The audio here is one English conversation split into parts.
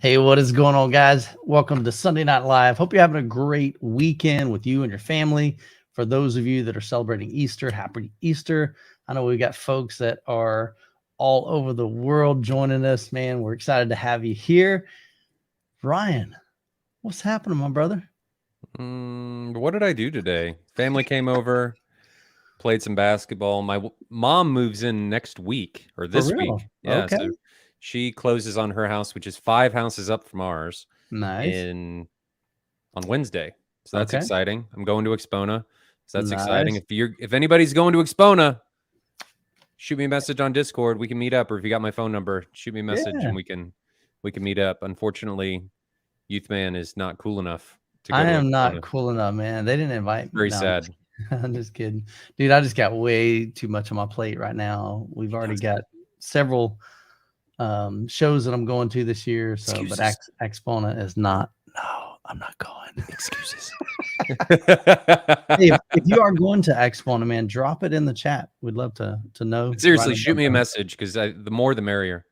Hey, what is going on, guys? Welcome to Sunday Night Live. Hope you're having a great weekend with you and your family. For those of you that are celebrating Easter, happy Easter. I know we got folks that are all over the world joining us, man. We're excited to have you here. Ryan, what's happening, my brother? What did I do today? Family came over, played some basketball. My mom moves in next week or this week. Yeah, Okay. so she closes on her house, which is 5 houses up from ours, Nice. on Wednesday. So that's Okay. exciting. I'm going to Expona. So that's exciting. Nice. If anybody's going to Expona, shoot me a message on Discord. We can meet up, or if you got my phone number, shoot me a message and we can meet up. Unfortunately, Youth Man is not cool enough to go I to am Expona. not cool enough, man. They didn't invite me. Very sad. I'm just kidding. Dude, I just got way too much on my plate right now. We've already got several shows that I'm going to this year. So, Excuses. but Expona is not. No, I'm not going. Excuses. Hey, if you are going to Expona, man, drop it in the chat. We'd love to know. Seriously, shoot me a message because the more the merrier.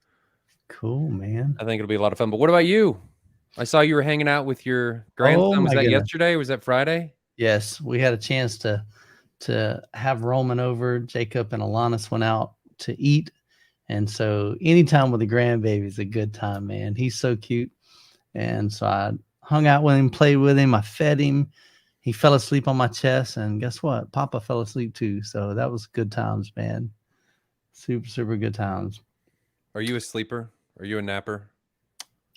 Cool, man. I think it'll be a lot of fun. But what about you? I saw you were hanging out with your grandson. Was that yesterday or was that Friday? Yes, we had a chance to have Roman over. Jacob and Alanis went out to eat. And so anytime with the grandbaby is a good time, man. He's so cute. And so I hung out with him, played with him. I fed him. He fell asleep on my chest. And guess what? Papa fell asleep too. So that was good times, man. Super, super good times. Are you a sleeper? Are you a napper?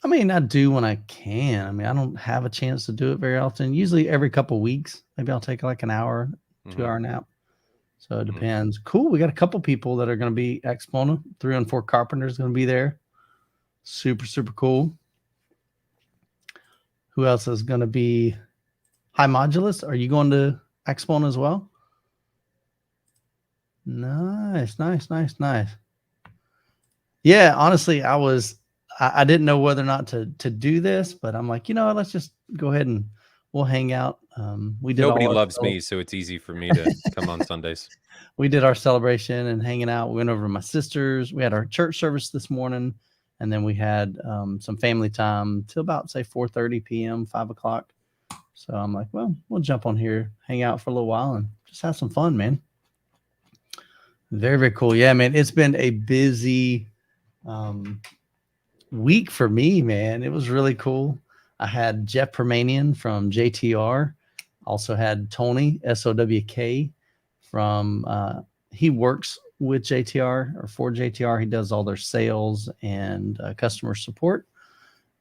I mean, I do when I can. I mean, I don't have a chance to do it very often. Usually every couple of weeks. Maybe I'll take like an hour, 2-hour nap. So it depends. Cool. We got a couple people that are going to be Expona. 3 and 4 Carpenters going to be there. Super, super cool. Who else is going to be? Hi, Modulus. Are you going to Expona as well? Nice, nice, nice, nice. Yeah, honestly, I didn't know whether or not to do this, but I'm like, you know what, let's just go ahead and we'll hang out. Nobody loves me, so it's easy for me to come on Sundays. We did our celebration and hanging out. We went over to my sister's. We had our church service this morning, and then we had some family time till about, say, 4:30 p.m., 5 o'clock. So I'm like, well, we'll jump on here, hang out for a little while, and just have some fun, man. Very, very cool. Yeah, man, it's been a busy week for me, man. It was really cool. I had Jeff Permanian from JTR. Also had Tony SOWK from he works with JTR or for JTR. He does all their sales and customer support.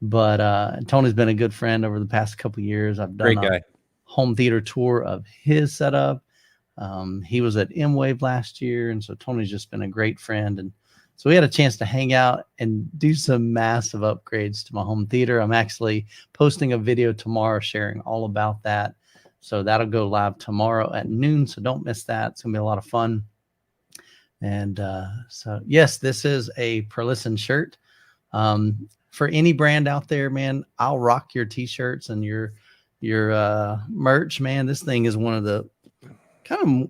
But Tony's been a good friend over the past couple of years. I've done a home theater tour of his setup. He was at MWave last year, and so Tony's just been a great friend. And so we had a chance to hang out and do some massive upgrades to my home theater. I'm actually posting a video tomorrow sharing all about that. So that'll go live tomorrow at noon. So don't miss that. It's going to be a lot of fun. And so, yes, this is a Perlisten shirt. For any brand out there, man, I'll rock your t-shirts and your merch, man. This thing is one of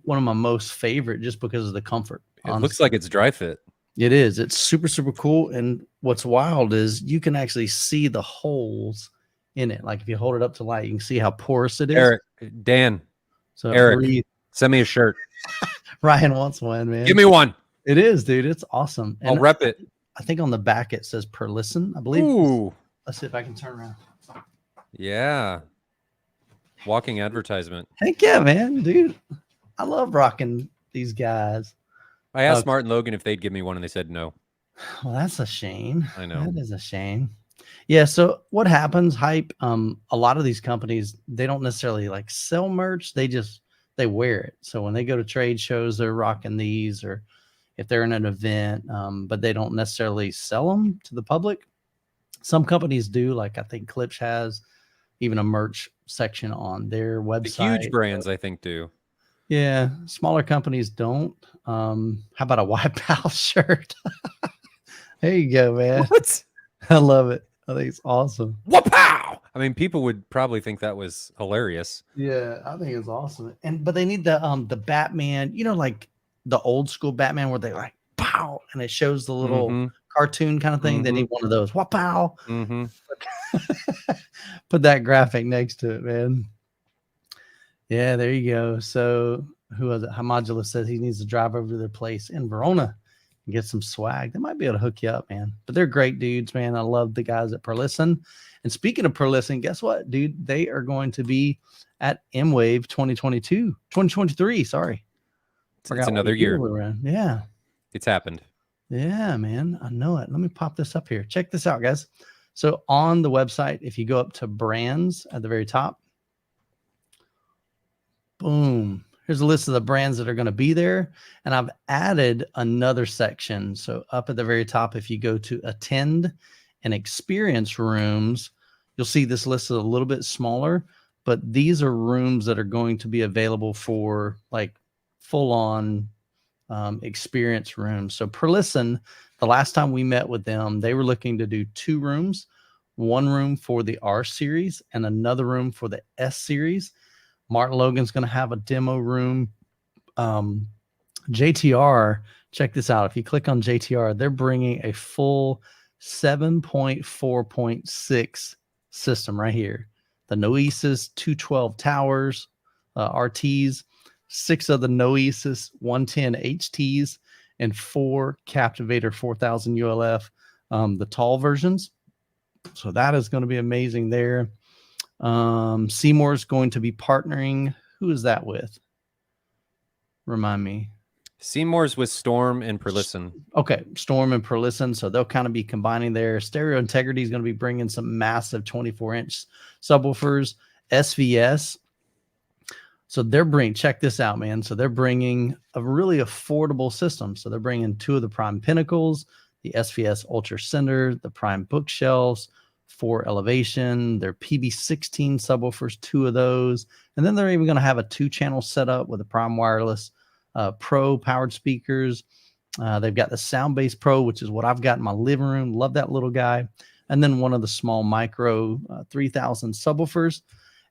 my most favorite just because of the comfort. It looks like it's dry fit. It is. It's super, super cool. And what's wild is you can actually see the holes in it. Like if you hold it up to light, you can see how porous it is. Eric, send me a shirt. Ryan wants one, man. Give me one. It is, dude. It's awesome. I'll rep it. I think on the back it says Perlisten, I believe. Ooh. Let's see if I can turn around. Yeah. Walking advertisement. Heck yeah, man, dude. I love rocking these guys. I asked Martin Logan if they'd give me one, and they said no. Well, that's a shame. I know. That is a shame. Yeah, so what happens, Hype, a lot of these companies, they don't necessarily like sell merch. They wear it. So when they go to trade shows, they're rocking these, or if they're in an event, but they don't necessarily sell them to the public. Some companies do, like I think Klipsch has even a merch section on their website. The huge brands, I think, do. Yeah, smaller companies don't. How about a White Pal shirt? There you go, man. What? I love it. I think it's awesome. Wow! I mean, people would probably think that was hilarious. Yeah, I think it's awesome. But they need the Batman, you know, like the old school Batman where they like pow and it shows the little cartoon kind of thing. They need one of those. Wow! Put that graphic next to it, man. Yeah, there you go. So who was it? Modulus says he needs to drive over to their place in Verona and get some swag. They might be able to hook you up, man. But they're great dudes, man. I love the guys at Perlisten. And speaking of Perlisten, guess what, dude? They are going to be at MWave 2023. Sorry. It's another year. Yeah. It's happened. Yeah, man. I know it. Let me pop this up here. Check this out, guys. So on the website, if you go up to brands at the very top, boom, here's a list of the brands that are going to be there. And I've added another section. So up at the very top, if you go to attend and experience rooms, you'll see this list is a little bit smaller, but these are rooms that are going to be available for like full on experience rooms. So Perlisten, the last time we met with them, they were looking to do 2 rooms, one room for the R series and another room for the S series. Martin Logan's going to have a demo room. JTR, check this out. If you click on JTR, they're bringing a full 7.4.6 system right here. The Noesis 212 towers, RTs, 6 of the Noesis 110 HTs, and 4 Captivator 4000 ULF, the tall versions. So that is going to be amazing there. Seymour's going to be partnering. Who is that with? Remind me. Seymour's with Storm and Perlisten. Okay, Storm and Perlisten. So they'll kind of be combining their Stereo Integrity is going to be bringing some massive 24-inch subwoofers. SVS. So they're bringing, check this out, man. So they're bringing a really affordable system. So they're bringing 2 of the Prime Pinnacles, the SVS Ultra Center, the Prime Bookshelves, 4 elevation, their PB16 subwoofers, 2 of those. And then they're even going to have a 2-channel setup with a Prime Wireless Pro powered speakers. They've got the Soundbase Pro, which is what I've got in my living room. Love that little guy. And then one of the small micro 3000 subwoofers.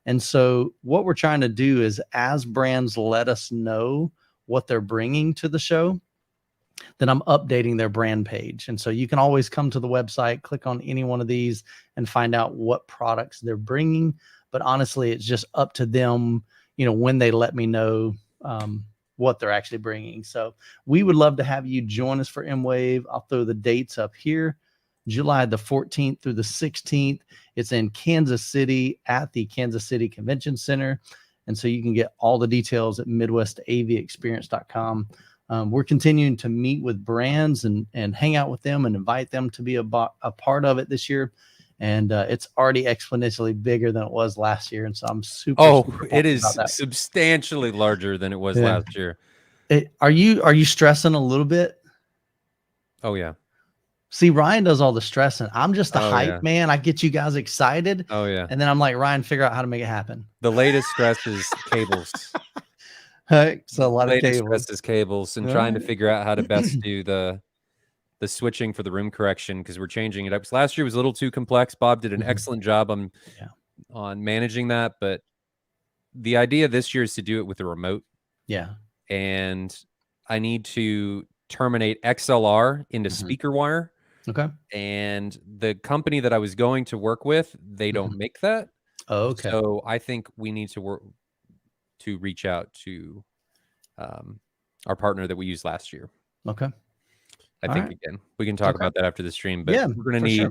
And so what we're trying to do is, as brands let us know what they're bringing to the show, then I'm updating their brand page. And so you can always come to the website, click on any one of these and find out what products they're bringing. But honestly, it's just up to them, you know, when they let me know what they're actually bringing. So we would love to have you join us for MWave. I'll throw the dates up here. July the 14th through the 16th. It's in Kansas City at the Kansas City Convention Center. And so you can get all the details at MidwestAVExperience.com. We're continuing to meet with brands and hang out with them and invite them to be a part of it this year. And it's already exponentially bigger than it was last year. And so I'm super it is substantially larger than it was last year. Are you stressing a little bit? Oh, yeah. See, Ryan does all the stressing. I'm just the hype man. I get you guys excited. Oh, yeah. And then I'm like, Ryan, figure out how to make it happen. The latest stress is cables. So a lot of cables. Stress is cables and trying to figure out how to best do the switching for the room correction, because we're changing it up. So last year was a little too complex. Bob did an excellent job on managing that. But the idea this year is to do it with a remote. Yeah. And I need to terminate XLR into speaker wire. Okay. And the company that I was going to work with, they don't make that. Oh, okay. So I think we need to reach out to our partner that we used last year. Okay. I think again, we can talk about that after the stream, but we're going to need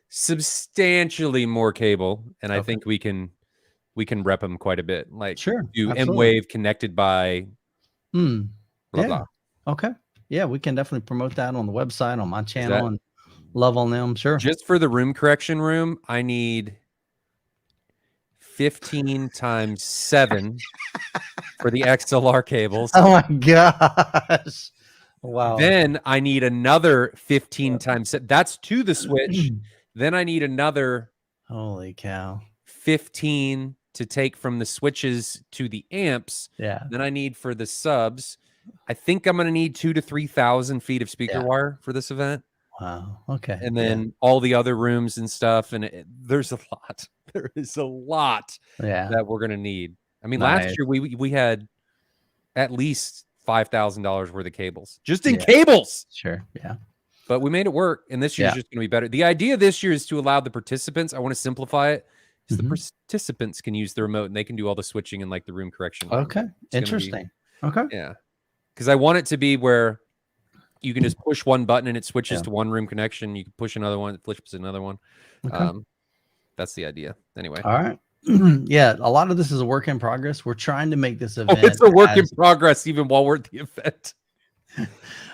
substantially more cable. And I think we can rep them quite a bit. Like do MWave connected by blah, blah. Okay. Yeah, we can definitely promote that on the website, on my channel, and love on them. Sure. Just for the room correction room, I need 15 times 7 for the XLR cables. Oh my gosh. Wow. Then I need another 15 times. That's to the switch. Then I need another. Holy cow. 15 to take from the switches to the amps. Yeah. Then I need for the subs. I think I'm going to need 2,000 to 3,000 feet of speaker wire for this event. Wow. Okay. And then all the other rooms and stuff. And there's a lot. There is a lot that we're going to need. I mean, last year we had at least $5,000 worth of cables just in cables. Sure. Yeah. but we made it work. And this year's just going to be better. The idea this year is to allow the participants, I want to simplify it, is the participants can use the remote and they can do all the switching and like the room correction. Okay. Interesting. Okay. Yeah. Because I want it to be where you can just push one button and it switches to one room connection. You can push another one, it flips another one. Okay. That's the idea. Anyway. All right. Yeah, a lot of this is a work in progress. We're trying to make this event. It's a work in progress even while we're at the event.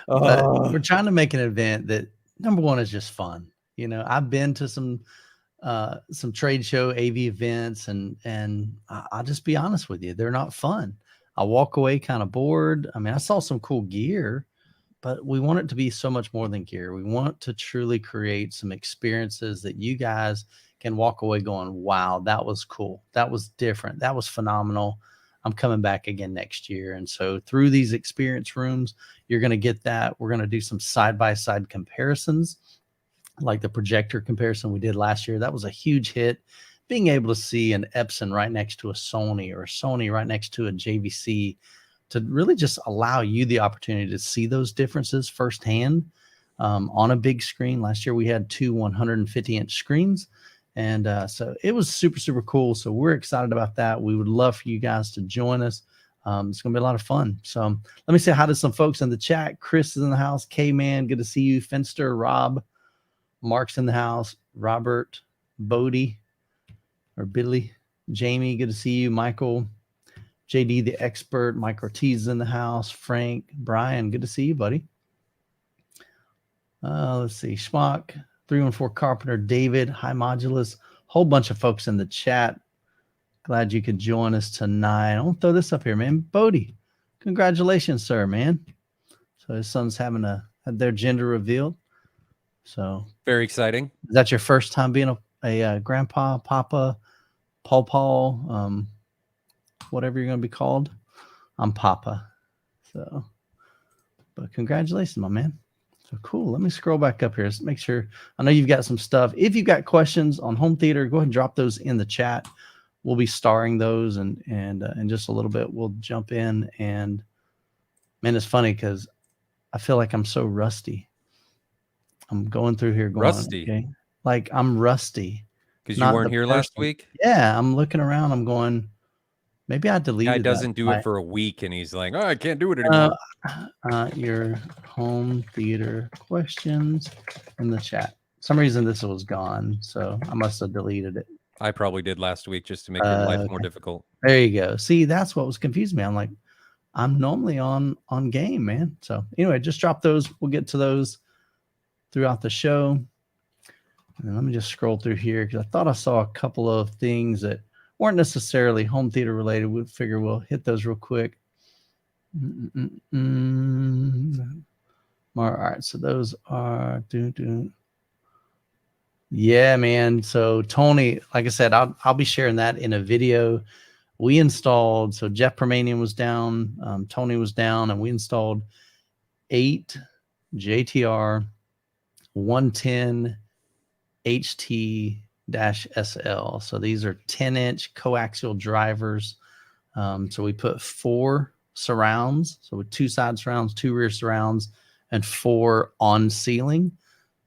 We're trying to make an event that, number one, is just fun. You know, I've been to some trade show AV events, and I'll just be honest with you, they're not fun. I walk away kind of bored. I mean, I saw some cool gear, but we want it to be so much more than gear. We want to truly create some experiences that you guys can walk away going, wow, that was cool. That was different. That was phenomenal. I'm coming back again next year. And so through these experience rooms, you're going to get that. We're going to do some side-by-side comparisons, like the projector comparison we did last year. That was a huge hit. Being able to see an Epson right next to a Sony, or a Sony right next to a JVC, to really just allow you the opportunity to see those differences firsthand on a big screen. Last year we had two 150-inch screens. And so it was super, super cool. So we're excited about that. We would love for you guys to join us. It's going to be a lot of fun. So let me say hi to some folks in the chat. Chris is in the house. K-Man, good to see you. Finster, Rob, Mark's in the house. Robert, Bodie, or Billy, Jamie, good to see you. Michael, JD, the expert. Mike Ortiz is in the house. Frank, Brian, good to see you, buddy. Let's see. Schmuck. 314 Carpenter, David, hi Modulus, whole bunch of folks in the chat. Glad you could join us tonight. I'll throw this up here, man. Bodie, congratulations, sir, man. So his son's had their gender revealed. So very exciting. Is that your first time being a grandpa, papa, paw, whatever you're going to be called? I'm papa. So, but congratulations, my man. So cool. Let me scroll back up here. Just make sure. I know you've got some stuff. If you've got questions on home theater, go ahead and drop those in the chat. We'll be starring those, and in just a little bit we'll jump in. And man, it's funny because I feel like I'm so rusty. I'm going through here going rusty. Okay? Like I'm rusty because you weren't here last week. Yeah, I'm looking around. I'm going. Maybe I deleted. Guy doesn't do it for a week, and he's like, "Oh, I can't do it anymore." Your home theater questions in the chat. For some reason this was gone, so I must have deleted it. I probably did last week just to make your life more difficult. There you go. See, that's what was confusing me. I'm like, I'm normally on game, man. So anyway, just drop those. We'll get to those throughout the show. And let me just scroll through here because I thought I saw a couple of things that weren't necessarily home theater related. We figure we'll hit those real quick. All right, so those are yeah, man. So Tony, like I said, I'll be sharing that in a video. We installed, so Jeff Permanian was down, Tony was down, and we installed 8 JTR 110 HT-SL. So these are 10-inch coaxial drivers. So we put 4 surrounds, so with 2 side surrounds, 2 rear surrounds, and 4 on ceiling.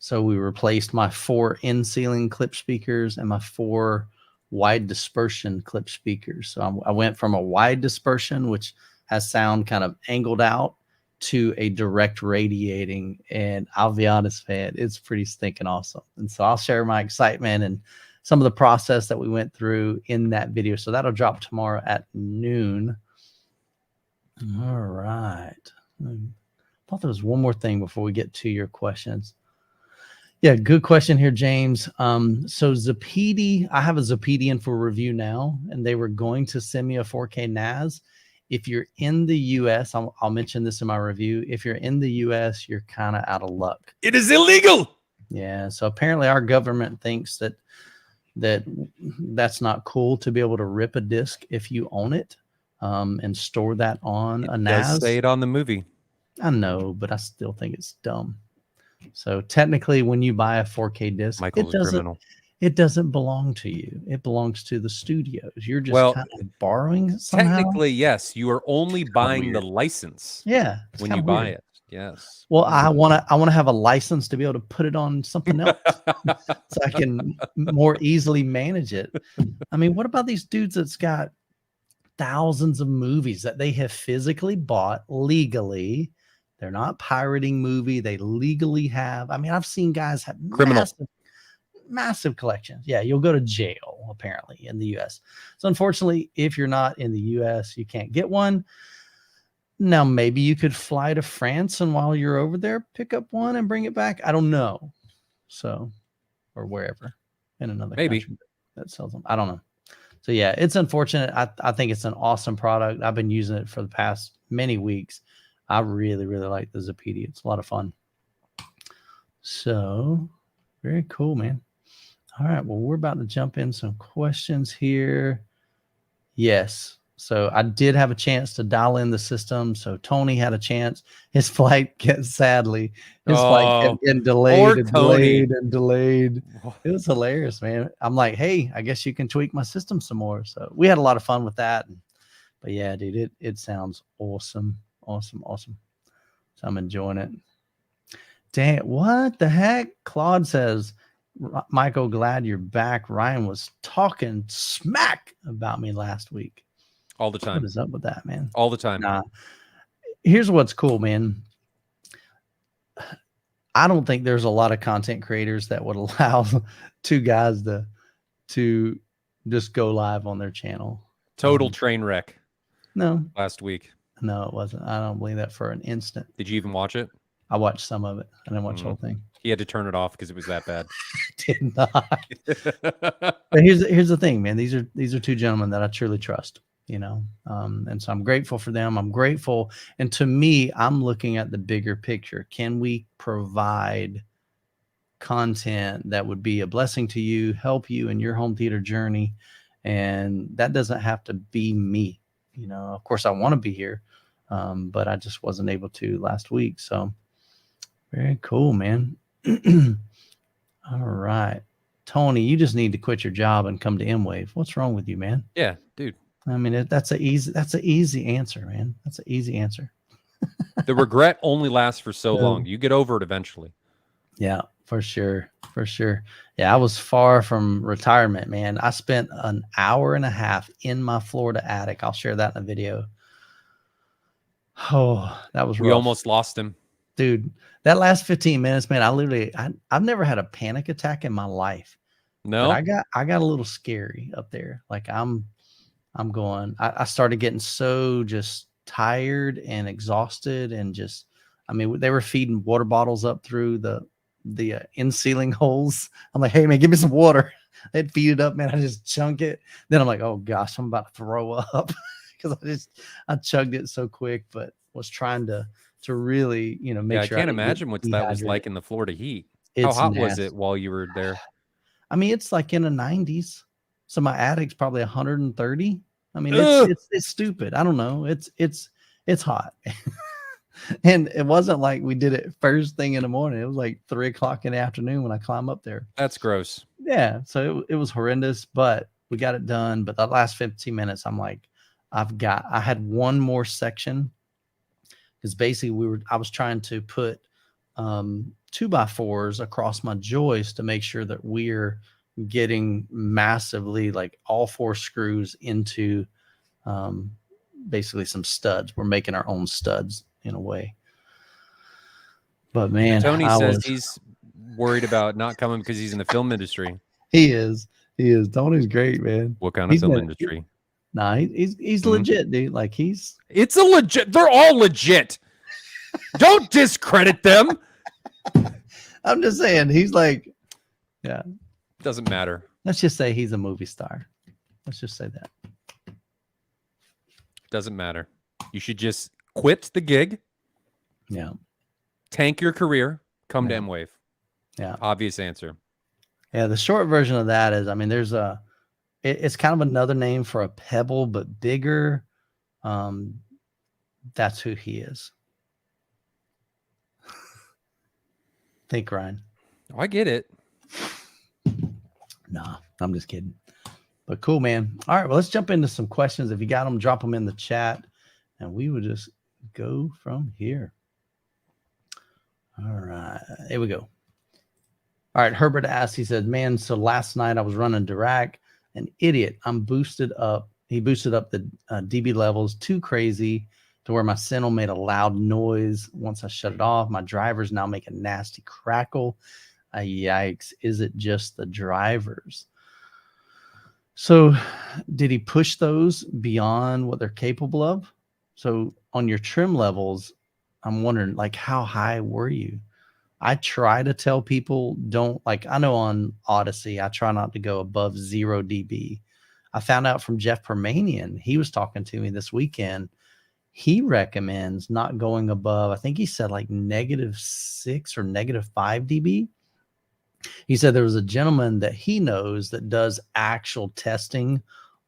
So we replaced my 4 in ceiling Klipsch speakers and my 4 wide dispersion Klipsch speakers. So I went from a wide dispersion, which has sound kind of angled out, to a direct radiating, and I'll be honest, man, it's pretty stinking awesome. And so I'll share my excitement and some of the process that we went through in that video. So that'll drop tomorrow at noon. All right. I thought there was one more thing before we get to your questions. Yeah, good question here, James. So Zapedi, I have a Zapedi in for review now, and they were going to send me a 4K NAS. If you're in the US, I'll mention this in my review. If you're in the US, you're kind of out of luck. It is illegal. Yeah. So apparently our government thinks that's not cool to be able to rip a disc if you own it and store that on a NAS. Does say it on the movie. I know, but I still think it's dumb. So technically, when you buy a 4K disc, it doesn't belong to you. It belongs to the studios. You're just kind of borrowing it somehow. Technically, yes. You are only buying the license. Yeah. When you buy it. Yes. Well, I want to have a license to be able to put it on something else so I can more easily manage it. I mean, what about these dudes that's got thousands of movies that they have physically bought legally? They're not pirating movie. They legally have. I mean, I've seen guys have massive collections. Yeah, you'll go to jail apparently in the US. So unfortunately, if you're not in the US, you can't get one. Now, maybe you could fly to France and while you're over there, pick up one and bring it back. I don't know. So, or wherever in another country that sells them. I don't know. So yeah, it's unfortunate. I think it's an awesome product. I've been using it for the past many weeks. I really, really like the Zapedi. It's a lot of fun. So very cool, man. All right. Well, we're about to jump in some questions here. Yes. So I did have a chance to dial in the system. So Tony had a chance. His flight kept flight kept getting delayed and delayed and delayed. It was hilarious, man. I'm like, hey, I guess you can tweak my system some more. So we had a lot of fun with that. But yeah, dude, it sounds awesome. Awesome. Awesome. So I'm enjoying it. Dang, what the heck? Claude says, Michael, glad you're back. Ryan was talking smack about me last week. All the time. What is up with that, man? All the time. Nah. Here's what's cool, man. I don't think there's a lot of content creators that would allow two guys to just go live on their channel. Total train wreck. No. Last week. No, it wasn't. I don't believe that for an instant. Did you even watch it? I watched some of it. I didn't watch the whole thing. He had to turn it off because it was that bad. Did not. But here's the thing, man. These are two gentlemen that I truly trust. You know, and so I'm grateful for them. I'm grateful. And to me, I'm looking at the bigger picture. Can we provide content that would be a blessing to you, help you in your home theater journey? And that doesn't have to be me. You know, of course I want to be here, but I just wasn't able to last week. So very cool, man. All right. Tony, you just need to quit your job and come to MWave. What's wrong with you, man? Yeah, dude. I mean, that's an easy answer, man. That's an easy answer. The regret only lasts for so long. You get over it eventually. Yeah, for sure. For sure. Yeah, I was far from retirement, man. I spent an hour and a half in my Florida attic. I'll share that in a video. Oh, that was rough. We almost lost him. Dude, that last 15 minutes, man, I've never had a panic attack in my life. No. But I got a little scary up there. Like I started getting so just tired and exhausted and just, I mean, they were feeding water bottles up through the in-ceiling holes. I'm like, hey man, give me some water. They'd feed it up, man. I just chunk it. Then I'm like, oh gosh, I'm about to throw up because I chugged it so quick, but was trying to really, you know, make sure. I can't imagine what that was like in the Florida heat. How hot was it while you were there? I mean, it's like in the 90s. So my attic's probably 130. I mean, it's stupid. I don't know. It's hot. And it wasn't like we did it first thing in the morning. It was like 3 o'clock in the afternoon when I climb up there. That's gross. Yeah. So it was horrendous, but we got it done. But the last 15 minutes, I'm like, I had one more section because basically I was trying to put 2x4s across my joist to make sure that we're getting massively like all 4 screws into basically some studs. We're making our own studs in a way. But man, Tony says he's worried about not coming because he's in the film industry. He is. Tony's great, man. What kind of film industry? Nah, he's legit, dude. Like it's a legit. They're all legit. Don't discredit them. I'm just saying he's like, yeah. Doesn't matter. Let's just say he's a movie star. Let's just say that. Doesn't matter. You should just quit the gig. Yeah. Tank your career. Come to MWave. Yeah. Obvious answer. Yeah. The short version of that is, I mean, it's kind of another name for a pebble, but bigger. That's who he is. Think, Ryan. Oh, I get it. Nah, I'm just kidding. But cool, man. All right, well, let's jump into some questions. If you got them, drop them in the chat, and we will just go from here. All right, here we go. All right, Herbert asked, he said, man, so last night I was running Dirac, an idiot. I'm boosted up. He boosted up the dB levels too crazy to where my signal made a loud noise. Once I shut it off, my drivers now make a nasty crackle. Yikes. Is it just the drivers? So did he push those beyond what they're capable of? So on your trim levels, I'm wondering, like, how high were you? I try to tell people don't, like, I know on Odyssey, I try not to go above 0 dB. I found out from Jeff Permanian, he was talking to me this weekend. He recommends not going above, I think he said like -6 or -5 dB. He said there was a gentleman that he knows that does actual testing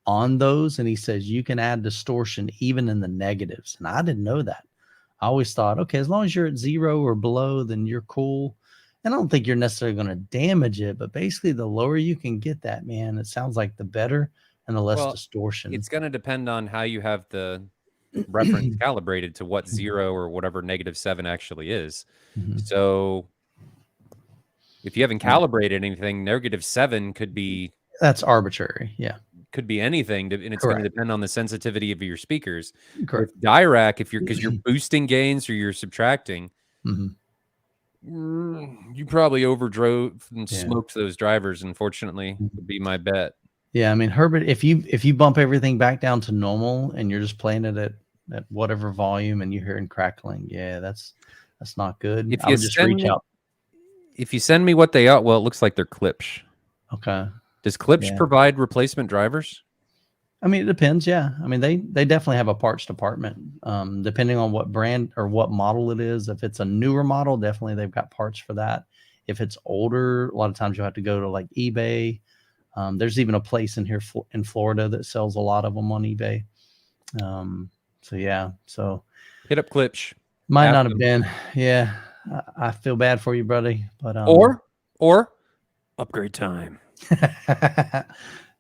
on those. And he says you can add distortion even in the negatives. And I didn't know that. I always thought, okay, as long as you're at 0 or below, then you're cool. And I don't think you're necessarily going to damage it, but basically the lower you can get that, man, it sounds like the better and the less distortion. It's going to depend on how you have the reference calibrated to what 0 or whatever -7 actually is. So if you haven't calibrated anything, -7 could be, that's arbitrary. Yeah. Could be anything, and it's going to depend on the sensitivity of your speakers. Correct. With Dirac, because you're boosting gains or you're subtracting, you probably overdrove and smoked those drivers. Unfortunately, would be my bet. Yeah, I mean, Herbert, if you bump everything back down to normal and you're just playing it at whatever volume and you're hearing crackling, yeah, that's not good. If you just reach out. If you send me what they are, well, it looks like they're Klipsch. Okay. Does Klipsch provide replacement drivers? I mean, it depends. Yeah. I mean, they definitely have a parts department, depending on what brand or what model it is. If it's a newer model, definitely they've got parts for that. If it's older, a lot of times you'll have to go to like eBay. There's even a place in here in Florida that sells a lot of them on eBay. So yeah, so hit up Klipsch. Might not have been. Yeah. I feel bad for you, buddy, but or upgrade time.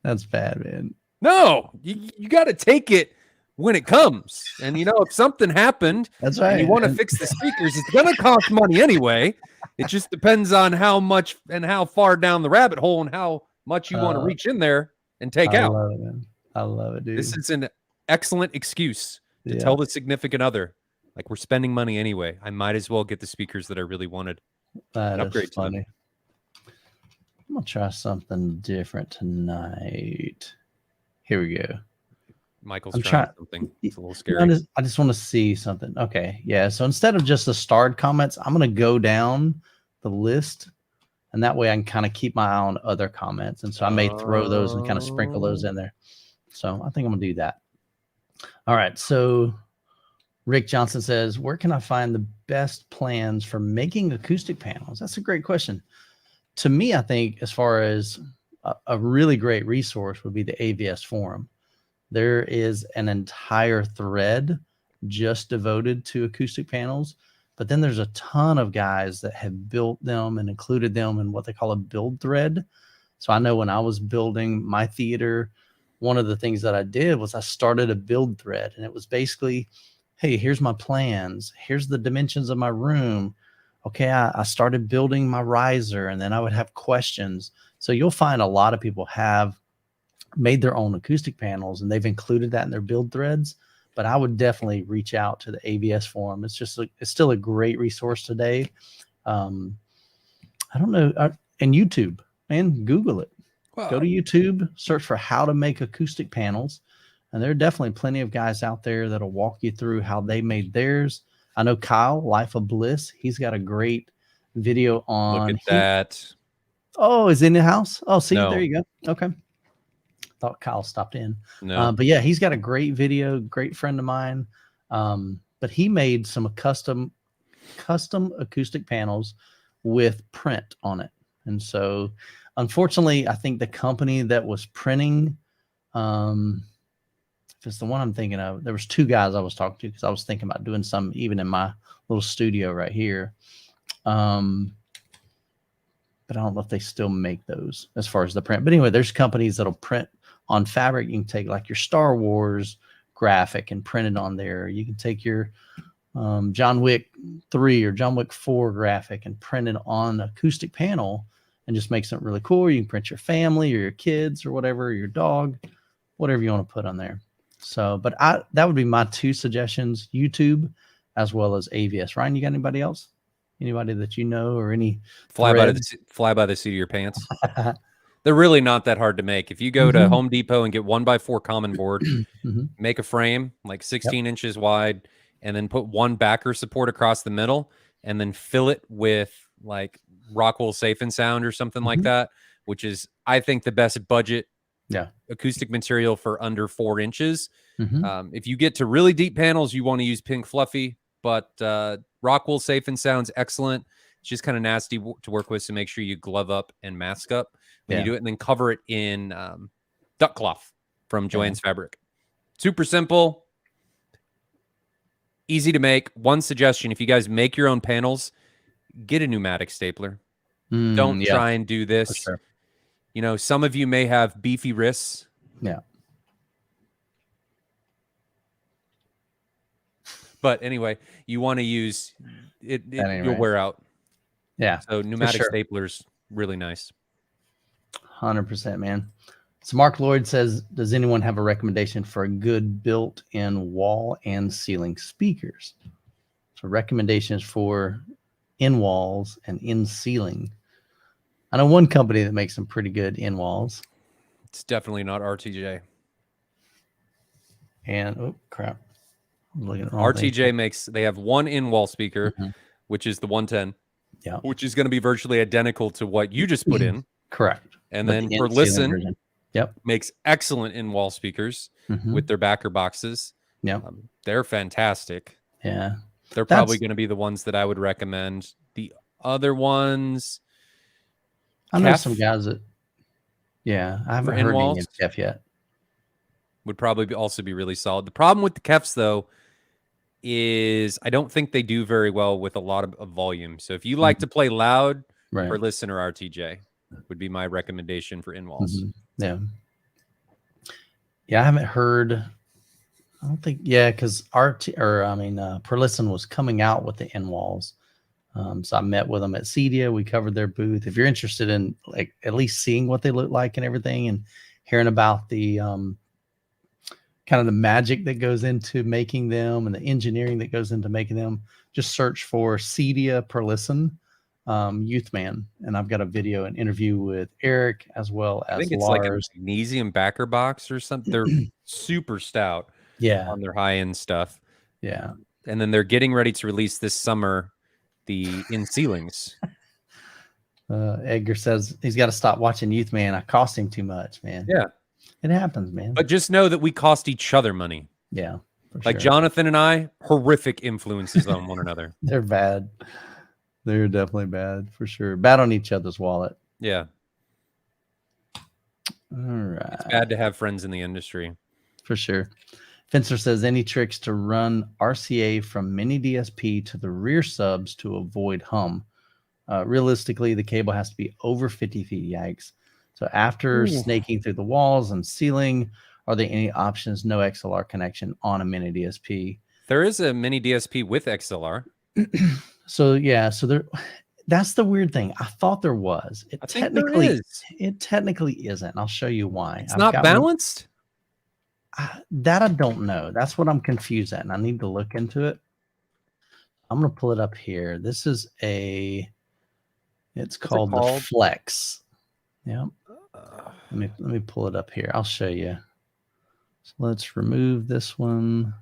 That's bad, man. No, you got to take it when it comes. And if something happened, that's right, and you want to fix the speakers, it's going to cost money anyway. It just depends on how much and how far down the rabbit hole and how much you want to reach in there and take out. Love it, man. I love it, dude. This is an excellent excuse to tell the significant other, like, we're spending money anyway. I might as well get the speakers that I really wanted. That's funny. I'm going to try something different tonight. Here we go. Michael's trying something. It's a little scary. I just want to see something. Okay. Yeah. So instead of just the starred comments, I'm going to go down the list. And that way I can kind of keep my eye on other comments. And so I may throw those and kind of sprinkle those in there. So I think I'm going to do that. All right. So Rick Johnson says, where can I find the best plans for making acoustic panels? That's a great question. To me, I think as far as a really great resource would be the AVS forum. There is an entire thread just devoted to acoustic panels, but then there's a ton of guys that have built them and included them in what they call a build thread. So I know when I was building my theater, one of the things that I did was I started a build thread, and it was basically, hey, here's my plans. Here's the dimensions of my room. Okay, I started building my riser, and then I would have questions. So you'll find a lot of people have made their own acoustic panels, and they've included that in their build threads. But I would definitely reach out to the AVS forum. It's still a great resource today. I don't know, and YouTube, man, Google it. Wow. Go to YouTube, search for how to make acoustic panels. And there are definitely plenty of guys out there that'll walk you through how they made theirs. I know Kyle, Life of Bliss, he's got a great video on. Look at that. Oh, is in the house? Oh, see, no. There you go. Okay. Thought Kyle stopped in. No. But yeah, he's got a great video, great friend of mine. But he made some custom acoustic panels with print on it. And so unfortunately, I think the company that was printing, if it's the one I'm thinking of, there was two guys I was talking to because I was thinking about doing some even in my little studio right here. But I don't know if they still make those as far as the print. But anyway, there's companies that'll print on fabric. You can take like your Star Wars graphic and print it on there. You can take your John Wick 3 or John Wick 4 graphic and print it on an acoustic panel and just make something really cool. You can print your family or your kids or whatever, or your dog, whatever you want to put on there. So, but that would be my 2 suggestions, YouTube as well as AVS. Ryan, you got anybody else? Anybody that you know, or any fly by the seat of your pants? They're really not that hard to make. If you go to Home Depot and get 1x4 common board, make a frame like 16 inches wide, and then put 1 backer support across the middle, and then fill it with like Rockwell Safe and Sound or something like that, which is, I think, the best budget acoustic material for under 4 inches. If you get to really deep panels, you want to use Pink Fluffy, but Rockwell Safe and Sound's excellent. It's just kind of nasty to work with, so make sure you glove up and mask up when you do it, and then cover it in duck cloth from Joann's Fabric. Super simple, easy to make. One suggestion: if you guys make your own panels, get a pneumatic stapler. Don't try and do this. Sure. You know, some of you may have beefy wrists. Yeah. But anyway, you want to use it, you'll wear out. Yeah. So pneumatic staplers, really nice. 100%, man. So Mark Lloyd says, does anyone have a recommendation for a good built-in wall and ceiling speakers? So recommendations for in walls and in ceiling. I know one company that makes some pretty good in walls. It's definitely not RTJ. And oh crap. I'm looking at RTJ makes, they have one in wall speaker, which is the 110. Yeah. Which is going to be virtually identical to what you just put in. Correct. And but then for Listen, makes excellent in wall speakers with their backer boxes. Yeah. They're fantastic. Yeah. They're probably going to be the ones that I would recommend. The other ones, I know some guys that, I haven't heard any of Kef yet. Would probably also be really solid. The problem with the Kefs, though, is I don't think they do very well with a lot of volume. So if you like to play loud, for Listen or RTJ would be my recommendation for in-walls. Yeah. Yeah, I haven't heard. I don't think, because Per Listen was coming out with the in-walls. So I met with them at CEDIA. We covered their booth. If you're interested in like at least seeing what they look like and everything, and hearing about the kind of the magic that goes into making them and the engineering that goes into making them, just search for CEDIA Per Listen Youth Man, and I've got a video and interview with Eric as well as I think it's Lars. Like a magnesium backer box or something. They're super stout on their high-end stuff. Yeah. And then they're getting ready to release this summer the in ceilings. Edgar says he's got to stop watching Youth Man. I cost him too much, man. Yeah. It happens, man. But just know that we cost each other money. Yeah. Like Jonathan and I, horrific influences on one another. They're bad. They're definitely bad, for sure. Bad on each other's wallet. Yeah. All right. It's bad to have friends in the industry. For sure. Fencer says, any tricks to run RCA from mini DSP to the rear subs to avoid hum? Realistically, the cable has to be over 50 feet. Yikes. So after snaking through the walls and ceiling, are there any options? No XLR connection on a mini DSP. There is a mini DSP with XLR. So there. That's the weird thing. I thought there was. It technically isn't. I'll show you why. It's not balanced. That I don't know. That's what I'm confused at, and I need to look into it. I'm gonna pull it up here. This is it's called the Flex. Yeah. Let me pull it up here. I'll show you. So let's remove this one.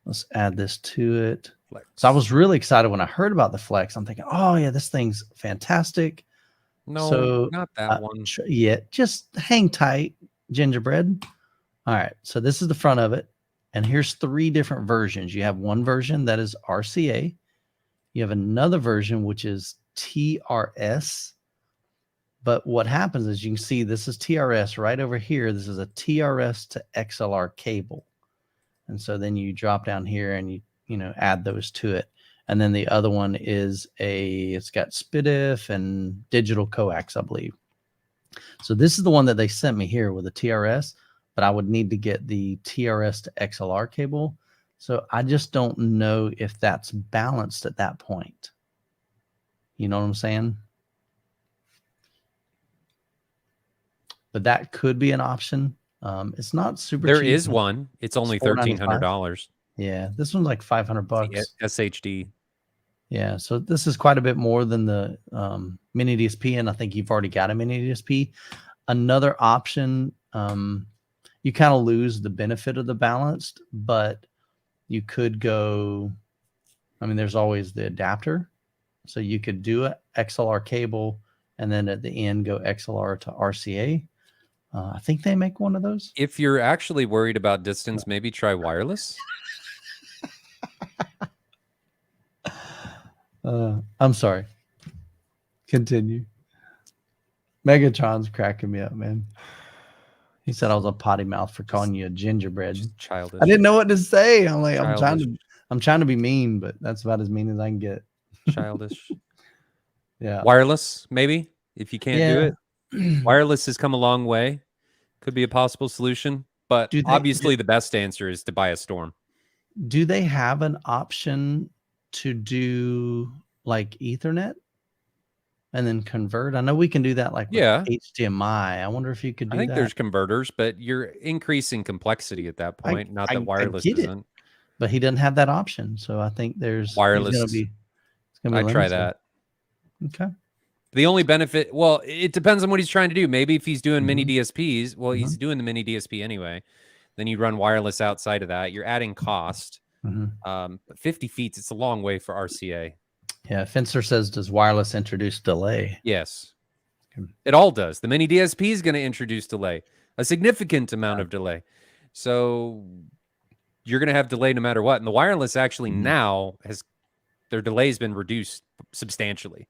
Let's add this to it. Flex. So I was really excited when I heard about the Flex. I'm thinking, oh yeah, this thing's fantastic. No, not that one. Just hang tight, gingerbread. All right, so this is the front of it, and here's 3 different versions. You have one version that is RCA. You have another version, which is TRS. But what happens is you can see this is TRS right over here. This is a TRS to XLR cable. And so then you drop down here and you add those to it. And then the other one is it's got SPDIF and digital coax, I believe. So this is the one that they sent me here with a TRS. But I would need to get the TRS to XLR cable. So I just don't know if that's balanced at that point. You know what I'm saying? But that could be an option. It's not super cheap. There is one. It's only $1,300. Yeah, this one's like $500. SHD. Yeah, so this is quite a bit more than the mini DSP, and I think you've already got a mini DSP. Another option, you kind of lose the benefit of the balanced, but you could go, I mean, there's always the adapter. So you could do an XLR cable, and then at the end go XLR to RCA. I think they make one of those. If you're actually worried about distance, maybe try wireless. I'm sorry. Continue. Megatron's cracking me up, man. He said I was a potty mouth for calling you a gingerbread. Just childish. I didn't know what to say. I'm like, I'm trying to be mean, but that's about as mean as I can get. Childish. Yeah. Wireless, maybe, if you can't do it. Wireless has come a long way. Could be a possible solution, but obviously the best answer is to buy a Storm. Do they have an option to do like Ethernet and then convert? I know we can do that like with HDMI. I wonder if you could do that. I think there's converters, but you're increasing complexity at that point. Not that wireless isn't. But he doesn't have that option. So I think there's wireless. I'd try that. Okay. The only benefit, well, it depends on what he's trying to do. Maybe if he's doing mini DSPs, well, he's doing the mini DSP anyway. Then you run wireless outside of that. You're adding cost. But 50 feet, it's a long way for RCA. Yeah. Fencer says, does wireless introduce delay? Yes. It all does. The mini DSP is going to introduce delay, a significant amount of delay. So you're going to have delay no matter what. And the wireless actually now their delay has been reduced substantially.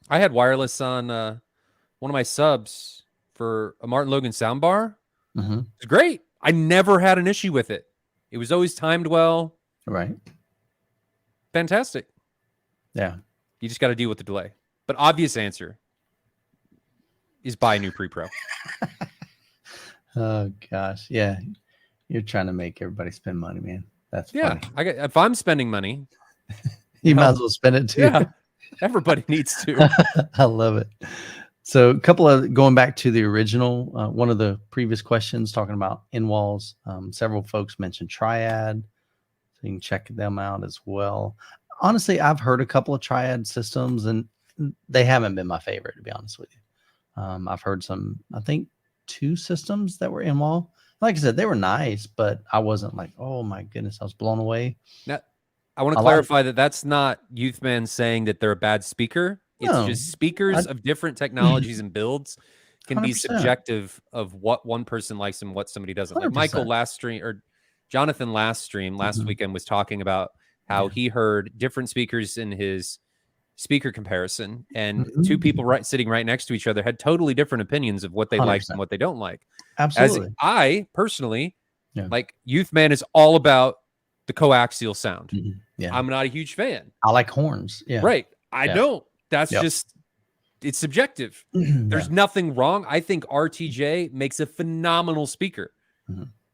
I had wireless on one of my subs for a Martin Logan soundbar. It's great. I never had an issue with it. It was always timed well. Right. Fantastic. Yeah. You just got to deal with the delay. But obvious answer is buy a new pre-pro. Oh, gosh. Yeah. You're trying to make everybody spend money, man. That's funny. If I'm spending money, you might as well spend it too. Yeah. Everybody needs to. I love it. So a couple of, going back to the original, one of the previous questions talking about in-walls, several folks mentioned Triad. So you can check them out as well. Honestly, I've heard a couple of Triad systems and they haven't been my favorite, to be honest with you. I've heard some, I think 2 systems that were in-wall. Like I said, they were nice, but I wasn't like, oh my goodness, I was blown away. Now, I want to clarify that that's not Youthman saying that they're a bad speaker. It's just speakers of different technologies and builds can 100%. Be subjective of what one person likes and what somebody doesn't. 100%. Like Michael last stream, or Jonathan last weekend was talking about how he heard different speakers in his speaker comparison, and 2 people sitting right next to each other had totally different opinions of what they 100%. Like and what they don't like. Absolutely. As I personally, like Youthman is all about the coaxial sound. Yeah. I'm not a huge fan. I like horns. Yeah. Right. I don't. That's just, it's subjective. There's nothing wrong. I think RTJ makes a phenomenal speaker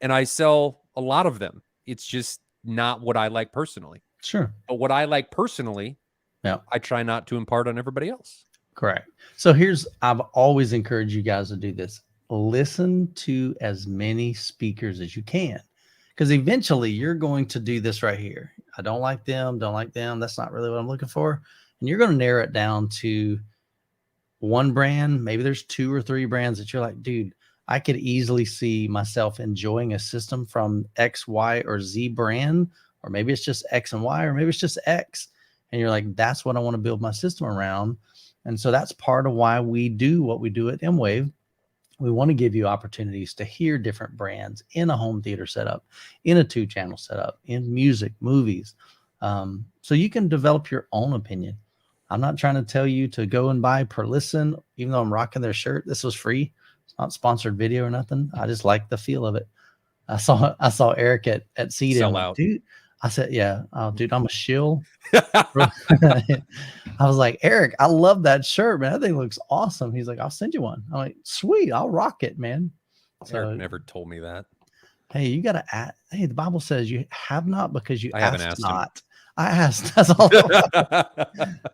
and I sell a lot of them. It's just not what I like personally. Sure. But what I like personally, I try not to impart on everybody else. Correct. So I've always encouraged you guys to do this. Listen to as many speakers as you can, because eventually you're going to do this right here. I don't like them. That's not really what I'm looking for. And you're going to narrow it down to one brand. Maybe there's 2 or 3 brands that you're like, dude, I could easily see myself enjoying a system from X, Y, or Z brand, or maybe it's just X and Y, or maybe it's just X. And you're like, that's what I want to build my system around. And so that's part of why we do what we do at MWave. We want to give you opportunities to hear different brands in a home theater setup, in a 2-channel setup, in music, movies. So you can develop your own opinion. I'm not trying to tell you to go and buy per listen, even though I'm rocking their shirt. This was free. It's not sponsored video or nothing. I just like the feel of it. I saw Eric at Seed. Sell out. Dude, I said, yeah, dude, I'm a shill. I was like, Eric, I love that shirt, man. That thing looks awesome. He's like, I'll send you one. I'm like, sweet, I'll rock it, man. So, Eric never told me that. Hey, you got to ask. Hey, the Bible says you have not because you I haven't asked asked not. I asked. That's all.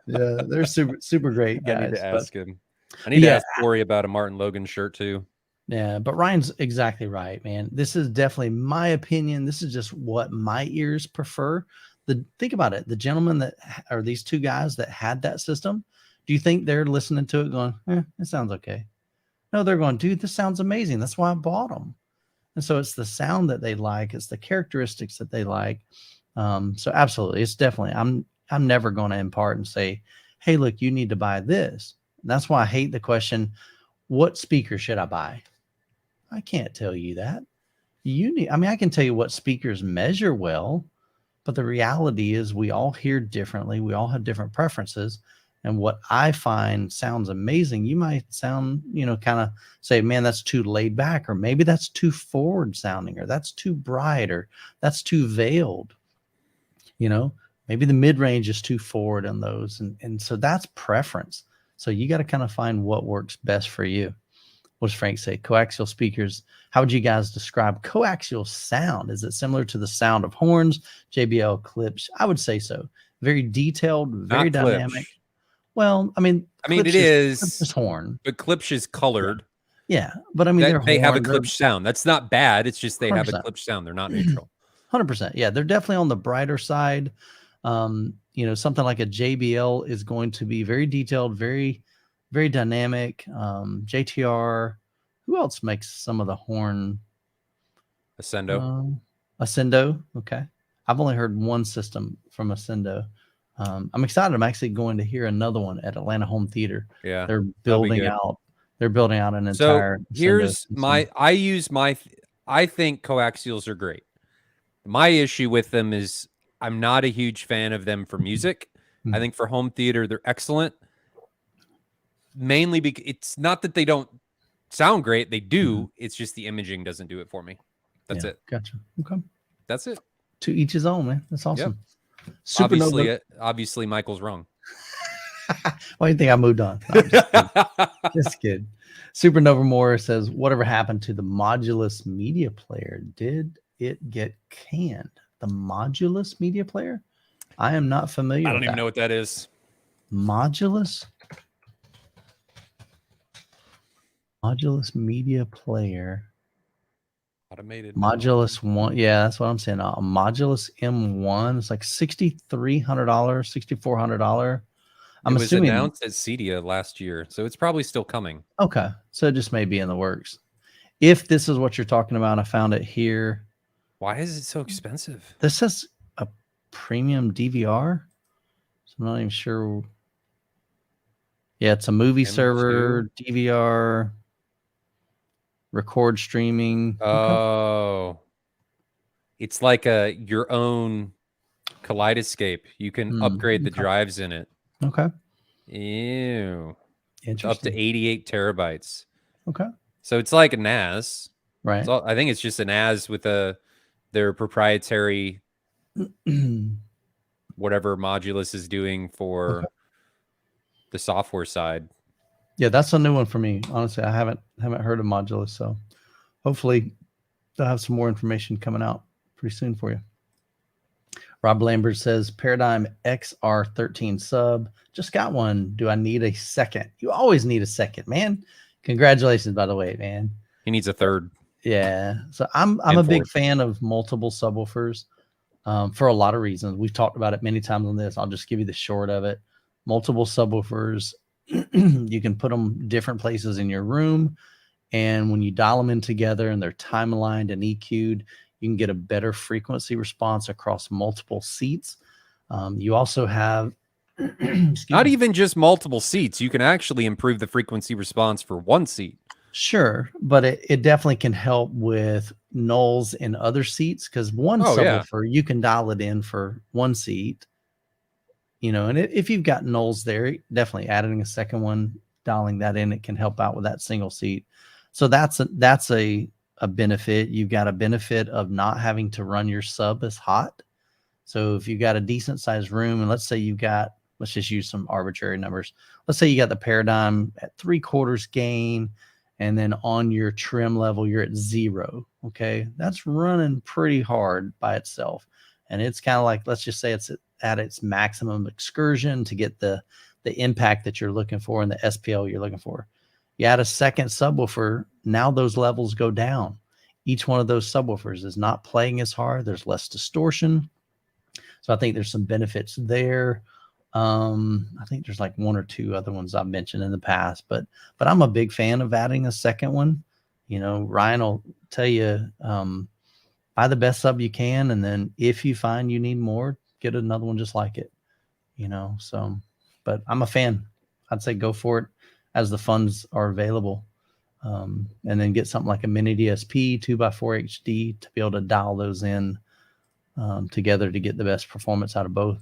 Yeah, they're super great guys. I need to but, ask him. I need to yeah, ask Corey about a Martin Logan shirt too. yeah, but Ryan's exactly right, man. This is definitely my opinion. This is just what my ears prefer. Think about it. The gentleman that, or these two guys that had that system, do you think they're listening to it going, it sounds okay? No, they're going, dude, this sounds amazing. That's why I bought them. And so it's the sound that they like. It's the characteristics that they like. So absolutely, it's definitely, I'm never going to impart and say, hey, look, you need to buy this. And that's why I hate the question, what speaker should I buy? I can't tell you that. I mean, I can tell you what speakers measure well, but the reality is we all hear differently. We all have different preferences. And what I find sounds amazing, you might sound, kind of say, man, that's too laid back, or maybe that's too forward sounding, or that's too bright, or that's too veiled. Maybe the mid-range is too forward on those. And so that's preference. So you got to kind of find what works best for you. What does Frank say? Coaxial speakers. How would you guys describe coaxial sound? Is it similar to the sound of horns, JBL, Klipsch? I would say so. Very detailed, very Not dynamic. Klipsch. Well, I mean, it is. Klipsch is horn. But Klipsch is colored. Yeah, but I mean, they have a Klipsch sound. That's not bad. It's just they 100%. have a Klipsch sound. They're not neutral. 100%. Yeah, they're definitely on the brighter side. Something like a JBL is going to be very detailed, very, very dynamic. JTR. Who else makes some of the horn? Ascendo. Ascendo. Okay. I've only heard one system from Ascendo. I'm excited. I'm actually going to hear another one at Atlanta Home Theater. Yeah. They're building out an entire. So here's I think coaxials are great. My issue with them is I'm not a huge fan of them for music. I think for home theater, they're excellent. Mainly because it's not that they don't sound great. They do. It's just the imaging doesn't do it for me. That's it. Gotcha. Okay. That's it. To each his own, man. That's awesome. Yep. Obviously, Michael's wrong. Why do you think I moved on? No, I'm just kidding. Just kidding. Supernova Moore says, whatever happened to the Modulus media player? Did it get canned? The Modulus media player? I am not familiar with that. I don't even know what that is. Modulus media player. Automated. Modulus 1. Yeah, that's what I'm saying. A Modulus M1. It's like $6,300, $6,400. It was announced at CEDIA last year, so it's probably still coming. Okay, so it just may be in the works. If this is what you're talking about, I found it here. Why is it so expensive? This says a premium DVR, so I'm not even sure. Yeah, it's a movie server, DVR, record streaming. Oh, okay. It's like your own Kaleidoscape. You can upgrade the drives in it. Okay. Ew. Interesting. Up to 88 terabytes. Okay. So it's like a NAS. Right. So I think it's just a NAS with their proprietary whatever Modulus is doing for the software side. Yeah, that's a new one for me. Honestly, I haven't heard of Modulus, so hopefully they'll have some more information coming out pretty soon for you. Rob Lambert says, Paradigm XR13 sub. Just got one. Do I need a second? You always need a second, man. Congratulations, by the way, man. He needs a third. Yeah. So I'm a big fan of multiple subwoofers for a lot of reasons. We've talked about it many times on this. I'll just give you the short of it. Multiple subwoofers. You can put them different places in your room. And when you dial them in together and they're time aligned and EQ'd, you can get a better frequency response across multiple seats. You also have not even just multiple seats. You can actually improve the frequency response for one seat. Sure, but it definitely can help with nulls in other seats because one subwoofer, you can dial it in for one seat. And if you've got nulls there, definitely adding a second one, dialing that in, it can help out with that single seat. So that's a benefit. You've got a benefit of not having to run your sub as hot. So if you've got a decent sized room, and let's say you've got, let's just use some arbitrary numbers. Let's say you got the Paradigm at 3/4 gain and then on your trim level, you're at 0. Okay. That's running pretty hard by itself. And it's kind of like, let's just say it's at its maximum excursion to get the impact that you're looking for and the SPL you're looking for. You add a second subwoofer, now those levels go down. Each one of those subwoofers is not playing as hard. There's less distortion. So I think there's some benefits there. I think there's like 1 or 2 other ones I've mentioned in the past, but I'm a big fan of adding a second one. You know, Ryan will tell you, buy the best sub you can. And then if you find you need more, get another one just like it, you know? So, but I'm a fan. I'd say go for it as the funds are available. And then get something like a mini DSP 2x4 HD to be able to dial those in together to get the best performance out of both.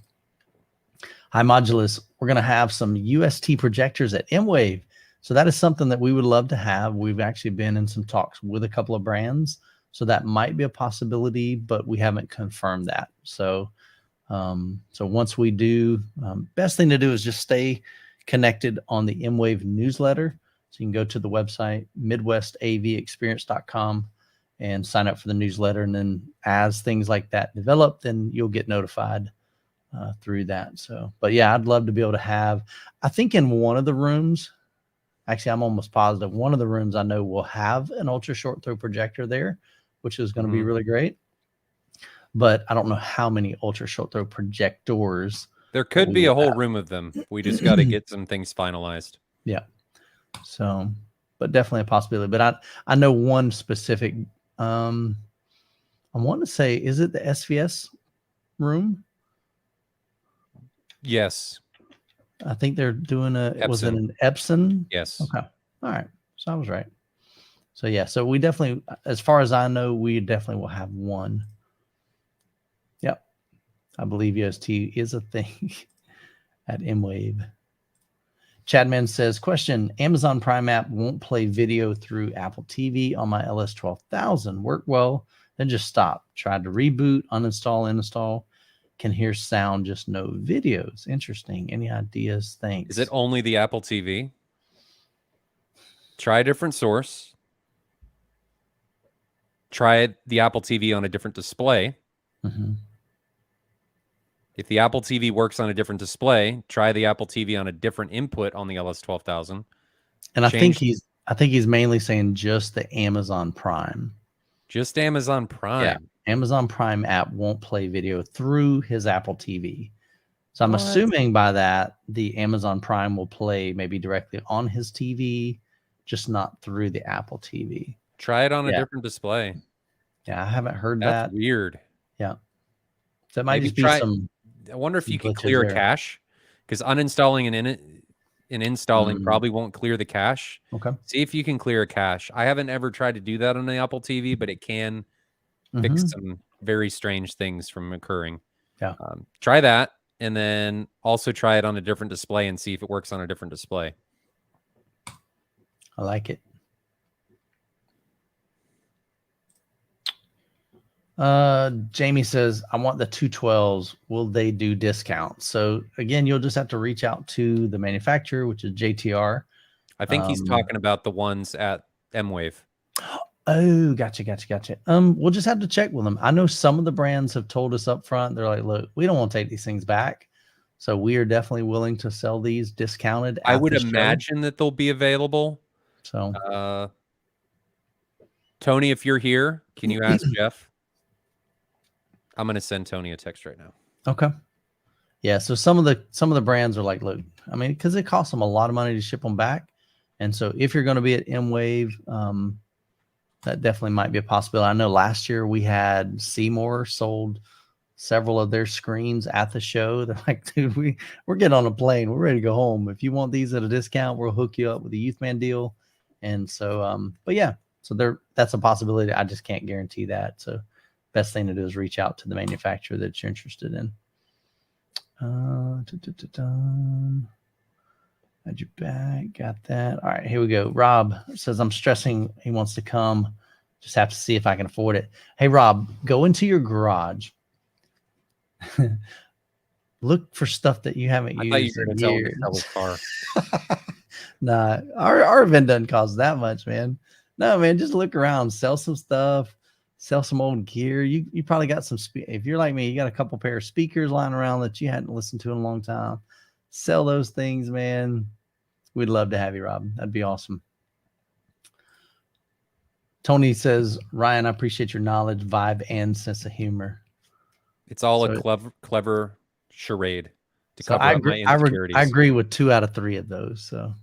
Hi Modulus, we're going to have some UST projectors at MWave. So that is something that we would love to have. We've actually been in some talks with a couple of brands. So that might be a possibility, but we haven't confirmed that. So, so once we do, best thing to do is just stay connected on the MWave newsletter. So you can go to the website, midwestavexperience.com, and sign up for the newsletter. And then as things like that develop, then you'll get notified through that. So, but yeah, I'd love to be able to have, I think in one of the rooms, actually, I'm almost positive one of the rooms I know will have an ultra short throw projector there, which is going to be really great. But I don't know how many ultra short throw projectors. There could be a whole room of them. We just got to get some things finalized. Yeah. So, but definitely a possibility. But I know one specific, I want to say, is it the SVS room? Yes. I think they're doing Epson. Was it an Epson? Yes. Okay. All right. So I was right. So yeah, so we definitely, as far as I know, we definitely will have one. Yep. I believe UST is a thing at MWave. Chadman says, question, Amazon Prime app won't play video through Apple TV on my LS12000. Work well, then just stop. Tried to reboot, uninstall, install. Can hear sound, just no videos. Interesting. Any ideas? Thanks. Is it only the Apple TV? Try a different source. Try the Apple TV on a different display. If the Apple TV works on a different display, try the Apple TV on a different input on the LS12000. And I think he's mainly saying just the Amazon Prime. Just Amazon Prime. Yeah. Amazon Prime app won't play video through his Apple TV. So I'm assuming by that the Amazon Prime will play maybe directly on his TV, just not through the Apple TV. Try it on a different display. Yeah, I haven't heard That's that. Weird. Yeah. So it might Maybe just be some. I wonder if you can clear a cache, because uninstalling and installing probably won't clear the cache. Okay. See if you can clear a cache. I haven't ever tried to do that on the Apple TV, but it can fix some very strange things from occurring. Yeah. Try that, and then also try it on a different display and see if it works on a different display. I like it. Jamie says, I want the 212s. Will they do discounts? So again, you'll just have to reach out to the manufacturer, which is JTR. I think he's talking about the ones at MWave. Oh, gotcha. We'll just have to check with them. I know some of the brands have told us up front, they're like, look, we don't want to take these things back. So we are definitely willing to sell these discounted. I would imagine that they'll be available. So Tony, if you're here, can you ask Jeff? I'm going to send Tony a text right now. Okay. Yeah. So some of the brands are like, look, I mean, because it costs them a lot of money to ship them back. And so if you're going to be at MWave, that definitely might be a possibility. I know last year we had Seymour sold several of their screens at the show. They're like, dude, we're getting on a plane. We're ready to go home. If you want these at a discount, we'll hook you up with a Youthman deal. And so, but yeah, so that's a possibility. I just can't guarantee that. So best thing to do is reach out to the manufacturer that you're interested in. Had your back, got that. All right, here we go. Rob says, I'm stressing. He wants to come. Just have to see if I can afford it. Hey, Rob, go into your garage. Look for stuff that you haven't used. I thought you were going to tell his car. Nah, our event doesn't cost that much, man. No, man, just look around, sell some stuff, sell some old gear. You probably got some. If you're like me, you got a couple pair of speakers lying around that you hadn't listened to in a long time. Sell those things, man. We'd love to have you, Rob. That'd be awesome. Tony says, Ryan, I appreciate your knowledge, vibe, and sense of humor. It's all a clever charade to so cover I up agree, my insecurities. I agree with 2 out of 3 of those. So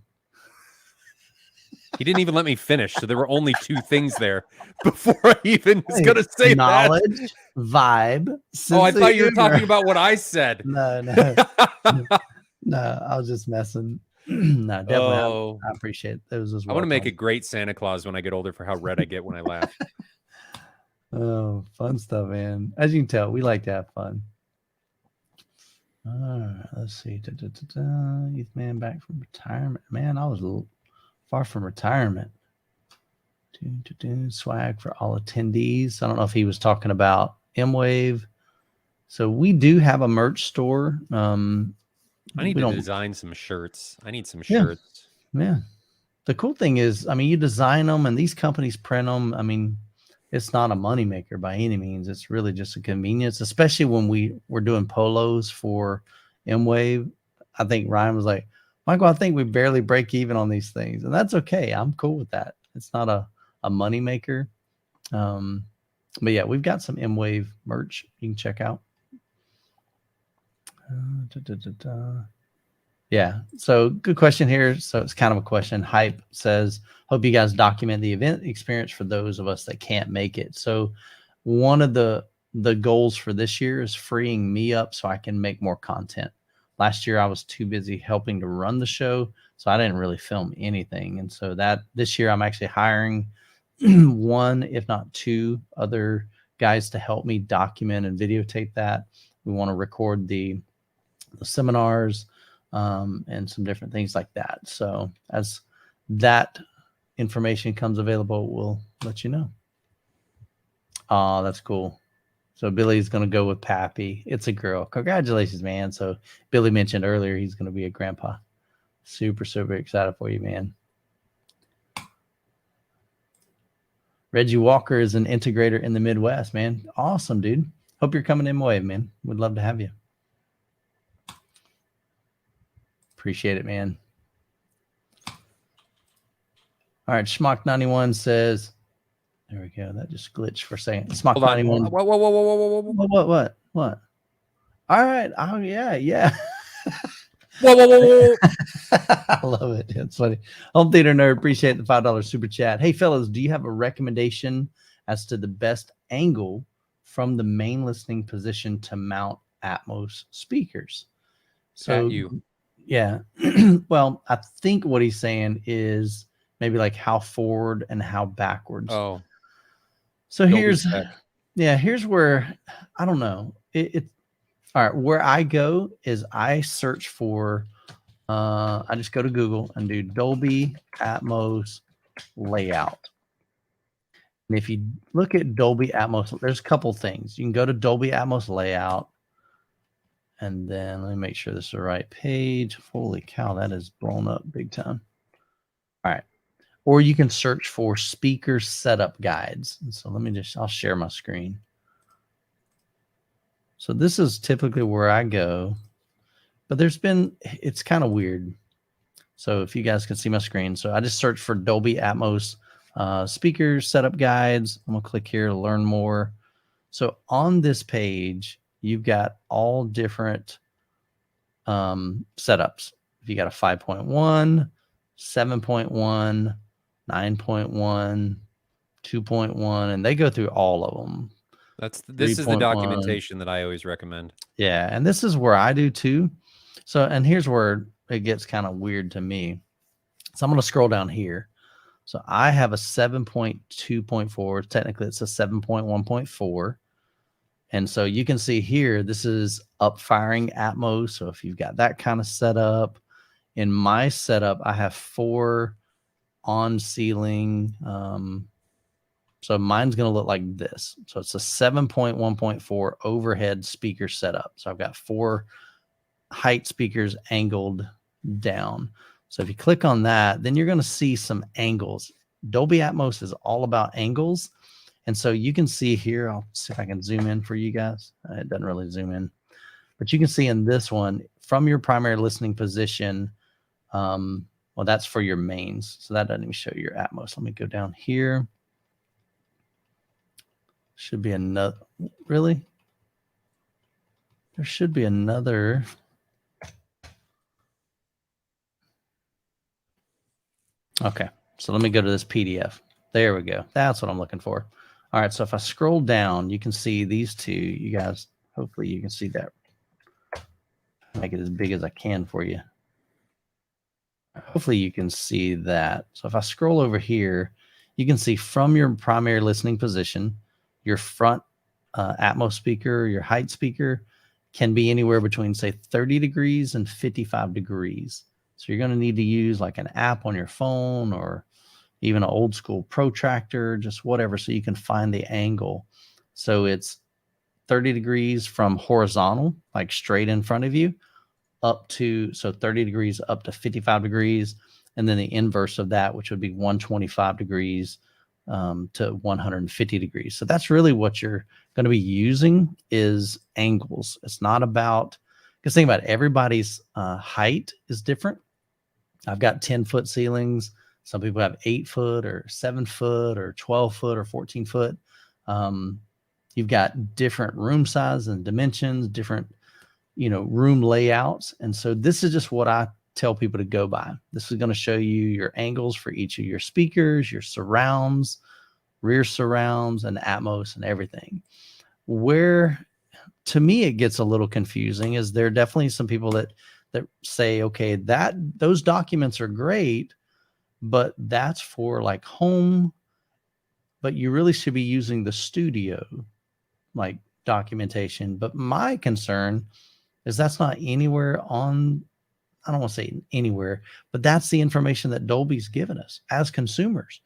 he didn't even let me finish, so there were only 2 things there before I even was going to say knowledge, vibe. Oh, I thought you were talking about what I said. No, I was just messing. No, definitely. I appreciate those as well. I want to make a great Santa Claus when I get older for how red I get when I laugh. Oh, fun stuff, man. As you can tell, we like to have fun. All right, let's see. Youth man back from retirement. Man, I was a little far from retirement. Swag for all attendees. I don't know if he was talking about MWave. So we do have a merch store. I need to design some shirts. I need some shirts. Yeah. The cool thing is, I mean, you design them and these companies print them. I mean, it's not a moneymaker by any means. It's really just a convenience, especially when we're doing polos for MWave. I think Ryan was like, Michael, I think we barely break even on these things. And that's okay. I'm cool with that. It's not a moneymaker. But yeah, we've got some MWave merch you can check out. Yeah, so good question here. So it's kind of a question. Hype says, hope you guys document the event experience for those of us that can't make it. So one of the goals for this year is freeing me up so I can make more content. Last year I was too busy helping to run the show, so I didn't really film anything. And so this year I'm actually hiring 1, if not 2 other guys to help me document and videotape that. We want to record the seminars and some different things like that. So as that information comes available, we'll let you know. Oh, that's cool. So Billy's going to go with Pappy. It's a girl. Congratulations, man. So Billy mentioned earlier he's going to be a grandpa. Super, super excited for you, man. Reggie Walker is an integrator in the Midwest, man. Awesome, dude. Hope you're coming in MWave, man. Would love to have you. Appreciate it, man. All right, Schmock91 says, there we go. That just glitched for a second. Schmock91. Whoa. What? All right. Oh, yeah. Whoa. I love it. It's funny. Home Theater Nerd, appreciate the $5 super chat. Hey, fellas, do you have a recommendation as to the best angle from the main listening position to mount Atmos speakers? So yeah. Well, I think what he's saying is maybe like how forward and how backwards. Oh. So here's where I don't know. All right, where I go is I search for I just go to Google and do Dolby Atmos layout. And if you look at Dolby Atmos, there's a couple things. You can go to Dolby Atmos layout. And then let me make sure this is the right page. Holy cow, that is blown up big time. All right. Or you can search for speaker setup guides. And so I'll share my screen. So this is typically where I go, but it's kind of weird. So if you guys can see my screen, so I just search for Dolby Atmos speaker setup guides. I'm gonna click here to learn more. So on this page, you've got all different setups. If you got a 5.1, 7.1, 9.1, 2.1, and they go through all of them. This is the documentation that I always recommend. Yeah, and this is where I do too. So, and here's where it gets kind of weird to me. So I'm going to scroll down here. So I have a 7.2.4. Technically, it's a 7.1.4. And so you can see here, this is up firing Atmos. So if you've got that kind of setup, in my setup, I have 4 on ceiling. So mine's going to look like this. So it's a 7.1.4 overhead speaker setup. So I've got 4 height speakers angled down. So if you click on that, then you're going to see some angles. Dolby Atmos is all about angles. And so you can see here, I'll see if I can zoom in for you guys. It doesn't really zoom in, but you can see in this one from your primary listening position. Well, that's for your mains. So that doesn't even show your Atmos. Let me go down here. Should be another, really? There should be another. Okay, so let me go to this PDF. There we go. That's what I'm looking for. All right, so if I scroll down, you can see these two. You guys, hopefully you can see that. Make it as big as I can for you. Hopefully you can see that. So if I scroll over here, you can see from your primary listening position, your front Atmos speaker, your height speaker can be anywhere between, say, 30 degrees and 55 degrees. So you're going to need to use like an app on your phone or even an old school protractor, just whatever, so you can find the angle. So it's 30 degrees from horizontal, like straight in front of you, up to, so 30 degrees up to 55 degrees. And then the inverse of that, which would be 125 degrees to 150 degrees. So that's really what you're going to be using is angles. It's not about, because think about it, everybody's height is different. I've got 10-foot ceilings. Some people have 8-foot or 7-foot or 12-foot or 14-foot. You've got different room size and dimensions, different, room layouts. And so this is just what I tell people to go by. This is going to show you your angles for each of your speakers, your surrounds, rear surrounds, and Atmos and everything. Where, to me, it gets a little confusing is there are definitely some people that say, okay, those documents are great, but that's for like home, but you really should be using the studio like documentation. But my concern is that's not anywhere on, I don't want to say anywhere, but that's the information that Dolby's given us as consumers.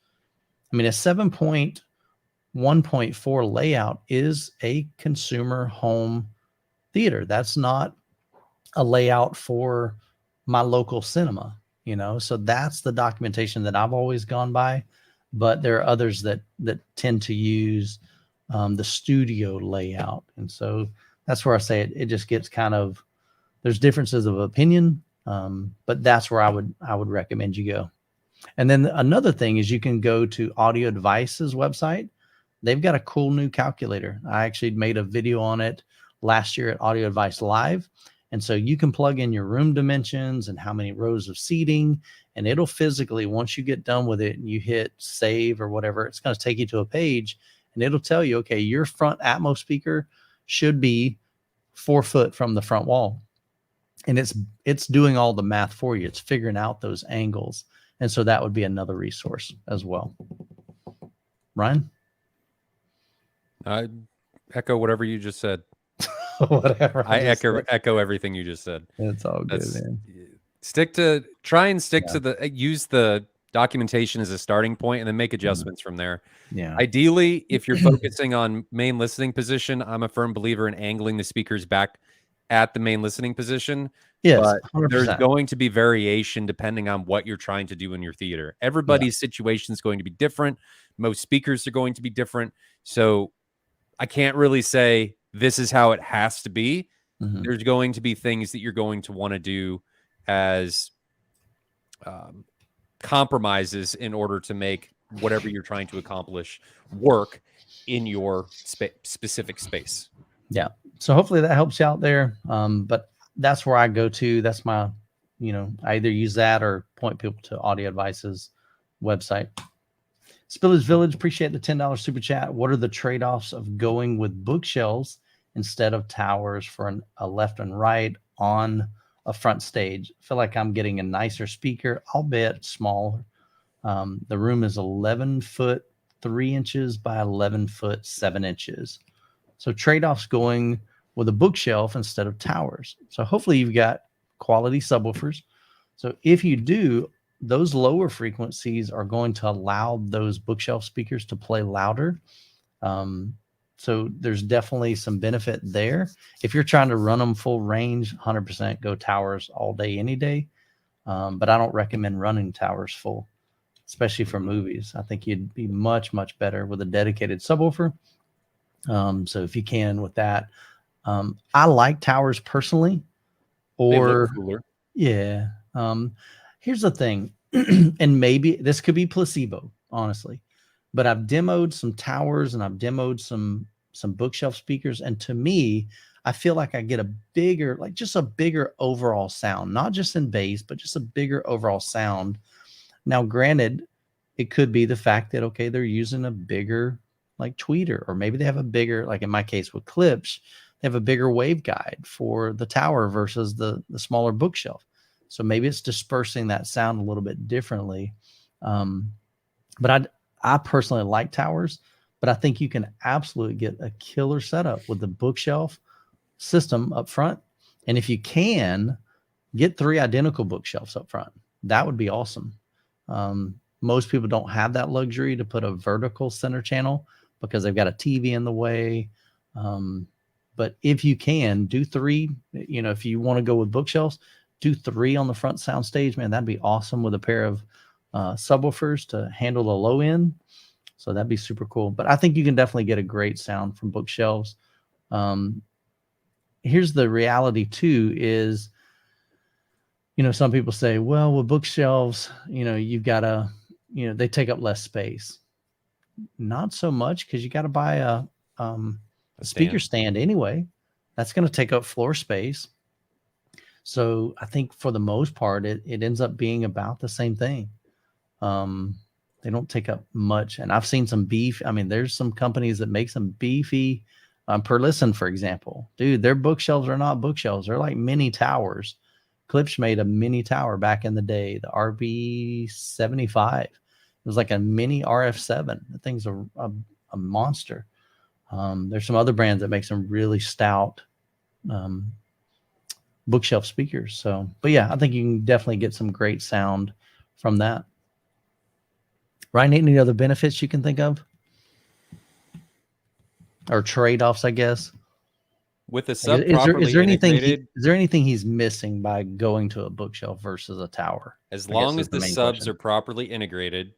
I mean, a 7.1.4 layout is a consumer home theater. That's not a layout for my local cinema, so that's the documentation that I've always gone by. But there are others that tend to use the studio layout. And so that's where I say it just gets kind of, there's differences of opinion. But that's where I would recommend you go. And then another thing is you can go to Audio Advice's website. They've got a cool new calculator. I actually made a video on it last year at Audio Advice Live. And so you can plug in your room dimensions and how many rows of seating, and it'll physically, once you get done with it and you hit save or whatever, it's going to take you to a page and it'll tell you, okay, your front Atmos speaker should be 4 foot from the front wall. And it's doing all the math for you. It's figuring out those angles. And so that would be another resource as well. Ryan? I echo whatever you just said. Whatever. I echo everything you just said. It's all good, man. Try and stick to use the documentation as a starting point and then make adjustments from there. Yeah. Ideally, if you're focusing on main listening position, I'm a firm believer in angling the speakers back at the main listening position. Yes, but 100%. There's going to be variation depending on what you're trying to do in your theater. Everybody's situation is going to be different. Most speakers are going to be different. So I can't really say this is how it has to be. Mm-hmm. There's going to be things that you're going to want to do as compromises in order to make whatever you're trying to accomplish work in your specific space. Yeah. So hopefully that helps you out there. But that's where I go to. That's my, I either use that or point people to Audio Advice's website. Spillage Village, appreciate the $10 super chat. What are the trade-offs of going with bookshelves instead of towers for a left and right on a front stage? I feel like I'm getting a nicer speaker, albeit small. The room is 11 foot 3 inches by 11 foot 7 inches. So trade-offs going with a bookshelf instead of towers. So hopefully you've got quality subwoofers. So if you do, those lower frequencies are going to allow those bookshelf speakers to play louder. So there's definitely some benefit there. If you're trying to run them full range, 100% go towers all day, any day. But I don't recommend running towers full, especially for movies. I think you'd be much, much better with a dedicated subwoofer. So if you can with that, I like towers personally. They look Or cooler. yeah. Here's the thing, and maybe this could be placebo, honestly, but I've demoed some towers and I've demoed some bookshelf speakers, and to me, I feel like I get a bigger, like just a bigger overall sound, not just in bass, but just a bigger overall sound. Now, granted, it could be the fact that, okay, they're using a bigger like tweeter, or maybe they have a bigger, like in my case with Klipsch, they have a bigger waveguide for the tower versus the smaller bookshelf. So maybe it's dispersing that sound a little bit differently. But I personally like towers, but I think you can absolutely get a killer setup with the bookshelf system up front. And if you can, get 3 identical bookshelves up front. That would be awesome. Most people don't have that luxury to put a vertical center channel because they've got a TV in the way. But if you can do 3, if you want to go with bookshelves, do 3 on the front sound stage, man, that'd be awesome with a pair of subwoofers to handle the low end. So that'd be super cool. But I think you can definitely get a great sound from bookshelves. Here's the reality too is, some people say, well, with bookshelves, you've got to, they take up less space. Not so much, because you got to buy a speaker stand anyway. That's going to take up floor space. So I think for the most part, it ends up being about the same thing. They don't take up much. And I've seen some beef. I mean, there's some companies that make some beefy per listen, for example. Dude, their bookshelves are not bookshelves. They're like mini towers. Klipsch made a mini tower back in the day, the RB75. It was like a mini RF7. The thing's a monster. There's some other brands that make some really stout bookshelf speakers. So, but yeah, I think you can definitely get some great sound from that. Ryan, any other benefits you can think of? Or trade-offs, I guess? With the sub properly integrated, is there anything he's missing by going to a bookshelf versus a tower? As long as the subs are properly integrated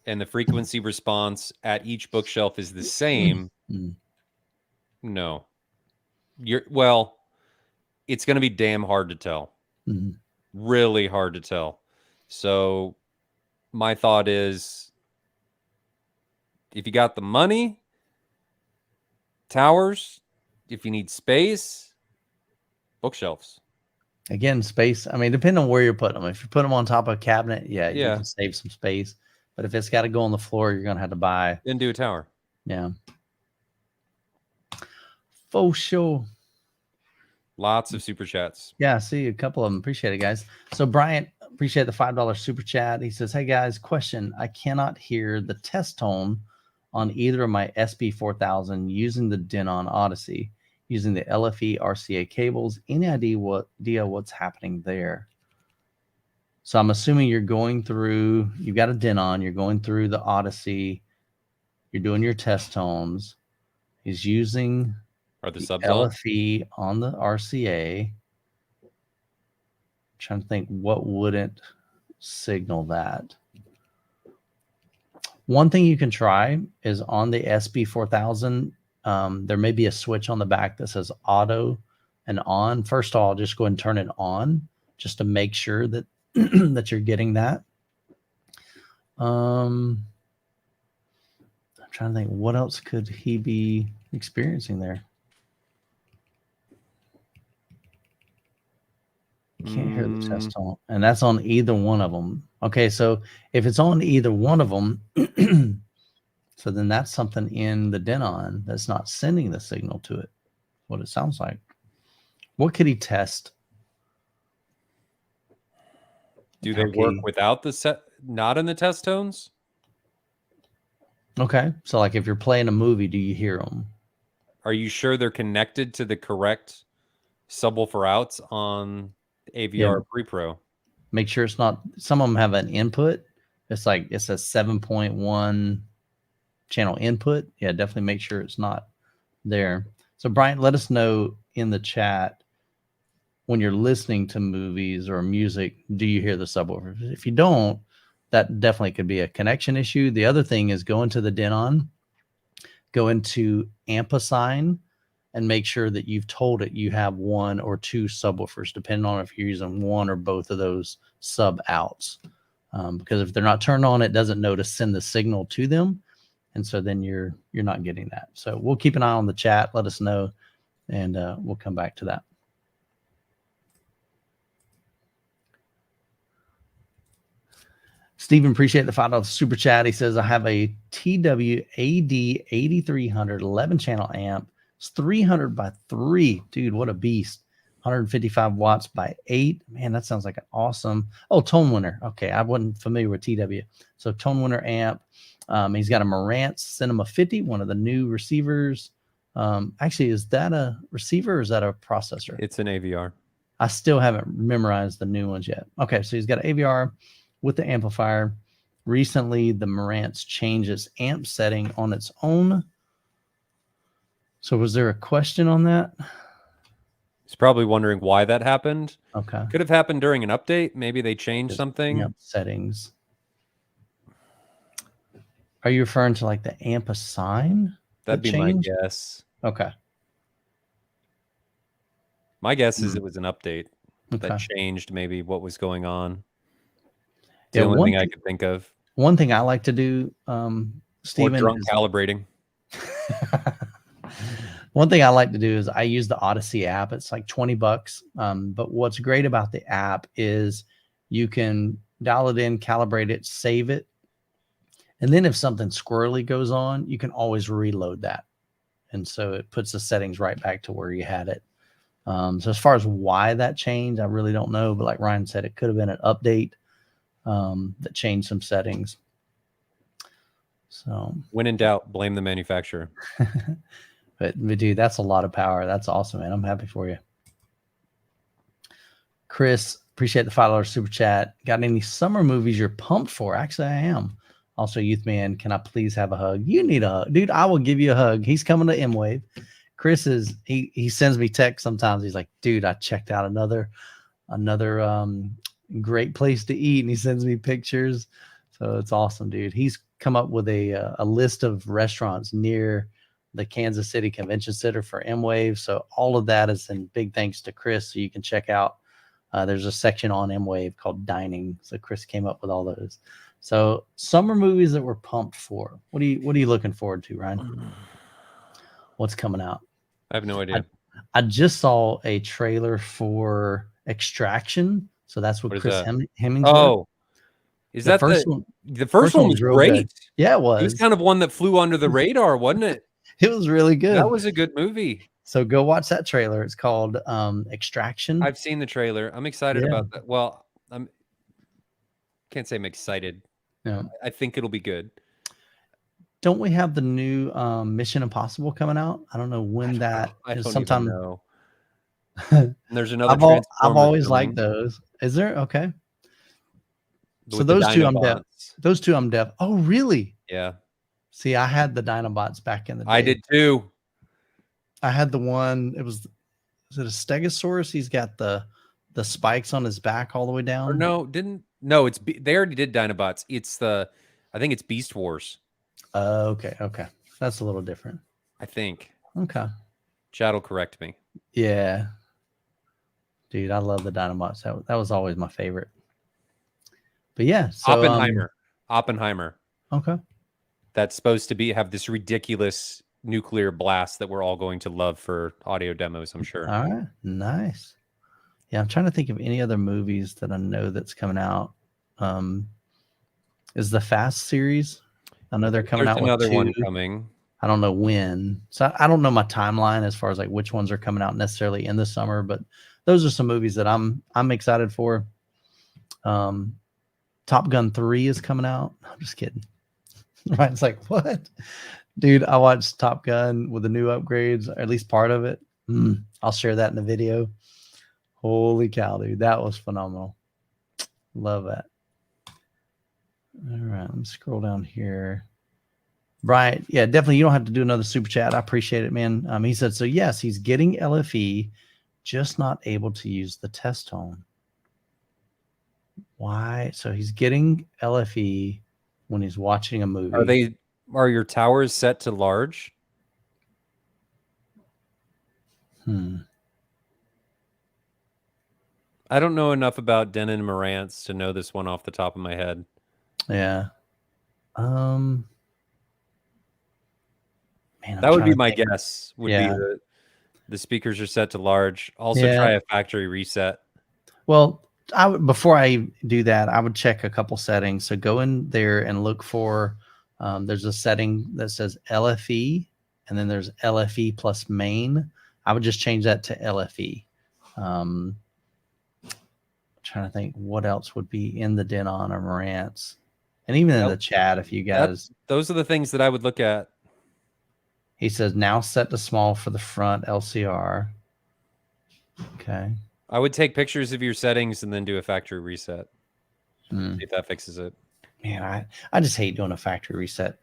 and the frequency response at each bookshelf is the same, no. It's going to be damn hard to tell. Really hard to tell. So my thought is, if you got the money, towers. If you need space, bookshelves. Again, space. I mean, depending on where you're putting them. If you put them on top of a cabinet, you can save some space. But if it's got to go on the floor, you're going to have to buy. Then do a tower. Yeah. For sure. Lots of super chats. Yeah, I see a couple of them. Appreciate it, guys. So Bryant, appreciate the $5 super chat. He says, hey, guys, question. I cannot hear the test tone on either of my SB4000 using the Denon Odyssey, using the LFE RCA cables. Any idea what's happening there? So I'm assuming you've got a Denon, you're going through the Odyssey, you're doing your test tones. He's using the subs LFE on the RCA. I'm trying to think what wouldn't signal that. One thing you can try is on the SB4000, there may be a switch on the back that says auto and on. First of all, just go ahead and turn it on just to make sure that that you're getting that. I'm trying to think, what else could he be experiencing there? Can't hear the test tone, and that's on either one of them. Okay, so if it's on either one of them, so then that's something in the Denon that's not sending the signal to it. What it sounds like. What could he test? Do they work without the set? Not in the test tones? Okay, so like if you're playing a movie, do you hear them? Are you sure they're connected to the correct subwoofer outs on AVR Pre-Pro? Make sure it's not. Some of them have an input. It's a 7.1 channel input. Yeah, definitely make sure it's not there. So Brian, let us know in the chat when you're listening to movies or music, do you hear the subwoofer? If you don't, that definitely could be a connection issue. The other thing is go into the Denon, go into amp-assign, and make sure that you've told it you have 1 or 2 subwoofers, depending on if you're using one or both of those sub outs. Because if they're not turned on, it doesn't know to send the signal to them. And so then you're not getting that. So we'll keep an eye on the chat. Let us know, and we'll come back to that. Stephen, appreciate the $5 super chat. He says, I have a TW AD 8300 11 channel amp. It's 300 by 3. Dude, what a beast. 155 watts by 8. Man, that sounds like an awesome. Oh, Tone Winner. Okay, I wasn't familiar with TW. So Tone Winner amp. He's got a Marantz Cinema 50, one of the new receivers. Actually, is that a receiver or is that a processor? It's an AVR. I still haven't memorized the new ones yet. Okay, so he's got an AVR with the amplifier. Recently, the Marantz changed its amp setting on its own. So was there a question on that? He's probably wondering why that happened. Okay. Could have happened during an update. Maybe they changed something. Yep, settings. Are you referring to like the amp assign? That'd be my guess. Okay. My guess is it was an update that changed maybe what was going on. The only thing I could think of. One thing I like to do, Stephen, or drunk calibrating. One thing I like to do is I use the Odyssey app. It's like $20. But what's great about the app is you can dial it in, calibrate it, save it. And then if something squirrely goes on, you can always reload that. And so it puts the settings right back to where you had it. So as far as why that changed, I really don't know. But like Ryan said, it could have been an update that changed some settings. So when in doubt, blame the manufacturer. But dude, that's a lot of power. That's awesome, man. I'm happy for you. Chris, appreciate the $5 super chat. Got any summer movies you're pumped for? Actually, I am. Also, Youth Man, can I please have a hug? You need a hug. Dude, I will give you a hug. He's coming to MWave. Chris is, he sends me texts sometimes. He's like, dude, I checked out another great place to eat. And he sends me pictures. So it's awesome, dude. He's come up with a list of restaurants near the Kansas City Convention Center for MWave. So all of that is in big thanks to Chris. So you can check out, there's a section on MWave called Dining. So Chris came up with all those. So summer movies that we're pumped for. What are you looking forward to, Ryan? What's coming out? I have no idea. I just saw a trailer for Extraction. So that's what Chris Hemsworth. Oh, is that the first one? The first one was great. Good. Yeah, it was. It was kind of one that flew under the radar, wasn't it? It was really good. That was a good movie. So go watch that trailer. It's called Extraction. I've seen the trailer. I'm excited about that. Well, can't say I'm excited. No. I think it'll be good. Don't we have the new Mission Impossible coming out? I don't know when that is. Sometime. Know. There's another. I've always liked those. Is there? Okay. So those two, I'm deaf. Those two, I'm deaf. Oh, really? Yeah. See, I had the Dinobots back in the day. I did too. I had the one. Is it a Stegosaurus? He's got the spikes on his back all the way down. Or no, they already did Dinobots. I think it's Beast Wars. Okay. That's a little different. I think. Okay. Chad will correct me. Yeah. Dude, I love the Dinobots. That was always my favorite. But yeah. So, Oppenheimer. Okay. That's supposed to have this ridiculous nuclear blast that we're all going to love for audio demos, I'm sure. All right. Nice. Yeah, I'm trying to think of any other movies that I know that's coming out. Is the Fast series? I know they're coming out with another 2. one coming. I don't know when. So I don't know my timeline as far as like which ones are coming out necessarily in the summer, but those are some movies that I'm excited for. Top Gun 3 is coming out. I'm just kidding. Ryan's like, what? Dude, I watched Top Gun with the new upgrades, or at least part of it. I'll share that in the video. Holy cow, dude. That was phenomenal. Love that. All right, let me scroll down here. Right. Yeah, definitely. You don't have to do another super chat. I appreciate it, man. He said, so yes, he's getting LFE just not able to use the test tone. Why? So he's getting LFE when he's watching a movie. Are your towers set to large? I don't know enough about Denon and Marantz to know this one off the top of my head. Yeah. Man, that would be my guess. Would be the speakers are set to large. Also try a factory reset. Well, before I do that, I would check a couple settings. So go in there and look for, there's a setting that says LFE, and then there's LFE plus main. I would just change that to LFE. Trying to think what else would be in the Denon or Marantz, and even in the chat, if you guys, those are the things that I would look at. He says now set to small for the front LCR. Okay. I would take pictures of your settings and then do a factory reset. See if that fixes it. Man, I just hate doing a factory reset.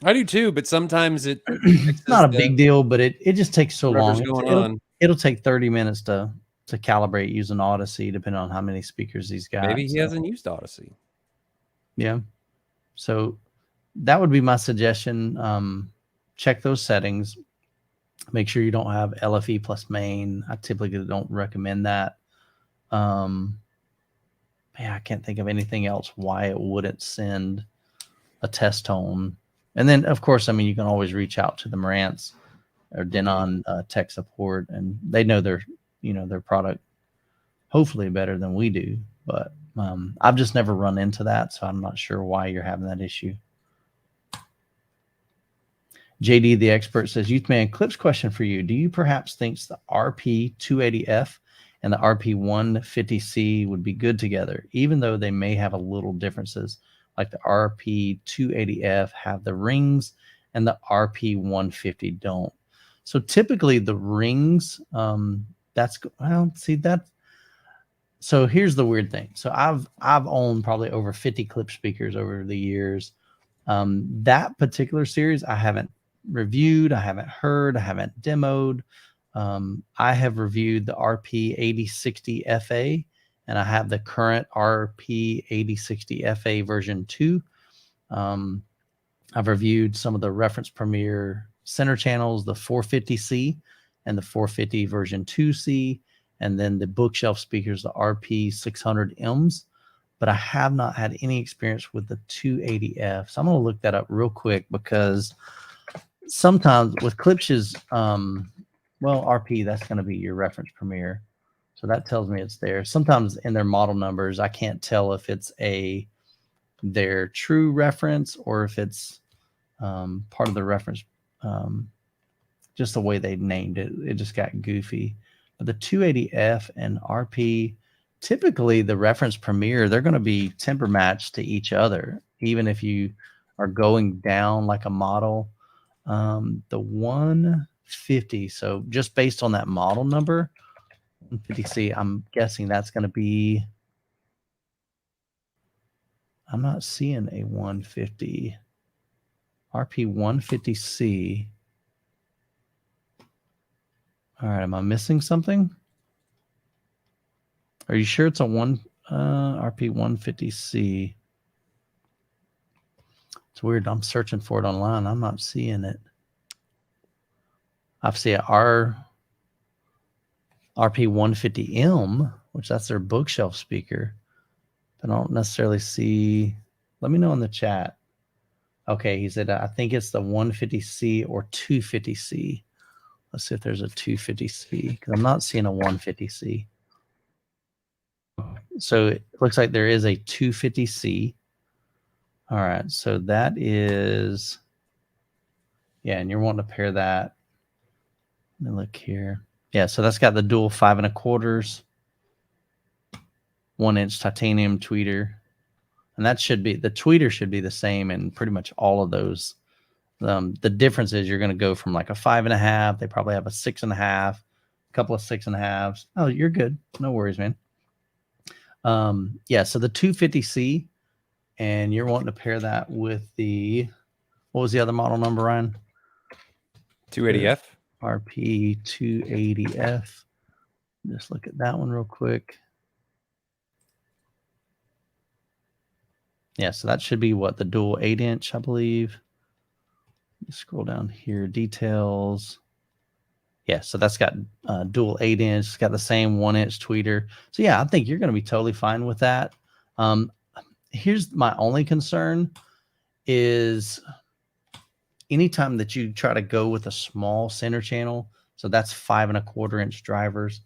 I do too, but sometimes it's not a big deal, but it just takes so long. It'll take 30 minutes to calibrate using Odyssey, depending on how many speakers he's got. Maybe he hasn't used Odyssey. Yeah. So that would be my suggestion. Check those settings. Make sure you don't have LFE plus main. I typically don't recommend that. Yeah, I can't think of anything else why it wouldn't send a test tone. And then, of course, I mean, you can always reach out to the Marantz or Denon tech support, and they know their product hopefully better than we do. But I've just never run into that, so I'm not sure why you're having that issue. JD, the expert, says, Youthman, Klipsch question for you. Do you perhaps think the RP280F and the RP150C would be good together, even though they may have a little differences? Like the RP280F have the rings and the RP150 don't. So typically the rings, so here's the weird thing. So I've owned probably over 50 Klipsch speakers over the years. That particular series I haven't reviewed, I haven't heard, I haven't demoed. I have reviewed the RP8060 FA, and I have the current RP8060 FA version 2. I've reviewed some of the reference Premier center channels, the 450C and the 450 version 2C, and then the bookshelf speakers, the RP600Ms. But I have not had any experience with the 280F. So I'm going to look that up real quick, because sometimes with Klipsch's, RP, that's going to be your reference Premier. So that tells me it's there. Sometimes in their model numbers, I can't tell if it's their true reference or if it's part of the reference, just the way they named it. It just got goofy. But the 280F and RP, typically the reference Premier, they're going to be temper matched to each other, even if you are going down like a model. The 150, so just based on that model number, 150C, I'm guessing that's going to be, I'm not seeing a 150, RP 150C. All right, am I missing something? Are you sure it's a RP 150C? It's weird. I'm searching for it online. I'm not seeing it. I see a RP 150M, which that's their bookshelf speaker. But I don't necessarily see. Let me know in the chat. Okay, he said, I think it's the 150C or 250C. Let's see if there's a 250C, because I'm not seeing a 150C. So it looks like there is a 250C. All right, so that is, yeah, and you're wanting to pair that. Let me look here. Yeah, so that's got the dual 5 1/4, 1-inch titanium tweeter. And that should be, the tweeter should be the same in pretty much all of those. The difference is you're going to go from like a 5 1/2. They probably have a 6 1/2, a couple of 6 1/2s. Oh, you're good. No worries, man. Yeah, so the 250C, and you're wanting to pair that with the, what was the other model number, Ryan? 280F. RP280F. Just look at that one real quick. Yeah, so that should be what, the dual 8-inch, I believe. Scroll down here, details. Yeah, so that's got dual 8-inch. It's got the same 1-inch tweeter. So yeah, I think you're going to be totally fine with that. Here's my only concern is anytime that you try to go with a small center channel, so that's 5 1/4 inch drivers.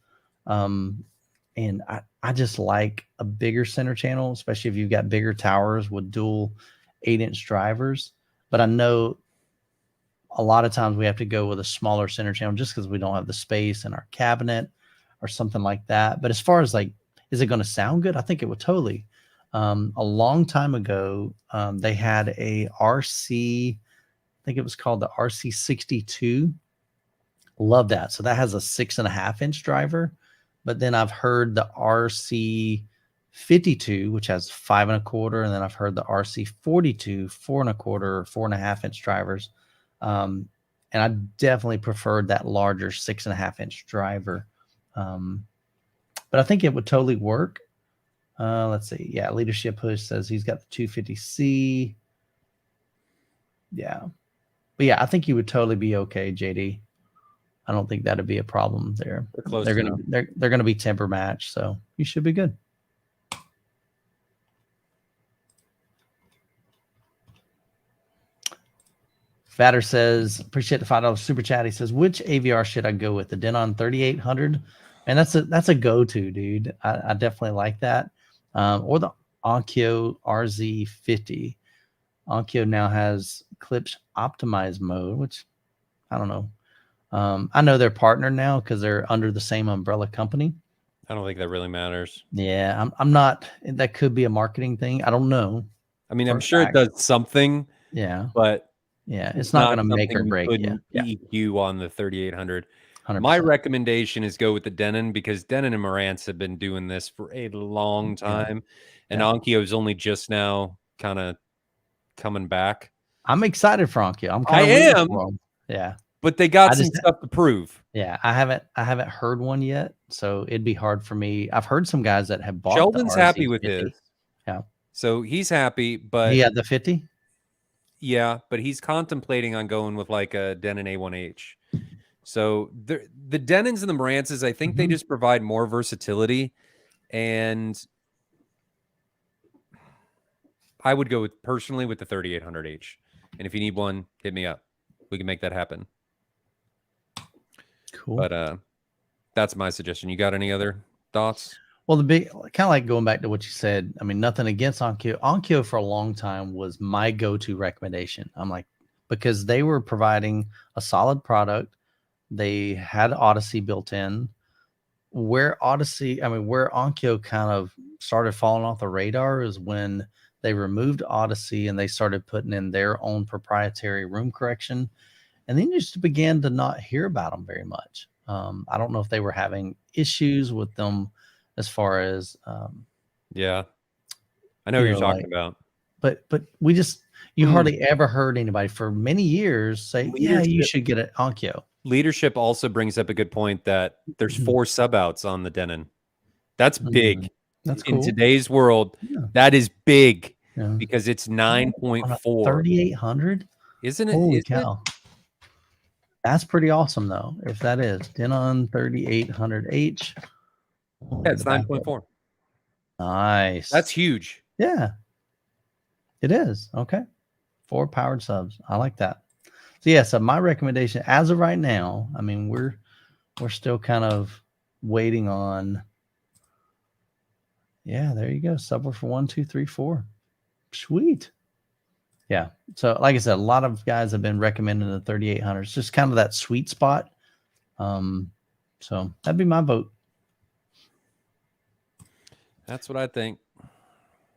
And I just like a bigger center channel, especially if you've got bigger towers with dual 8-inch drivers. But I know a lot of times we have to go with a smaller center channel just because we don't have the space in our cabinet or something like that. But as far as like, is it going to sound good? I think it would totally. A long time ago, they had a RC, I think it was called the RC62. Love that. So that has a 6.5 inch driver. But then I've heard the RC52, which has 5 1/4, and then I've heard the RC42, 4 1/4 or 4.5 inch drivers. And I definitely preferred that larger 6.5 inch driver. But I think it would totally work. Let's see. Yeah, Leadership Push says he's got the 250C. Yeah. But yeah, I think you would totally be okay, JD. I don't think that'd be a problem there. They're gonna be temper matched, so you should be good. Vatter says, appreciate the $5 super chat. He says, which AVR should I go with? The Denon 3800? And that's a go-to, dude. I definitely like that. Or the Onkyo RZ50. Onkyo now has Klipsch optimized mode, which I don't know. I know they're partnered now because they're under the same umbrella company. I don't think that really matters. Yeah, I'm not. That could be a marketing thing. I don't know. I mean, I'm sure it does something. Yeah, but yeah, it's not going to make or break. Yeah, EQ on the 3800. 100%. My recommendation is go with the Denon because Denon and Marantz have been doing this for a long time, and Onkyo is only just now kind of coming back. I'm excited for Onkyo. I am. Yeah. But they got some stuff to prove. Yeah, I haven't heard one yet, so it'd be hard for me. I've heard some guys that have bought. Sheldon's the happy with RZ50. his. Yeah. So he's happy, but he had the 50. Yeah, but he's contemplating on going with like a Denon A1H. So the Denons and the Marantzes, I think they just provide more versatility, and I would go personally with the 3800H. And if you need one, hit me up. We can make that happen. Cool. But that's my suggestion. You got any other thoughts? Well, the big kind of like going back to what you said. I mean, nothing against Onkyo. Onkyo for a long time was my go-to recommendation. I'm like, because they were providing a solid product. They had Odyssey built in. Where Onkyo kind of started falling off the radar is when they removed Odyssey and they started putting in their own proprietary room correction. And then you just began to not hear about them very much. I don't know if they were having issues with them as far as yeah, I know what you're talking about. But we just hardly ever heard anybody for many years say, yeah, you should get an Onkyo. Leadership also brings up a good point that there's 4 sub-outs on the Denon. That's big. That's cool. In today's world, that is big because it's 9.4. 3800? Isn't it? Holy cow. That's pretty awesome, though, if that is. Denon 3800H. Yeah, it's 9.4. Nice. That's huge. Yeah. It is. Okay. 4 powered subs. I like that. So yeah, so my recommendation as of right now, I mean, we're still kind of waiting on. Yeah, there you go. Subwoofer 1, 2, 3, 4. Sweet. Yeah. So like I said, a lot of guys have been recommending the 3800. It's just kind of that sweet spot. So that'd be my vote. That's what I think.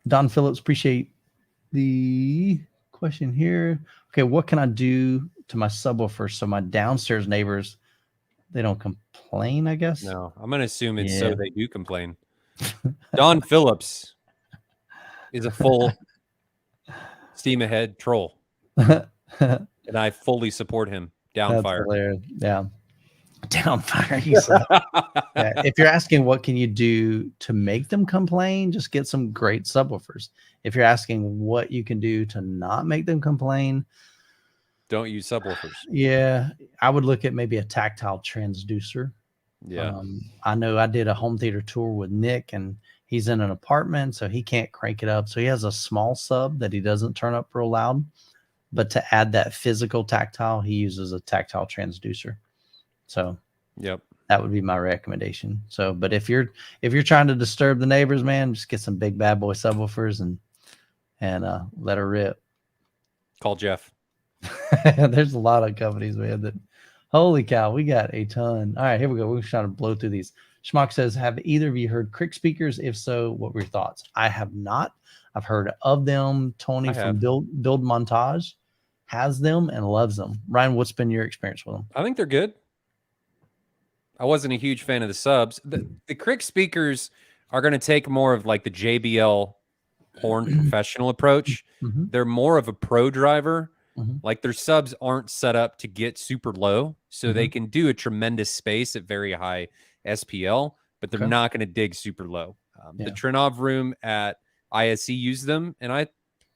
Don Phillips, appreciate the question here. Okay, what can I do to my subwoofer so my downstairs neighbors, they don't complain, I guess? No, I'm going to assume it's so they do complain. Don Phillips is a full steam ahead troll. And I fully support him. Downfire. Yeah. Downfire, you said. Yeah. If you're asking what can you do to make them complain, just get some great subwoofers. If you're asking what you can do to not make them complain, don't use subwoofers. Yeah, I would look at maybe a tactile transducer. Yeah. I know I did a home theater tour with Nick, and he's in an apartment, so he can't crank it up. So he has a small sub that he doesn't turn up real loud. But to add that physical tactile, he uses a tactile transducer. So yep, that would be my recommendation. So, but if you're trying to disturb the neighbors, man, just get some big bad boy subwoofers and let her rip. Call Jeff. There's a lot of companies, man, that holy cow, we got a ton. All right, here we go. We're trying to blow through these. Schmuck says, have either of you heard Krix speakers? If so, what were your thoughts? I have not. I've heard of them. Tony from Build Montage has them and loves them. Ryan, what's been your experience with them? I think they're good. I wasn't a huge fan of the subs. The Krix speakers are going to take more of like the JBL horn professional approach. They're more of a pro driver. Like their subs aren't set up to get super low, so they can do a tremendous space at very high SPL, but they're not going to dig super low. The Trinov room at ISE used them, and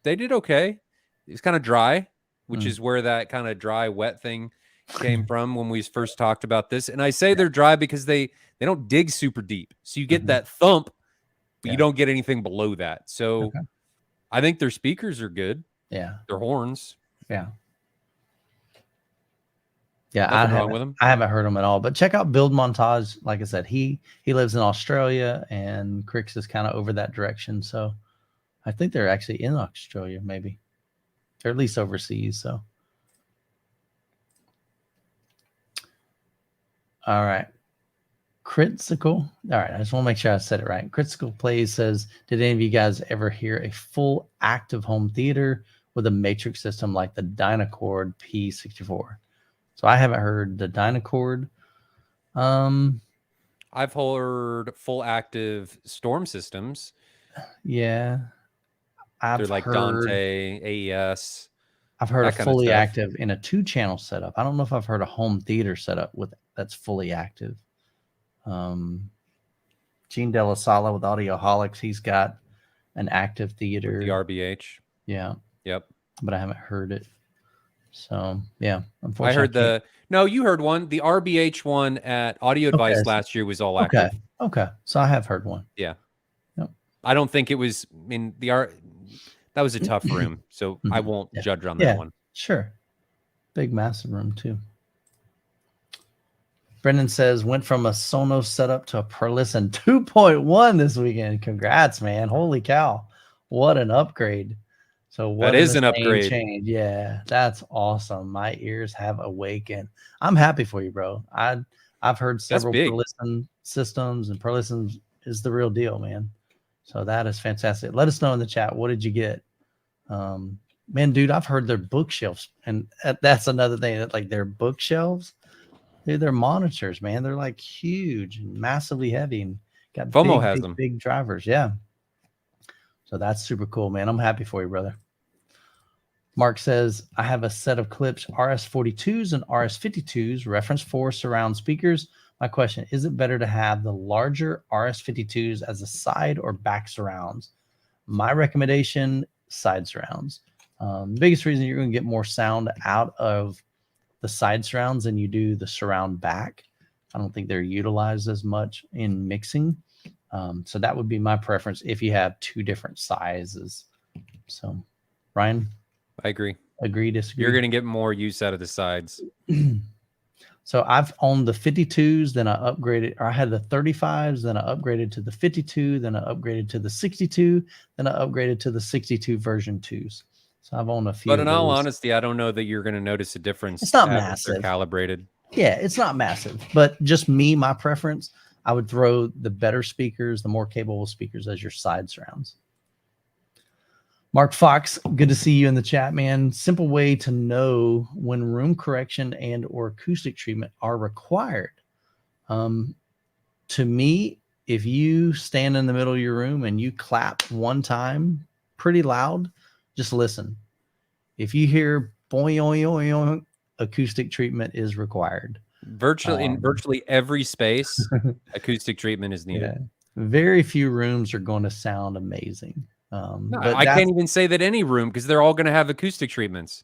they did okay. It's kind of dry, which is where that kind of dry wet thing came from when we first talked about this. And I say they're dry because they don't dig super deep, so you get that thump, but you don't get anything below that. So I think their speakers are good. Yeah, their horns. Yeah, nothing wrong with them. I haven't heard them at all. But check out Build Montage. Like I said, he lives in Australia, and Krix is kind of over that direction. So I think they're actually in Australia, maybe, or at least overseas. So, all right. Critical. All right. I just want to make sure I said it right. Critical Plays says, did any of you guys ever hear a full active home theater with a matrix system like the Dynacord P64? So I haven't heard the Dynacord. I've heard full active storm systems. Yeah. They're like Dante, AES. I've heard a fully active in a 2-channel setup. I don't know if I've heard a home theater setup that's fully active. Gene Della Sala with Audioholics, he's got an active theater. The RBH. Yeah. Yep. But I haven't heard it. So yeah, unfortunately. I heard you heard one. The RBH one at Audio Advice last year was all active. Okay. So I have heard one. Yeah. Yep. I don't think it was in that was a tough room. So I won't judge on that one. Sure. Big, massive room too. Brendan says, went from a Sonos setup to a Perlisten 2.1 this weekend. Congrats, man. Holy cow. What an upgrade. So what that is an upgrade. Change. Yeah, that's awesome. My ears have awakened. I'm happy for you, bro. I've heard several Perlisten systems, and Perlisten is the real deal, man. So that is fantastic. Let us know in the chat. What did you get? Man, dude, I've heard their bookshelves, and that's another thing, that like their bookshelves, they're monitors, man. They're like huge and massively heavy, and got FOMO has them. Big drivers. Yeah. So that's super cool, man. I'm happy for you, brother. Mark says, I have a set of Klipsch RS42s and RS52s, reference 4 surround speakers. My question, is it better to have the larger RS52s as a side or back surrounds? My recommendation, side surrounds. The biggest reason you're going to get more sound out of the side surrounds than you do the surround back. I don't think they're utilized as much in mixing. So that would be my preference if you have 2 different sizes. So, Ryan? I agree. Agree, disagree? You're going to get more use out of the sides. So I've owned the 52s, then I upgraded, or I had the 35s, then I upgraded to the 52, then I upgraded to the 62, then I upgraded to the 62 version 2s. So I've owned a few. But in all honesty, I don't know that you're going to notice a difference. It's not massive. They're calibrated. Yeah, it's not massive. But just my preference, I would throw the better speakers, the more capable speakers as your side surrounds. Mark Fox, good to see you in the chat, man. Simple way to know when room correction and or acoustic treatment are required. To me, if you stand in the middle of your room and you clap one time pretty loud, just listen. If you hear boing, oing, oing, oing, acoustic treatment is required. In virtually every space, acoustic treatment is needed. Yeah. Very few rooms are going to sound amazing. No, But I can't even say that any room, because they're all going to have acoustic treatments.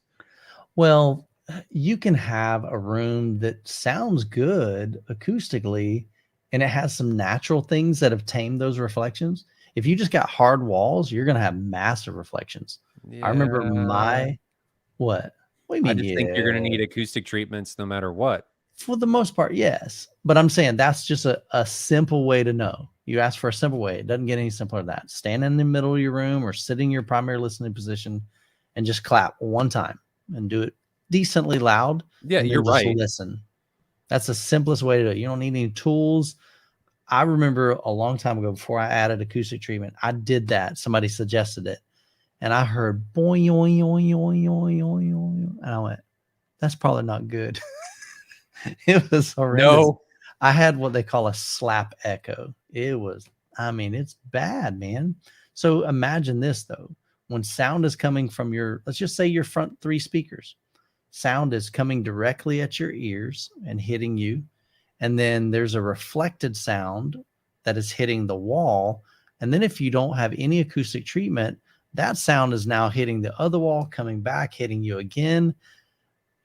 Well, you can have a room that sounds good acoustically, and it has some natural things that have tamed those reflections. If you just got hard walls, you're going to have massive reflections. Yeah. I remember what? What do you mean? I just think you're going to need acoustic treatments no matter what. For the most part, yes. But I'm saying that's just a simple way to know. You ask for a simple way. It doesn't get any simpler than that. Stand in the middle of your room or sit in your primary listening position and just clap one time and do it decently loud. Yeah, and you're right. Listen. That's the simplest way to do it. You don't need any tools. I remember a long time ago, before I added acoustic treatment, I did that. Somebody suggested it. And I heard boing, yoing, yoing, yoing, yoing, yoing, yoing. And I went, that's probably not good. It was horrendous. No. I had what they call a slap echo. It was, I mean, it's bad, man. So imagine this, though. When sound is coming from your, let's just say your front 3 speakers, sound is coming directly at your ears and hitting you. And then there's a reflected sound that is hitting the wall. And then if you don't have any acoustic treatment, that sound is now hitting the other wall, coming back, hitting you again.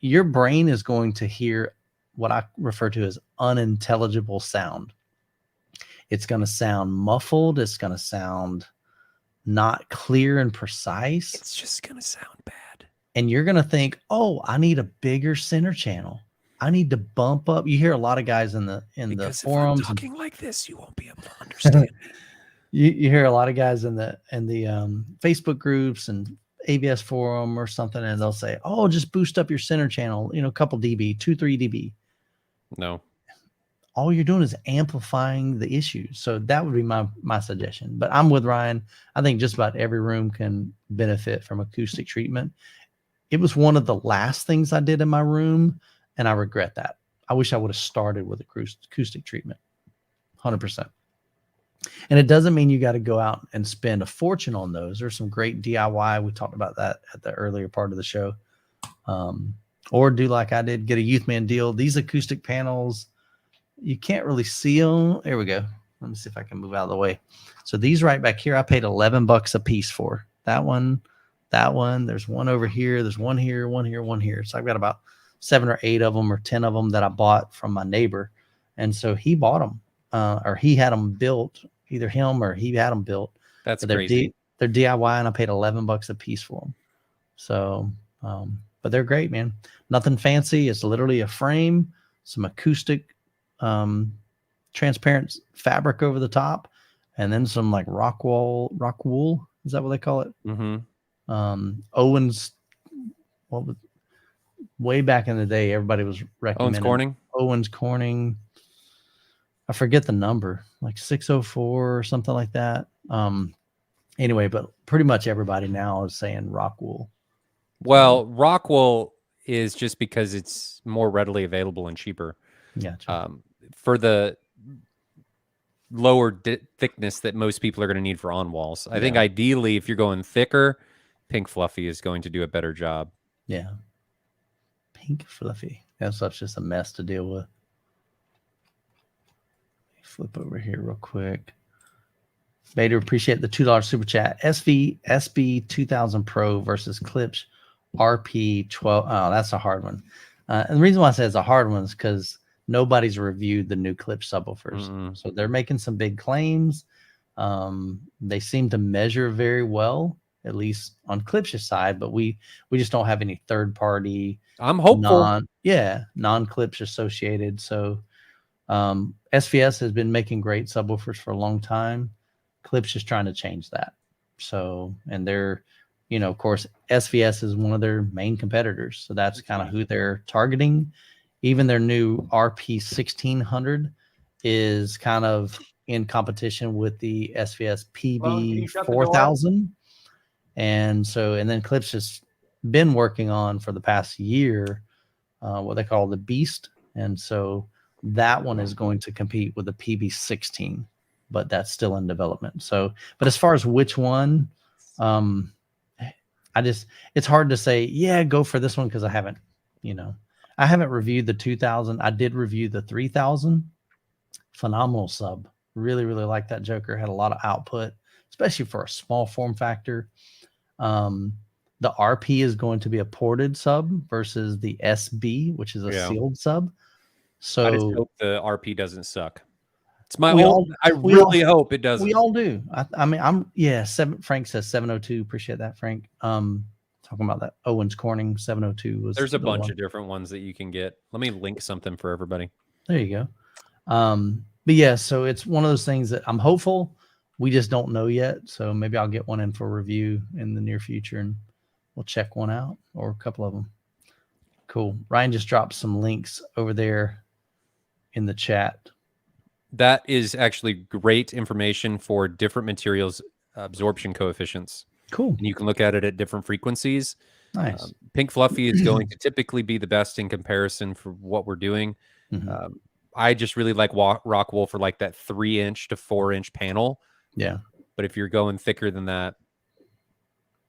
Your brain is going to hear what I refer to as unintelligible sound. It's going to sound muffled. It's going to sound not clear and precise. It's just going to sound bad. And you're going to think, oh, I need a bigger center channel. I need to bump up. You hear a lot of guys in the forums. If I'm talking like this, you won't be able to understand me. You hear a lot of guys in the Facebook groups and AVS forum or something, and they'll say, oh, just boost up your center channel, a couple dB, 2-3 dB. No. All you're doing is amplifying the issues. So that would be my suggestion. But I'm with Ryan. I think just about every room can benefit from acoustic treatment. It was one of the last things I did in my room, and I regret that. I wish I would have started with acoustic treatment, 100%. And it doesn't mean you got to go out and spend a fortune on those. There's some great DIY. We talked about that at the earlier part of the show. Or do like I did, get a Youthman deal. These acoustic panels, you can't really see them. There we go. Let me see if I can move out of the way. So these right back here, I paid $11 a piece for. That one. There's one over here. There's one here, one here, one here. So I've got about 7 or 8 of them or 10 of them that I bought from my neighbor. And so he bought them, or he had them built. Either him or he had them built. That's crazy. They're DIY, and I paid $11 a piece for them. So, but they're great, man. Nothing fancy. It's literally a frame, some acoustic, transparent fabric over the top, and then some like rock wool. Is that what they call it? Mm-hmm. Owens. Way back in the day, everybody was recommending Owens Corning. I forget the number, like 604 or something like that. Anyway, but pretty much everybody now is saying rock wool. Well, rock wool is just because it's more readily available and cheaper. Yeah. For the lower thickness that most people are going to need for on walls. I think ideally, if you're going thicker, Pink Fluffy is going to do a better job. Yeah. Pink Fluffy. That's just a mess to deal with. Flip over here real quick. Bader, appreciate the $2 super chat. SB 2000 Pro versus Klipsch RP12. Oh, that's a hard one. And the reason why I say it's a hard one is because nobody's reviewed the new Klipsch subwoofers. So they're making some big claims. They seem to measure very well, at least on Klipsch's side, but we just don't have any third party. I'm hopeful. Non-Klipsch associated. So SVS has been making great subwoofers for a long time. Klipsch is trying to change that. So, and they're, of course, SVS is one of their main competitors. So that's kind of who they're targeting. Even their new RP 1600 is kind of in competition with the SVS PB 4000. And then Klipsch has been working on for the past year what they call the Beast. And so that one is going to compete with the PB16, but that's still in development. So, but as far as which one, it's hard to say, yeah, go for this one because I haven't, I haven't reviewed the 2000. I did review the 3000. Phenomenal sub. Really, really like that Joker. Had a lot of output, especially for a small form factor. The RP is going to be a ported sub versus the SB, which is a sealed sub. So I just hope the RP doesn't suck. It's my I we really hope it doesn't. We all do. I mean, Frank says 702. Appreciate that, Frank. Talking about that Owens Corning 702 was. There's a bunch of different ones that you can get. Let me link something for everybody. There you go. But yeah, so it's one of those things that I'm hopeful. We just don't know yet. So maybe I'll get one in for review in the near future and we'll check one out or a couple of them. Cool. Ryan just dropped some links over there in the chat. That is actually great information for different materials absorption coefficients. Cool. And you can look at it at different frequencies. Nice. Pink Fluffy is going to typically be the best in comparison for what we're doing. I just really like Rockwool for like that 3-inch to 4-inch panel. Yeah. But if you're going thicker than that,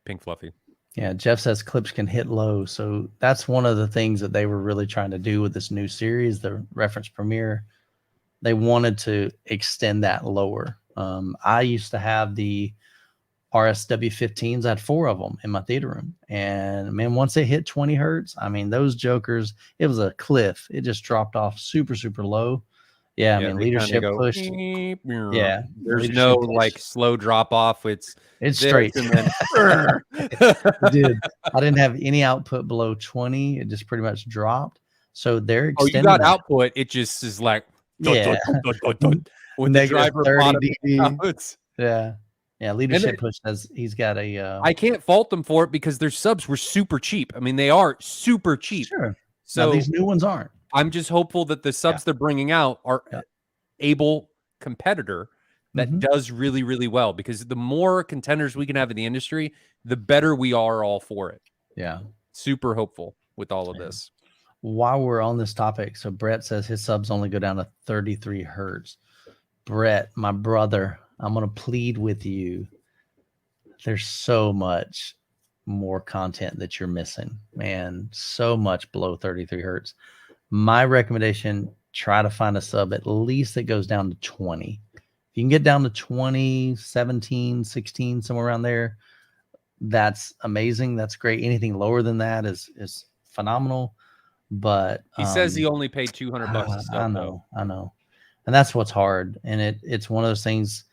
Pink Fluffy. Yeah. Jeff says Klipsch can hit low. So that's one of the things that they were really trying to do with this new series, the Reference Premiere. They wanted to extend that lower. I used to have the RSW15s. I had 4 of them in my theater room. And man, once they hit 20 hertz, I mean, those jokers, it was a cliff. It just dropped off super, super low. Yeah, I mean, leadership push. Yeah, there's no like slow drop off. It's straight. And then Dude, I didn't have any output below 20. It just pretty much dropped. So they're extending. You got output. It just is like when the driver 30 dB. Yeah, leadership push says he's got a. I can't fault them for it because their subs were super cheap. I mean, they are super cheap. Sure. So now, these new ones aren't. I'm just hopeful that the subs they're bringing out are able competitor that does really, really well, because the more contenders we can have in the industry, the better we are all for it. Yeah. Super hopeful with all of this. While we're on this topic, so Brett says his subs only go down to 33 hertz. Brett, my brother, I'm going to plead with you. There's so much more content that you're missing, man. So much below 33 hertz. My recommendation, try to find a sub at least that goes down to 20. If you can get down to 20, 17, 16, somewhere around there, that's amazing. That's great. Anything lower than that is phenomenal. But he says he only paid $200 a sub. I know. And that's what's hard. And it's one of those things.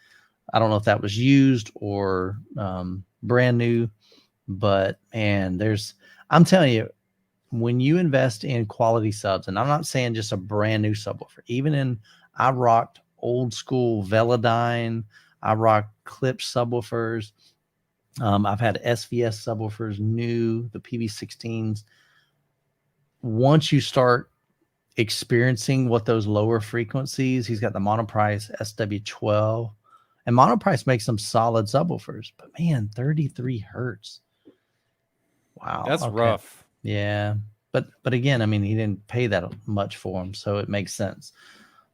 I don't know if that was used or brand new, but man, I'm telling you, when you invest in quality subs, and I'm not saying just a brand new subwoofer, I rocked old school Velodyne, I rocked Klipsch subwoofers. I've had SVS subwoofers, new, the PB16s. Once you start experiencing what those lower frequencies, he's got the Monoprice SW12, and Monoprice makes some solid subwoofers, but man, 33 hertz. Wow. That's rough. Yeah. But again, I mean, he didn't pay that much for them, so it makes sense.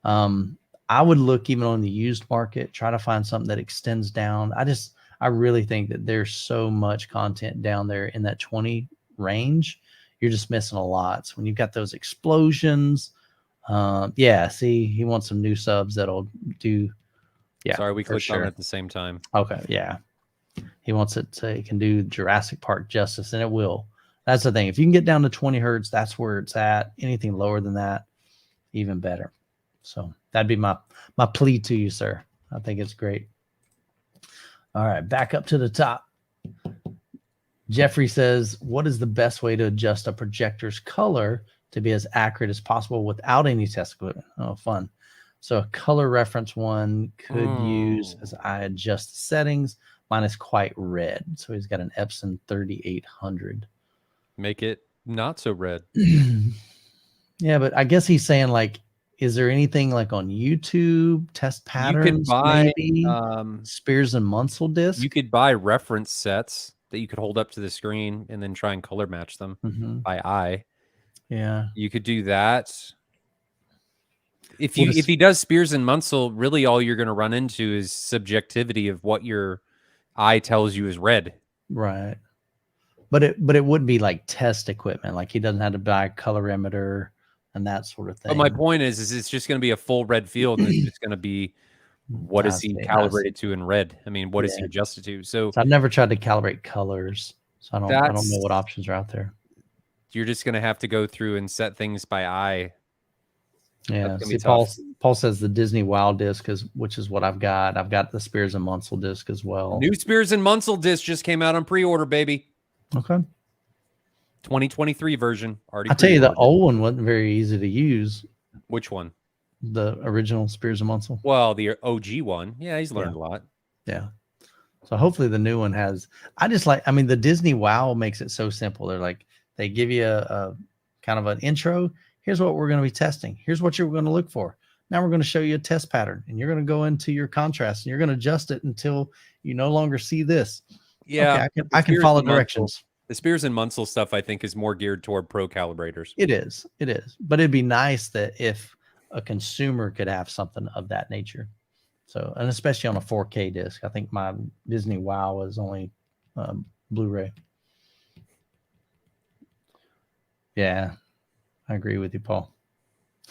I would look even on the used market, try to find something that extends down. I really think that there's so much content down there in that 20 range. You're just missing a lot. So when you've got those explosions, see, he wants some new subs that'll do. Yeah. Sorry, we clicked on it at the same time. Okay. Yeah. He wants it can do Jurassic Park justice, and it will. That's the thing. If you can get down to 20 hertz, that's where it's at. Anything lower than that, even better. So that'd be my plea to you, sir. I think it's great. All right, back up to the top. Jeffrey says, what is the best way to adjust a projector's color to be as accurate as possible without any test equipment? Oh, fun. So a color reference one could use as I adjust the settings. Mine is quite red. So he's got an Epson 3800. Make it not so red. Yeah, but I guess he's saying, like, is there anything like on YouTube, test patterns, you could buy, maybe Spears and Munsell disc? You could buy reference sets that you could hold up to the screen and then try and color match them by eye. Yeah. You could do that. If he does Spears and Munsell, really all you're going to run into is subjectivity of what your eye tells you is red. Right. but it would be like test equipment. Like he doesn't have to buy a colorimeter and that sort of thing. But my point is it's just going to be a full red field, and it's just going to be what is he calibrated to in red? I mean, what is he adjusted to? So I've never tried to calibrate colors, so I don't know what options are out there. You're just going to have to go through and set things by eye. Yeah. See, Paul says the Disney Wow disc which is what I've got. I've got the Spears and Munsell disc as well. New Spears and Munsell disc just came out on pre-order, baby. Okay. 2023 version already. I tell you, the old one wasn't very easy to use. Which one? The original Spears and Munsell. Well, the OG one. Yeah, he's learned a lot. Yeah. So hopefully the new one has. The Disney Wow makes it so simple. They're like, they give you a kind of an intro. Here's what we're going to be testing. Here's what you're going to look for. Now we're going to show you a test pattern, and you're going to go into your contrast, and you're going to adjust it until you no longer see this. Yeah, okay, I can follow directions. The Spears and Munsell stuff, I think, is more geared toward pro calibrators. It is. But it'd be nice that if a consumer could have something of that nature. So, and especially on a 4K disc. I think my Disney Wow is only Blu-ray. Yeah, I agree with you, Paul.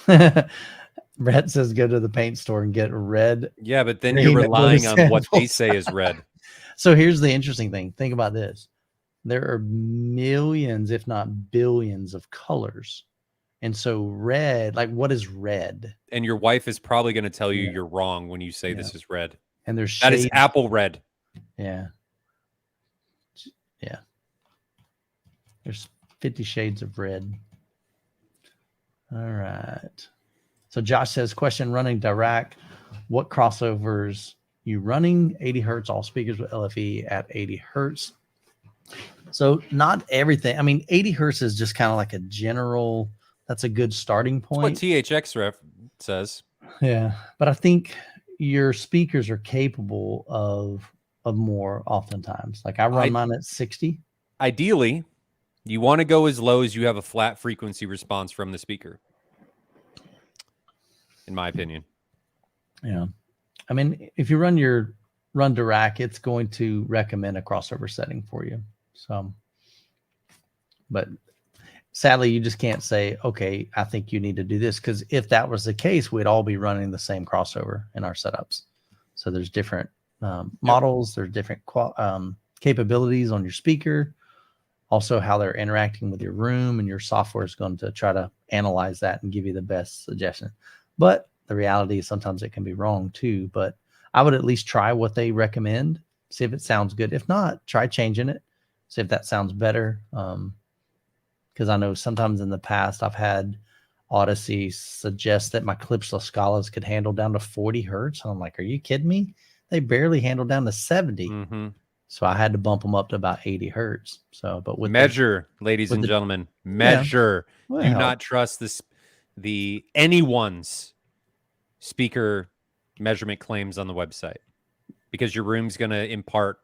Brett says go to the paint store and get red. Yeah, but then you're relying on what they say is red. So here's the interesting thing. Think about this. There are millions, if not billions, of colors. And so red, like what is red? And your wife is probably going to tell you you're wrong when you say this is red. And there's that is apple red. Yeah. Yeah. There's 50 shades of red. All right. So Josh says, question, running Dirac, what crossovers you running? 80 hertz, all speakers with LFE at 80 hertz. So not everything. I mean, 80 hertz is just kind of like a general, that's a good starting point. That's what THX ref says. Yeah. But I think your speakers are capable of more oftentimes. Like I run mine at 60. Ideally, you want to go as low as you have a flat frequency response from the speaker. In my opinion. Yeah. I mean, if you run Dirac, it's going to recommend a crossover setting for you. So, but sadly, you just can't say, okay, I think you need to do this. Because if that was the case, we'd all be running the same crossover in our setups. So there's different models, there's different capabilities on your speaker. Also, how they're interacting with your room, and your software is going to try to analyze that and give you the best suggestion. But the reality is sometimes it can be wrong too. But I would at least try what they recommend, see if it sounds good. If not, try changing it, see if that sounds better. Because I know sometimes in the past I've had Odyssey suggest that my Klipsch Scalas could handle down to 40 hertz. And I'm like, are you kidding me? They barely handle down to 70. Mm-hmm. So I had to bump them up to about 80 hertz. So, but with ladies and gentlemen, measure. Do not trust anyone's speaker measurement claims on the website, because your room's going to impart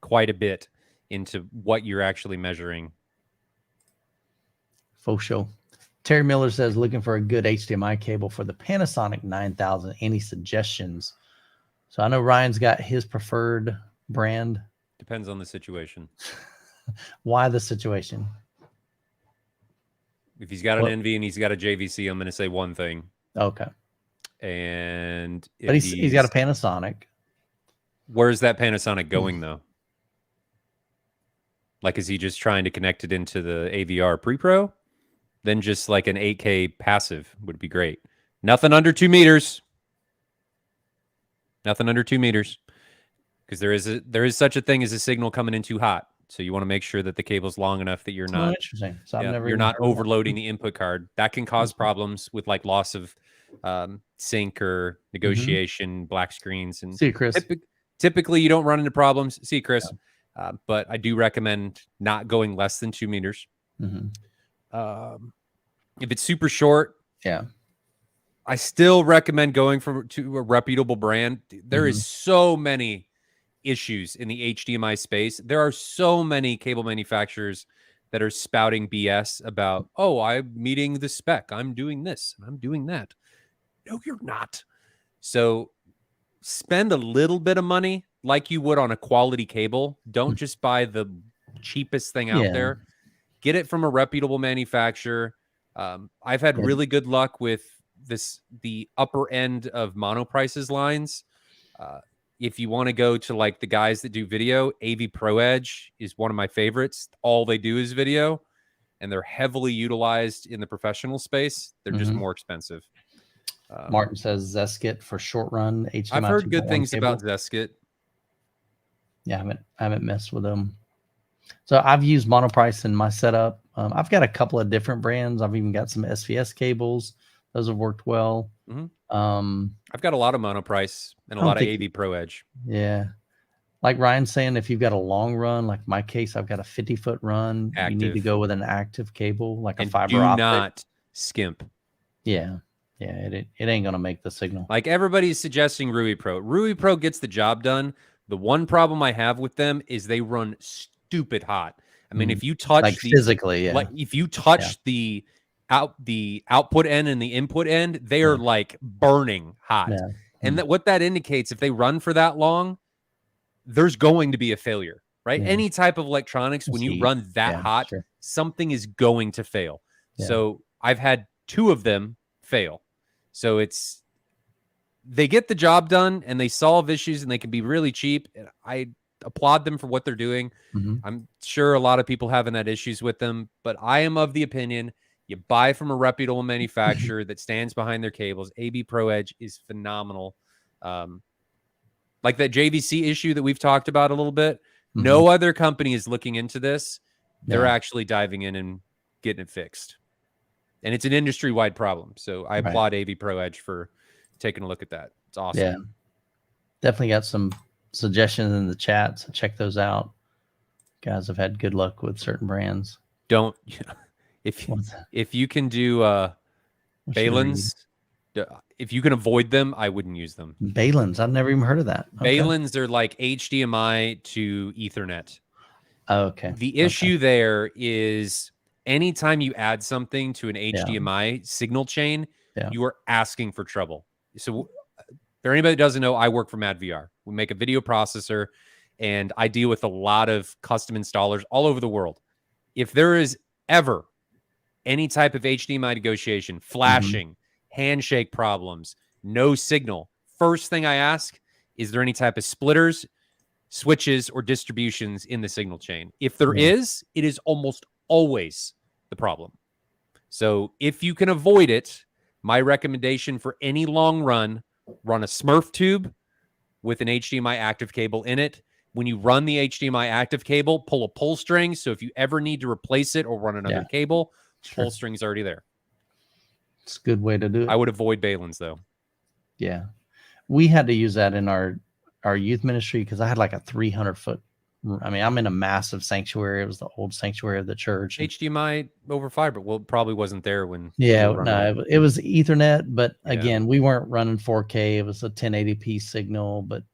quite a bit into what you're actually measuring. Faux show. Terry Miller says, looking for a good HDMI cable for the Panasonic 9000. Any suggestions? So I know Ryan's got his preferred brand. Depends on the situation. Why the situation? If he's got an NV and he's got a JVC, I'm going to say one thing. Okay. And but he's got a Panasonic. Where's that Panasonic going though? Like, is he just trying to connect it into the AVR Pre-Pro? Then just like an 8K passive would be great. Nothing under 2 meters. Nothing under 2 meters. Because there is such a thing as a signal coming in too hot. So you want to make sure that the cable's long enough that you're not interesting. So you're not overloading the input card. That can cause problems with like loss of sync or negotiation, black screens, and see, Chris. Typically you don't run into problems. See, Chris. Yeah. But I do recommend not going less than 2 meters. If it's super short, I still recommend going to a reputable brand. There is so many issues in the HDMI space. There are so many cable manufacturers that are spouting BS about, oh, I'm meeting the spec. I'm doing this and I'm doing that. No, you're not. So spend a little bit of money like you would on a quality cable. Don't just buy the cheapest thing out there. Get it from a reputable manufacturer. I've had really good luck with the upper end of Monoprice's lines. If you want to go to like the guys that do video, AV Pro Edge is one of my favorites. All they do is video, and they're heavily utilized in the professional space. They're just more expensive. Martin says Zeskit for short run HDMI. I've heard good things about Zeskit. Yeah, I haven't messed with them. So I've used Monoprice in my setup. I've got a couple of different brands. I've even got some SVS cables. Those have worked well. I've got a lot of Monoprice and a lot of AV Pro Edge. Yeah. Like Ryan's saying, if you've got a long run, like my case, I've got a 50-foot run. You need to go with an active cable, like a fiber optic. Do not skimp. Yeah. Yeah, it ain't going to make the signal. Like everybody's suggesting Rui Pro. Rui Pro gets the job done. The one problem I have with them is they run stupid hot. I mean, if you touch like physically, like if you touch the output end and the input end, they are like burning hot. Yeah. And what that indicates, if they run for that long, there's going to be a failure, right? Any type of electronics, when you run that hot, something is going to fail. So I've had 2 of them fail. So they get the job done and they solve issues and they can be really cheap. I applaud them for what they're doing. I'm sure a lot of people haven't had issues with them, but I am of the opinion you buy from a reputable manufacturer that stands behind their cables. AV Pro Edge is phenomenal. Like that JVC issue that we've talked about a little bit. No other company is looking into this. They're actually diving in and getting it fixed. And it's an industry-wide problem. So I applaud AV Pro Edge for taking a look at that. It's awesome. Yeah. Definitely got some suggestions in the chat, so check those out. Guys have had good luck with certain brands. Don't if you can do Balin's, if you can avoid them, I wouldn't use them. Balin's, I've never even heard of that. Balin's, they're like HDMI to Ethernet. Okay. The issue there is anytime you add something to an HDMI signal chain, you are asking for trouble. So for anybody that doesn't know, I work for MadVR. We make a video processor, and I deal with a lot of custom installers all over the world. If there is ever any type of HDMI negotiation, flashing, handshake problems, no signal, first thing I ask, is there any type of splitters, switches, or distributions in the signal chain? If there is, it is almost always the problem. So if you can avoid it, my recommendation for any long run, run a Smurf tube with an HDMI active cable in it. When you run the HDMI active cable, pull a pull string. So if you ever need to replace it or run another cable, pull string's already there. It's a good way to do it. I would avoid Balin's though. Yeah. We had to use that in our youth ministry because I had like a 300-foot. I mean, I'm in a massive sanctuary. It was the old sanctuary of the church. HDMI over fiber. Well, it probably wasn't there when. Yeah, no, it was Ethernet, but again, we weren't running 4K. It was a 1080p signal, but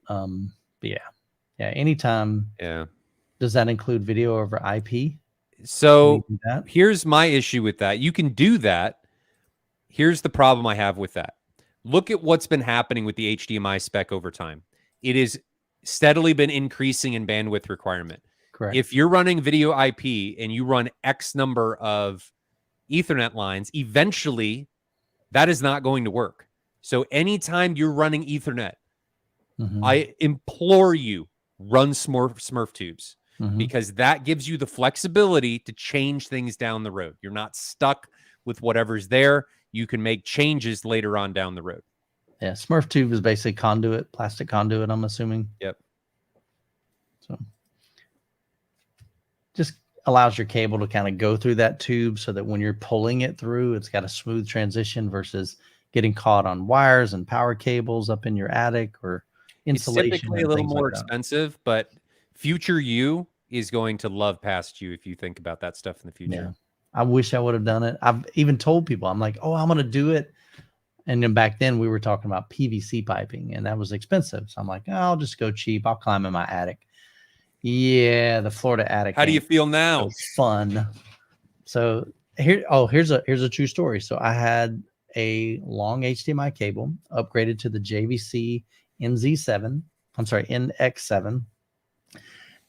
yeah. Anytime. Yeah. Does that include video over IP? So here's my issue with that. You can do that. Here's the problem I have with that. Look at what's been happening with the HDMI spec over time. It is steadily been increasing in bandwidth requirement. Correct. If you're running video IP and you run X number of Ethernet lines, eventually that is not going to work. So anytime you're running Ethernet, I implore you, run Smurf tubes because that gives you the flexibility to change things down the road. You're not stuck with whatever's there. You can make changes later on down the road. Yeah, Smurf tube is basically conduit, plastic conduit, I'm assuming. Yep. So just allows your cable to kind of go through that tube so that when you're pulling it through, it's got a smooth transition versus getting caught on wires and power cables up in your attic or insulation. It's typically a little more expensive, but future you is going to love past you if you think about that stuff in the future. Yeah. I wish I would have done it. I've even told people, I'm like, oh, I'm going to do it. And then back then we were talking about PVC piping and that was expensive. So I'm like, oh, I'll just go cheap. I'll climb in my attic. Yeah. The Florida attic. How do you feel now? Fun. So here's a true story. So I had a long HDMI cable upgraded to the JVC NX7.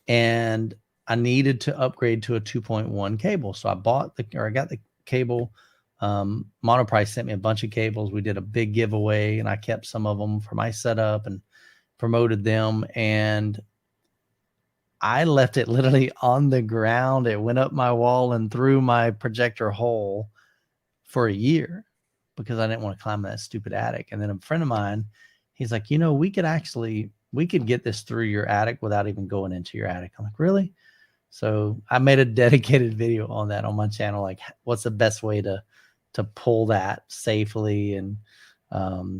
And I needed to upgrade to a 2.1 cable. So I got the cable. Monoprice sent me a bunch of cables. We did a big giveaway, and I kept some of them for my setup and promoted them. And I left it literally on the ground. It went up my wall and through my projector hole for a year because I didn't want to climb that stupid attic. And then a friend of mine, he's like, we could get this through your attic without even going into your attic. I'm like, really? So I made a dedicated video on that on my channel. Like, what's the best way to pull that safely? And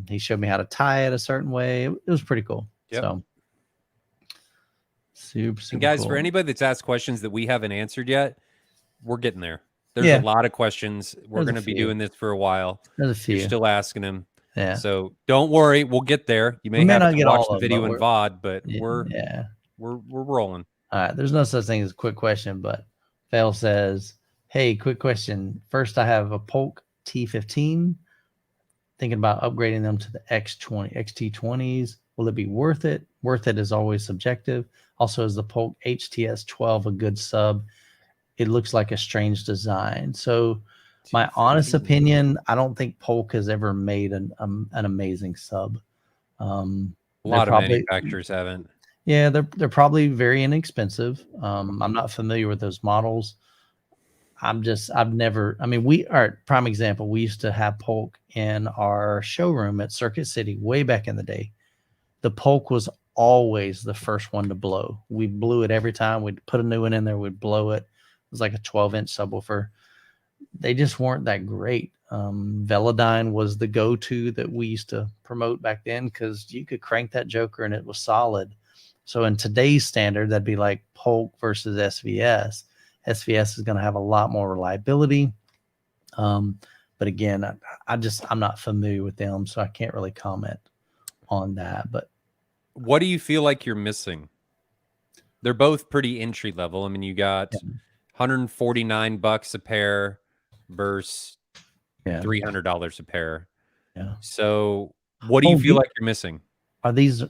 he showed me how to tie it a certain way. It was pretty cool. Yep. So super and guys, cool. For anybody that's asked questions that we haven't answered yet, we're getting there. There's a lot of questions. We're going to be doing this for a while. There's a few. You're still asking them. Yeah. So don't worry, we'll get there. You may have not to get watch all the video in VOD, but we're rolling. All right. There's no such thing as a quick question, but Fail says, hey, quick question. First, I have a Polk T15. Thinking about upgrading them to the XT20s. Will it be worth it? Worth it is always subjective. Also, is the Polk HTS12 a good sub? It looks like a strange design. So my honest opinion, I don't think Polk has ever made an amazing sub. A lot of manufacturers haven't. Yeah, they're probably very inexpensive. I'm not familiar with those models. Prime example, we used to have Polk in our showroom at Circuit City way back in the day. The Polk was always the first one to blow. We blew it every time. We'd put a new one in there, we'd blow it. It was like a 12-inch subwoofer. They just weren't that great. Velodyne was the go-to that we used to promote back then because you could crank that joker and it was solid. So in today's standard, that'd be like Polk versus SVS. SVS is going to have a lot more reliability. But again, I'm not familiar with them, so I can't really comment on that. But what do you feel like you're missing? They're both pretty entry level. I mean, you got $149 a pair versus $300 a pair. Yeah. So what do you feel like you're missing? Are these?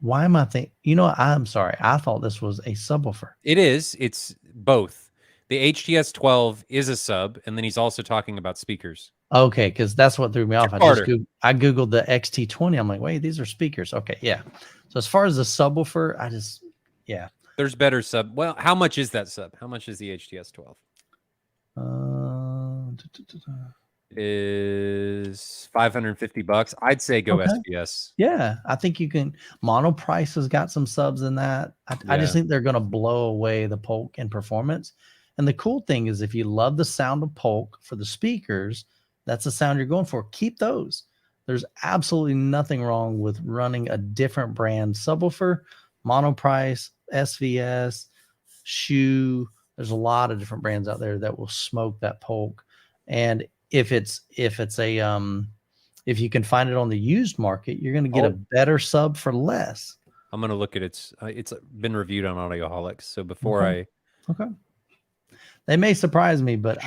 Why am I thinking? I'm sorry. I thought this was a subwoofer. It is. It's both. The HTS12 is a sub, and then he's also talking about speakers. Okay, because that's what threw me off. I Googled the XT20. I'm like, wait, these are speakers. Okay, yeah. So as far as the subwoofer, There's better sub. Well, how much is that sub? How much is the HTS12? Is $550. I'd say go SVS. Yeah, I think you can. Monoprice has got some subs in that. I just think they're going to blow away the Polk in performance. And the cool thing is, if you love the sound of Polk for the speakers, that's the sound you're going for. Keep those. There's absolutely nothing wrong with running a different brand subwoofer. Monoprice, SVS, Shoe. There's a lot of different brands out there that will smoke that Polk. And if you can find it on the used market, you're going to get a better sub for less. I'm going to look at it's been reviewed on Audioholics. So before they may surprise me, but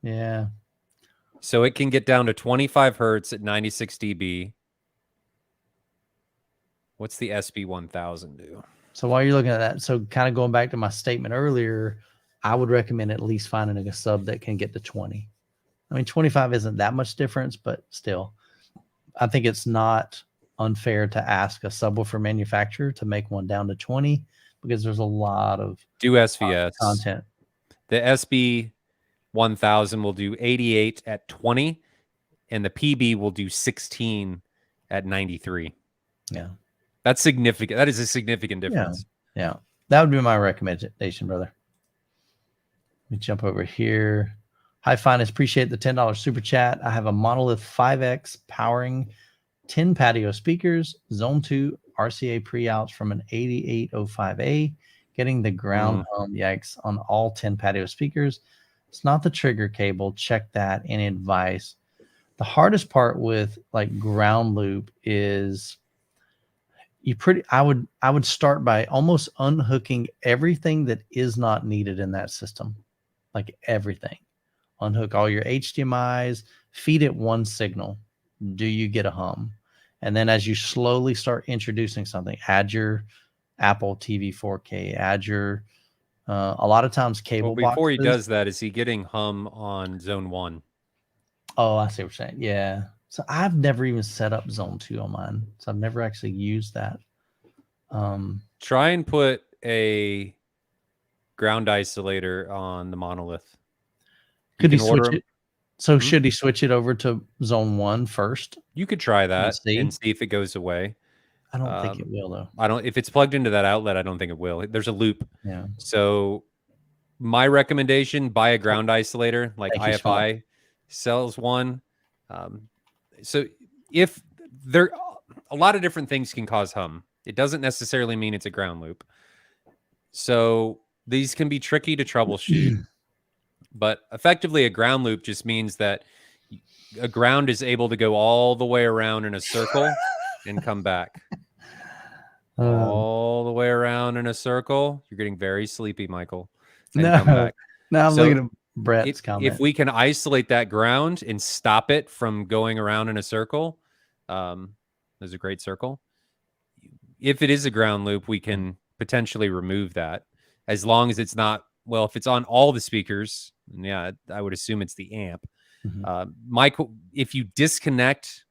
yeah. So it can get down to 25 hertz at 96 dB. What's the SB1000 do? So while you're looking at that, so kind of going back to my statement earlier, I would recommend at least finding a sub that can get to 20. I mean, 25 isn't that much difference, but still, I think it's not unfair to ask a subwoofer manufacturer to make one down to 20 because there's a lot of SVS content. The SB1000 will do 88 at 20, and the PB will do 16 at 93. Yeah. That's significant. That is a significant difference. Yeah. That would be my recommendation, brother. Let me jump over here. Hi, Finest. Appreciate the $10 super chat. I have a Monolith 5X powering 10 patio speakers, Zone 2 RCA pre-outs from an 8805A, getting the ground hum yikes on all 10 patio speakers. It's not the trigger cable. Check that. Any advice? The hardest part with like ground loop is I would start by almost unhooking everything that is not needed in that system. Like everything. Unhook all your HDMIs, feed it one signal. Do you get a hum? And then as you slowly start introducing something, add your Apple TV 4K, Azure. A lot of times cable Well, before boxes. he does that, is he getting hum on zone 1? Oh, I see what you're saying. Yeah. So I've never even set up zone 2 on mine. So I've never actually used that. Try and put a ground isolator on the monolith. Could he switch it? So should he switch it over to zone 1 first? You could try that and see if it goes away. I don't think it will, though. If it's plugged into that outlet, I don't think it will. There's a loop. Yeah. So my recommendation, buy a ground isolator, like IFI sells one. So if there, a lot of different things can cause hum. It doesn't necessarily mean it's a ground loop. So these can be tricky to troubleshoot. But effectively, a ground loop just means that a ground is able to go all the way around in a circle and come back. All the way around in a circle. You're getting very sleepy, Michael. And come back. Now I'm looking at Brett's comment. If we can isolate that ground and stop it from going around in a circle, there's a great circle. If it is a ground loop, we can potentially remove that, as long as it's not, well, if it's on all the speakers, yeah, I would assume it's the amp. Michael, if you disconnect,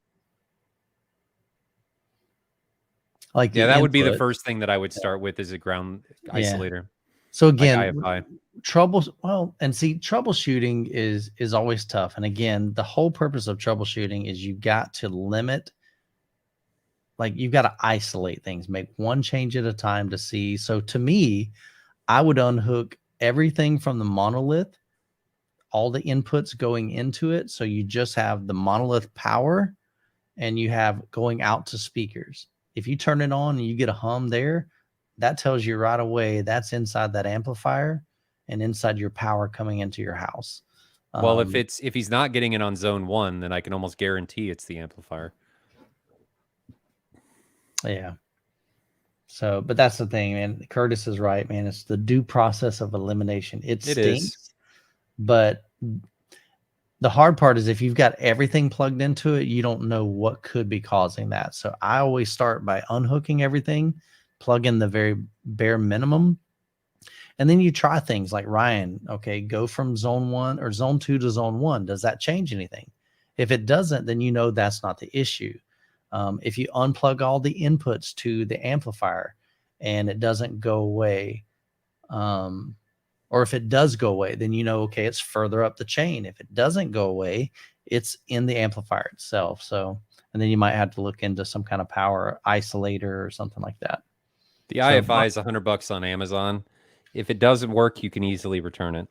like, yeah, that would be the first thing that I would start with, is a ground isolator. So again, troubleshooting is always tough. And again, the whole purpose of troubleshooting is you got to limit, like you've got to isolate things, make one change at a time to see. So to me, I would unhook everything from the monolith, all the inputs going into it. So you just have the monolith power and you have going out to speakers. If you turn it on and you get a hum there, that tells you right away that's inside that amplifier and inside your power coming into your house. Well, if he's not getting it on zone 1, then I can almost guarantee it's the amplifier. Yeah. So, but that's the thing, man. Curtis is right, man. It's the due process of elimination. It stinks, but the hard part is if you've got everything plugged into it, you don't know what could be causing that. So I always start by unhooking everything, plug in the very bare minimum, and then you try things like Ryan. Okay, go from zone 1 or zone 2 to zone 1. Does that change anything? If it doesn't, then you know that's not the issue. If you unplug all the inputs to the amplifier and it doesn't go away, or if it does go away, then you know, okay, it's further up the chain. If it doesn't go away, it's in the amplifier itself. So, and then you might have to look into some kind of power isolator or something like that. The IFI is $100 on Amazon. If it doesn't work, you can easily return it.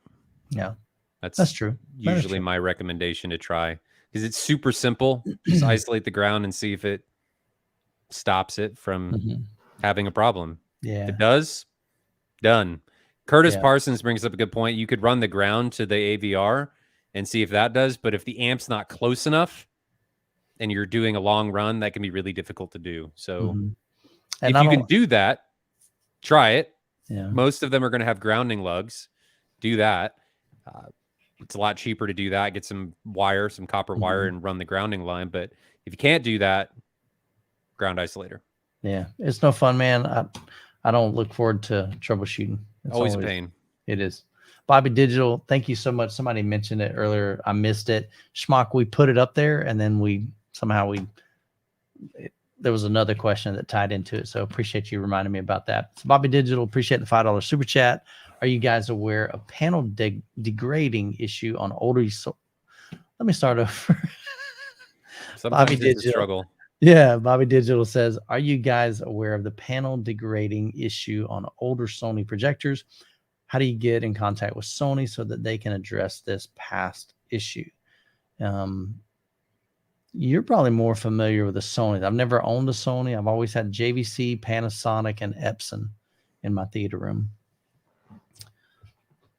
Yeah, that's true. Usually my recommendation to try, because it's super simple. Just isolate the ground and see if it stops it from having a problem. Yeah. If it does, done. Curtis Parsons brings up a good point. You could run the ground to the AVR and see if that does. But if the amp's not close enough and you're doing a long run, that can be really difficult to do. So if you can do that, try it. Yeah. Most of them are going to have grounding lugs. Do that. It's a lot cheaper to do that. Get some wire, some copper wire, and run the grounding line. But if you can't do that, ground isolator. Yeah, it's no fun, man. I don't look forward to troubleshooting. It's always a pain. It is. Bobby Digital, thank you so much. Somebody mentioned it earlier. I missed it. Schmuck, we put it up there, and then there was another question that tied into it. So appreciate you reminding me about that. So Bobby Digital, appreciate the $5 super chat. Are you guys aware of panel degrading issue on older? Let me start over. Sometimes it's a struggle. Yeah, Bobby Digital says, are you guys aware of the panel degrading issue on older Sony projectors? How do you get in contact with Sony so that they can address this past issue? You're probably more familiar with the Sony. I've never owned a Sony. I've always had JVC, Panasonic, and Epson in my theater room.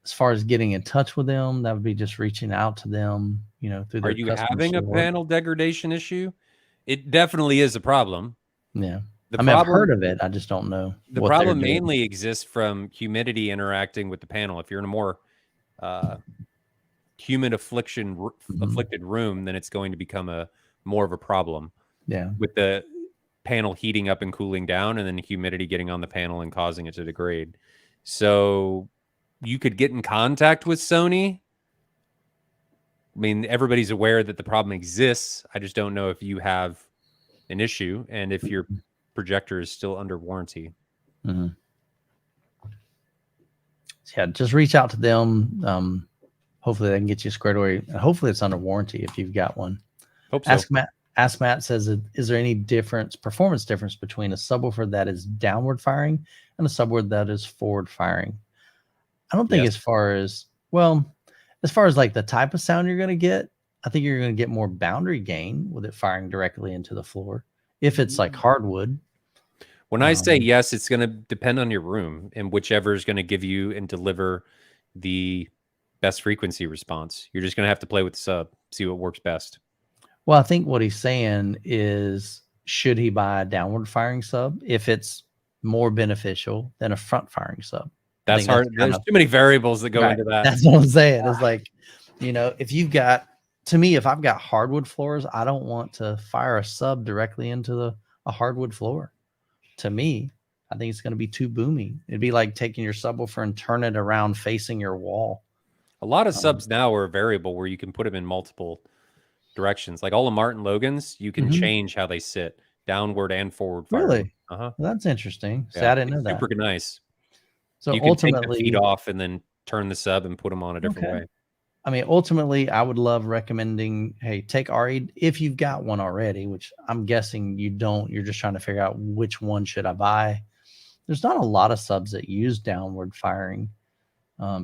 As far as getting in touch with them, that would be just reaching out to them, through their Are you having a panel degradation issue? It definitely is a problem. Yeah. I've heard of it. I just don't know. The problem mainly exists from humidity interacting with the panel. If you're in a more humid afflicted room, then it's going to become more of a problem. Yeah. With the panel heating up and cooling down, and then humidity getting on the panel and causing it to degrade. So you could get in contact with Sony. I mean, everybody's aware that the problem exists. I just don't know if you have an issue and if your projector is still under warranty. Mm-hmm. Yeah, just reach out to them. Hopefully they can get you squared away. Hopefully it's under warranty if you've got one. Hope so. Ask Matt says, is there any performance difference between a subwoofer that is downward firing and a subwoofer that is forward firing? I don't think as far as like the type of sound you're going to get, I think you're going to get more boundary gain with it firing directly into the floor. If it's like hardwood. When I say yes, it's going to depend on your room and whichever is going to give you and deliver the best frequency response. You're just going to have to play with the sub, see what works best. Well, I think what he's saying is, should he buy a downward firing sub if it's more beneficial than a front firing sub? That's hard. There's too many variables that go into that. That's what I'm saying. It's like, if I've got hardwood floors, I don't want to fire a sub directly into a hardwood floor. To me, I think it's going to be too boomy. It'd be like taking your subwoofer and turn it around facing your wall. A lot of subs now are variable where you can put them in multiple directions. Like all the Martin Logans, you can change how they sit, downward and forward. Really? Well, that's interesting. Yeah, See, I didn't know that. Super nice. So you can ultimately take the feet off and then turn the sub and put them on a different way. I mean, ultimately, I would love recommending, hey, take RE if you've got one already, which I'm guessing you don't. You're just trying to figure out which one should I buy. There's not a lot of subs that use downward firing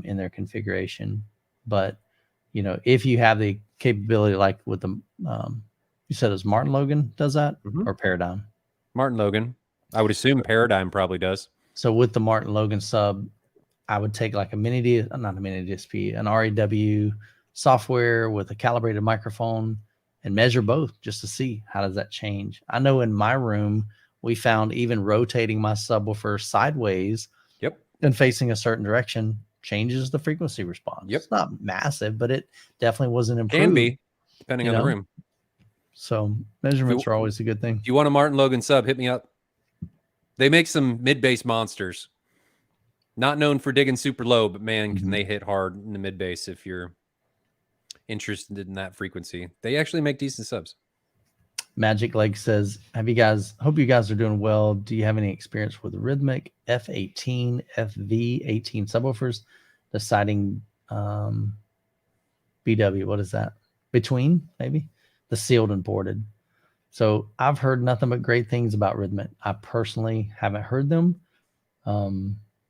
in their configuration, but if you have the capability, like with the, you said it was Martin Logan does that or Paradigm? Martin Logan. I would assume Paradigm probably does. So with the Martin Logan sub, I would take like not a mini DSP, an REW software with a calibrated microphone and measure both just to see how does that change. I know in my room, we found even rotating my subwoofer sideways and facing a certain direction changes the frequency response. It's not massive, but it definitely wasn't improved. Can be, depending on the room. So measurements are always a good thing. If you want a Martin Logan sub, hit me up. They make some mid-bass monsters. Not known for digging super low, but man, can they hit hard in the mid bass if you're interested in that frequency. They actually make decent subs. Magic Leg says, hope you guys are doing well. Do you have any experience with Rhythmic F18, FV18 subwoofers? Deciding BW, what is that? Between, maybe? The sealed and boarded. So I've heard nothing but great things about Rhythmic. I personally haven't heard them.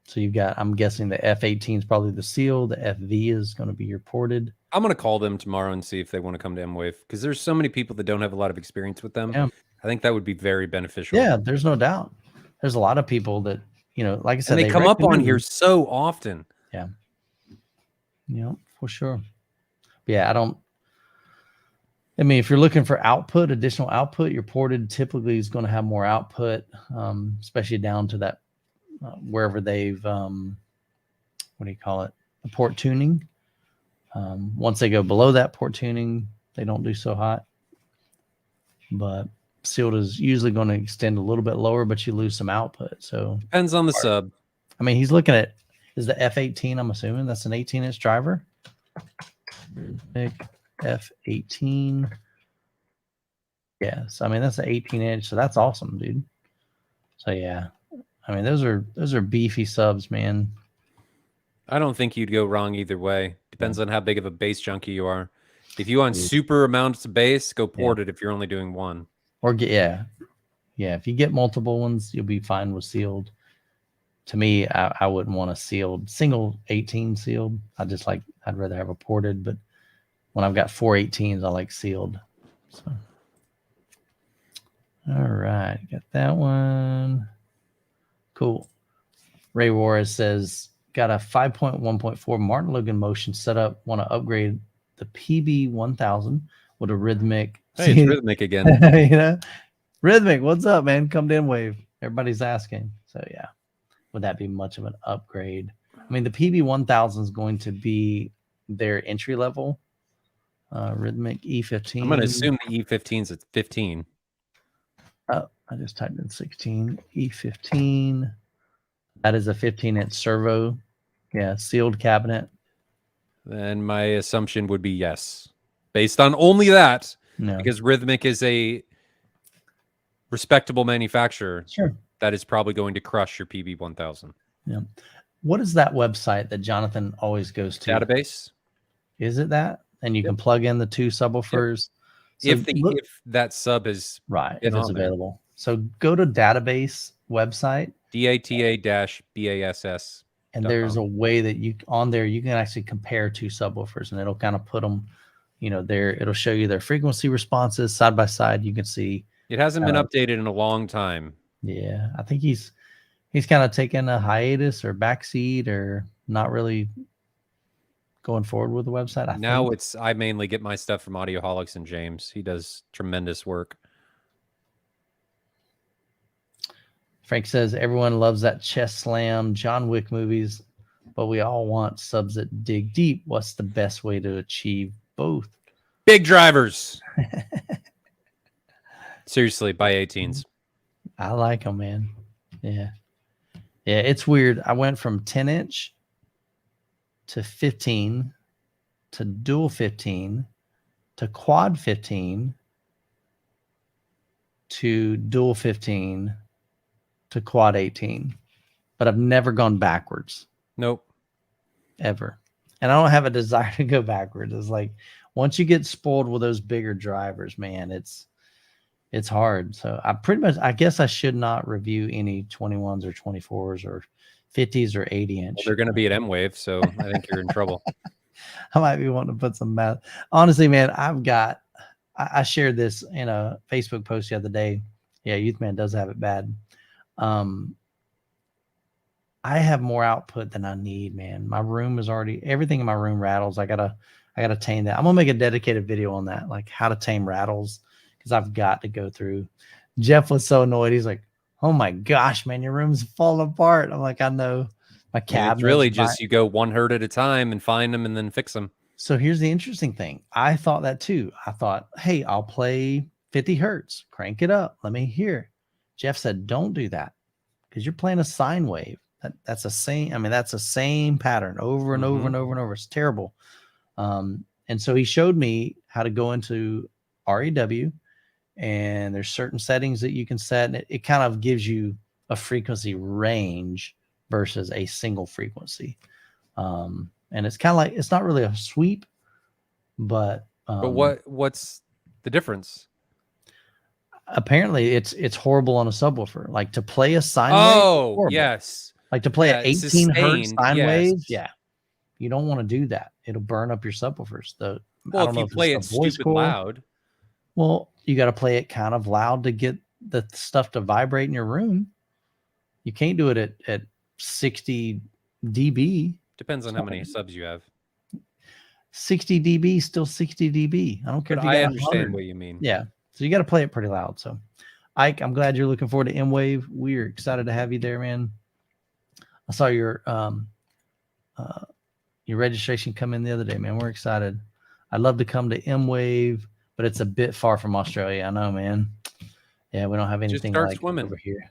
So you've got, I'm guessing the F18 is probably the seal. The FV is going to be your ported. I'm going to call them tomorrow and see if they want to come to MWave because there's so many people that don't have a lot of experience with them. Yeah. I think that would be very beneficial. Yeah, there's no doubt. There's a lot of people that, like I said, and they come up on here so often. Yeah. For sure. But yeah, if you're looking for additional output, your ported typically is going to have more output, especially down to that wherever they've the port tuning. Once they go below that port tuning, they don't do so hot. But sealed is usually going to extend a little bit lower, but you lose some output. So depends on the sub. I mean, he's looking at is the F18. I'm assuming that's an 18-inch driver. F18. Yes, I mean that's an 18-inch, so that's awesome, dude. So yeah. I mean, those are beefy subs, man. I don't think you'd go wrong either way. Depends on how big of a bass junkie you are. If you want super amounts of bass, go ported if you're only doing one. Or if you get multiple ones, you'll be fine with sealed. To me, I wouldn't want a sealed single 18 sealed. I'd rather have a ported, but when I've got 4 18s, I like sealed. So all right, got that one. Cool. Ray Juarez says, got a 5.1.4 Martin Logan Motion setup. Want to upgrade the PB1000 with a Rhythmic. Hey, it's Rhythmic again. Rhythmic, what's up, man? Come to MWave. Everybody's asking. So yeah, would that be much of an upgrade? I mean, the PB1000 is going to be their entry level Rhythmic E15. I'm going to assume the E15 is at 15. I just typed in 16 E15. That is a 15-inch servo. Yeah, sealed cabinet. Then my assumption would be yes, based on only that, No. because Rhythmic is a respectable manufacturer. Sure. That is probably going to crush your PB1000. Yeah. What is that website that Jonathan always goes to? Database. Is it that? And you can plug in the 2 subwoofers. Yep. So If that sub is right, been if it's on there. available. So go to database website. DATA-BASS. And there's a way that you on there you can actually compare 2 subwoofers, and it'll kind of put them, you know, there. It'll show you their frequency responses side by side. You can see. It hasn't been updated in a long time. Yeah, I think he's kind of taken a hiatus or backseat or not really going forward with the website. I mainly get my stuff from Audioholics and James. He does tremendous work. Frank says everyone loves that chest slam John Wick movies, but we all want subs that dig deep. What's the best way to achieve both? Big drivers. Seriously, buy 18s. I like them, man. Yeah. Yeah, it's weird. I went from 10-inch to 15 to dual 15 to quad 15 to dual 15 to quad 18, but I've never gone backwards. Nope. Ever. And I don't have a desire to go backwards. It's like once you get spoiled with those bigger drivers, man, it's hard. So I guess I should not review any 21s or 24s or 50s or 80-inch. Well, they're going to be at MWave, so I think you're in trouble. I might be wanting to put some math. Honestly, man, I shared this in a Facebook post the other day. Yeah, Youthman does have it bad. I have more output than I need, man. My room is already, everything in my room rattles. I gotta tame that. I'm gonna make a dedicated video on that, like how to tame rattles, because I've got to go through. Jeff was so annoyed. He's like, "Oh my gosh, man, your room's falling apart." I'm like, "I know." My cabinet. It's really just you go 1 hertz at a time and find them and then fix them. So here's the interesting thing. I thought that too. I thought, hey, I'll play 50 hertz, crank it up. Let me hear. Jeff said, don't do that because you're playing a sine wave. That's the same. I mean, that's the same pattern over and over and over and over. It's terrible. And so he showed me how to go into REW, and there's certain settings that you can set, and it kind of gives you a frequency range versus a single frequency. And it's kind of like, it's not really a sweep, but what's the difference? Apparently it's horrible on a subwoofer. Like to play a sine wave. Yes. Like to play an 18 hertz sine wave. Yes. Yeah. You don't want to do that. It'll burn up your subwoofers. Well, if you play it stupid loud. Well, you got to play it kind of loud to get the stuff to vibrate in your room. You can't do it at 60 dB. Depends on how many subs you have. 60 dB, still 60 dB. I don't care if you got I understand what you mean. Yeah. So you got to play it pretty loud. So Ike, I'm glad you're looking forward to MWave. We're excited to have you there, man. I saw your registration come in the other day, man. We're excited. I'd love to come to MWave, but it's a bit far from Australia. I know, man. Yeah, we don't have anything like swimming over here.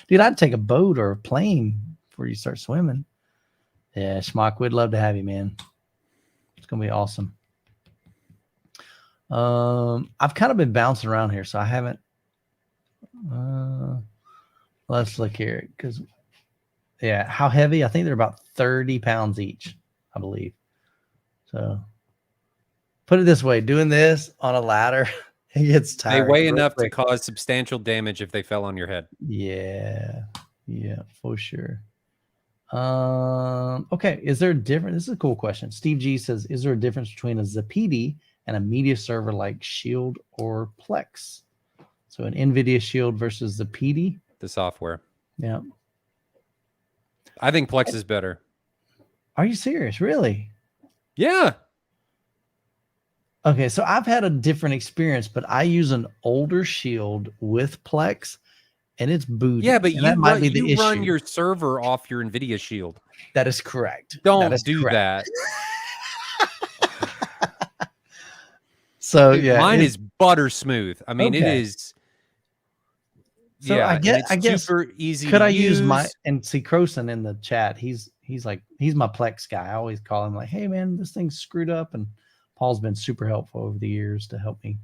Dude, I'd take a boat or a plane before you start swimming. Yeah, Schmock, we'd love to have you, man. It's gonna be awesome. I've kind of been bouncing around here, so I haven't. Let's look here, because yeah, how heavy? I think they're about 30 pounds each, I believe. So put it this way: doing this on a ladder, it gets tired. They weigh enough to cause substantial damage if they fell on your head. Yeah, for sure. Okay, is there a difference? This is a cool question. Steve G says, is there a difference between a Zapedi and a media server like Shield or Plex? So an NVIDIA Shield versus Zapedi? The software. Yeah. I think Plex is better. Are you serious? Really? Yeah. Okay, so I've had a different experience, but I use an older Shield with Plex, and it's booty. Yeah, but you run your server off your NVIDIA Shield. That is correct. Don't do that. So yeah, mine is butter smooth. I mean, it is. So yeah, I and it's guess super easy could to I use my use. and see Croson in the chat? He's my Plex guy. I always call him like, hey man, this thing's screwed up, and Paul's been super helpful over the years to help me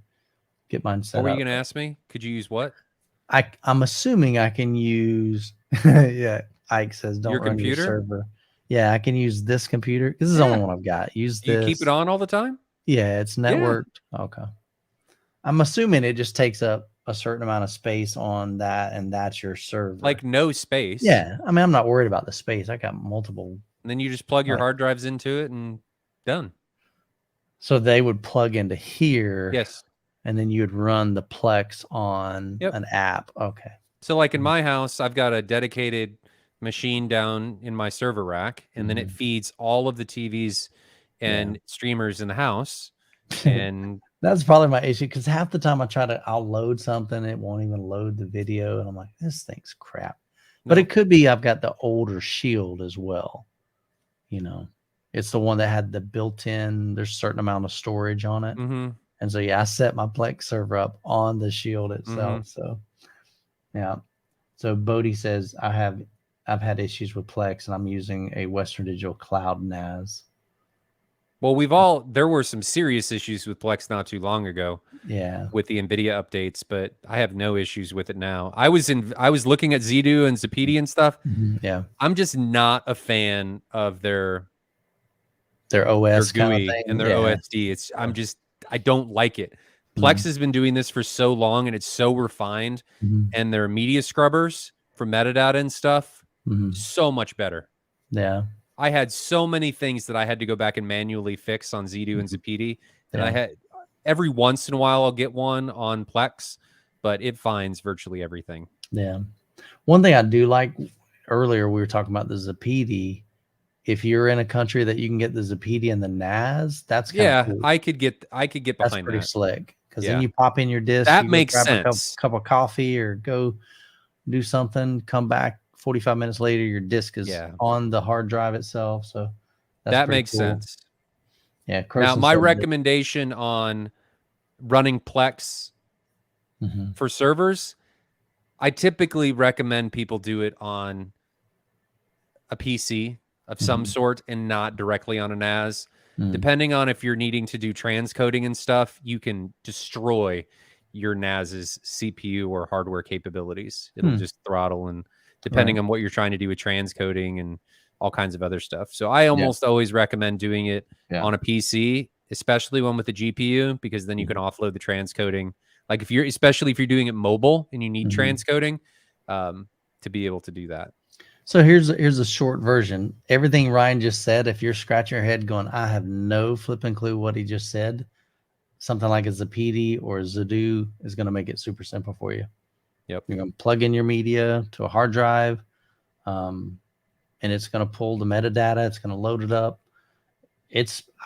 get mine set What were you up. going to ask me? Could you use what? I'm assuming I can use yeah, Ike says don't Your run your computer? server. Yeah, I can use this computer. This is the only Yeah. one I've got. Use Do you keep this. it on all the time? Yeah, it's Yeah. networked. Okay. I'm assuming it just takes up a certain amount of space on that, and that's your server. Like no space. Yeah. I mean, I'm not worried about the space. I got multiple. And then you just plug your Like- hard drives into it and done. So they would plug into here. Yes. And then you would run the Plex on Yep. an app. Okay. So like in my house, I've got a dedicated machine down in my server rack, and then it feeds all of the TVs and streamers in the house. And that's probably my issue, because half the time I'll load something, it won't even load the video, and I'm like, this thing's crap. But it could be I've got the older Shield as well. You know, it's the one that had the built-in, there's a certain amount of storage on it. And so yeah, I set my Plex server up on the Shield itself. So yeah. So Bodie says I've had issues with Plex, and I'm using a Western Digital Cloud NAS. Well, there were some serious issues with Plex not too long ago. Yeah. With the NVIDIA updates, but I have no issues with it now. I was looking at Zedu and Zapedi and stuff. Yeah. I'm just not a fan of their OS GUI kind of thing. And their OSD. I don't like it. Plex has been doing this for so long, and it's so refined, and their media scrubbers for metadata and stuff, so much better. Yeah. I had so many things that I had to go back and manually fix on Zedu and Zapedi, and I had every once in a while I'll get one on Plex, but it finds virtually everything. Yeah. One thing I do like, earlier we were talking about the Zapedi. If you're in a country that you can get the Zapedi and the NAS, that's kind of cool. I could get behind that's pretty that. slick, because then you pop in your disc. That you makes grab sense. A cup of coffee or go do something, come back 45 minutes later, your disc is on the hard drive itself. So that makes sense. Yeah. Now, my recommendation on running Plex for servers, I typically recommend people do it on a PC of some sort and not directly on a NAS. Depending on if you're needing to do transcoding and stuff, you can destroy your NAS's CPU or hardware capabilities. It'll just throttle, and depending on what you're trying to do with transcoding and all kinds of other stuff. So I almost always recommend doing it on a PC, especially one with the GPU, because then you can offload the transcoding. Like especially if you're doing it mobile and you need transcoding, to be able to do that. So here's a short version. Everything Ryan just said, if you're scratching your head going, I have no flipping clue what he just said, something like a Zapedi or a Zedu is going to make it super simple for you. Yep. You're going to plug in your media to a hard drive, and it's going to pull the metadata. It's going to load it up.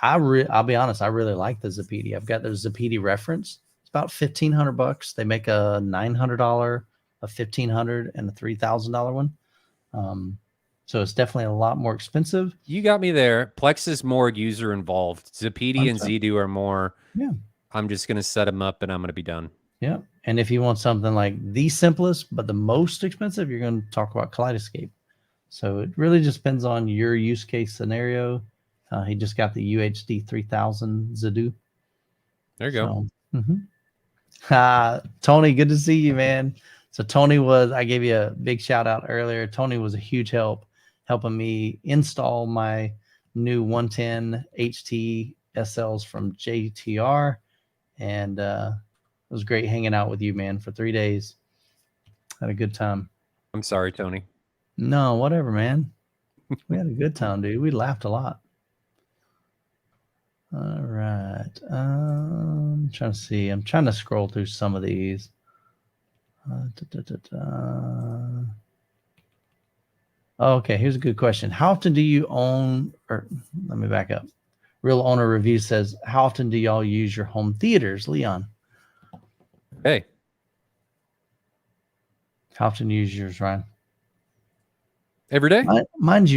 I'll be honest, I really like the Zapedi. I've got the Zapedi reference. It's about $1,500. They make a $900, a $1,500, and a $3,000 one. So it's definitely a lot more expensive. You got me there. Plex is more user involved. Zapedi and Zedu are more, I'm just going to set them up and I'm going to be done. Yeah. And if you want something like the simplest, but the most expensive, you're going to talk about Kaleidoscape. So it really just depends on your use case scenario. He just got the UHD 3000 Zedu. There you go. Tony, good to see you, man. So Tony I gave you a big shout out earlier. Tony was a huge help, helping me install my new 110 HT SLs from JTR. And it was great hanging out with you, man, for 3 days. Had a good time. I'm sorry, Tony. No, whatever, man. We had a good time, dude. We laughed a lot. All right. I'm trying to see. I'm trying to scroll through some of these. Okay, here's a good question. How often do you own, or let me back up. Real Owner Review says, how often do y'all use your home theaters, Leon? Hey. How often do you use yours, Ryan? Every day? Mine's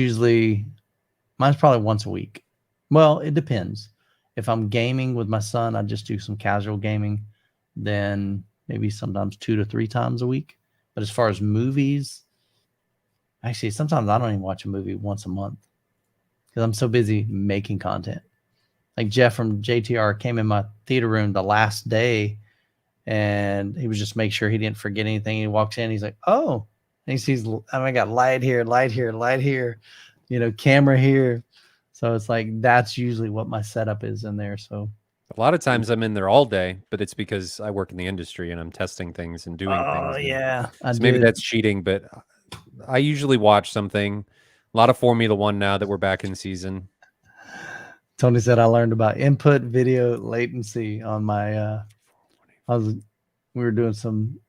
probably once a week. Well, it depends. If I'm gaming with my son, I just do some casual gaming. Then maybe sometimes 2 to 3 times a week. But as far as movies, actually, sometimes I don't even watch a movie once a month because I'm so busy making content. Like Jeff from JTR came in my theater room the last day, and he was just make sure he didn't forget anything. He walks in, he's like, "Oh," and he sees, I got light here, light here, light here, camera here. So it's like that's usually what my setup is in there. So a lot of times I'm in there all day, but it's because I work in the industry and I'm testing things and doing things. Oh yeah, so maybe that's cheating, but I usually watch something. A lot of Formula One now that we're back in season. Tony said I learned about input video latency on my we were doing some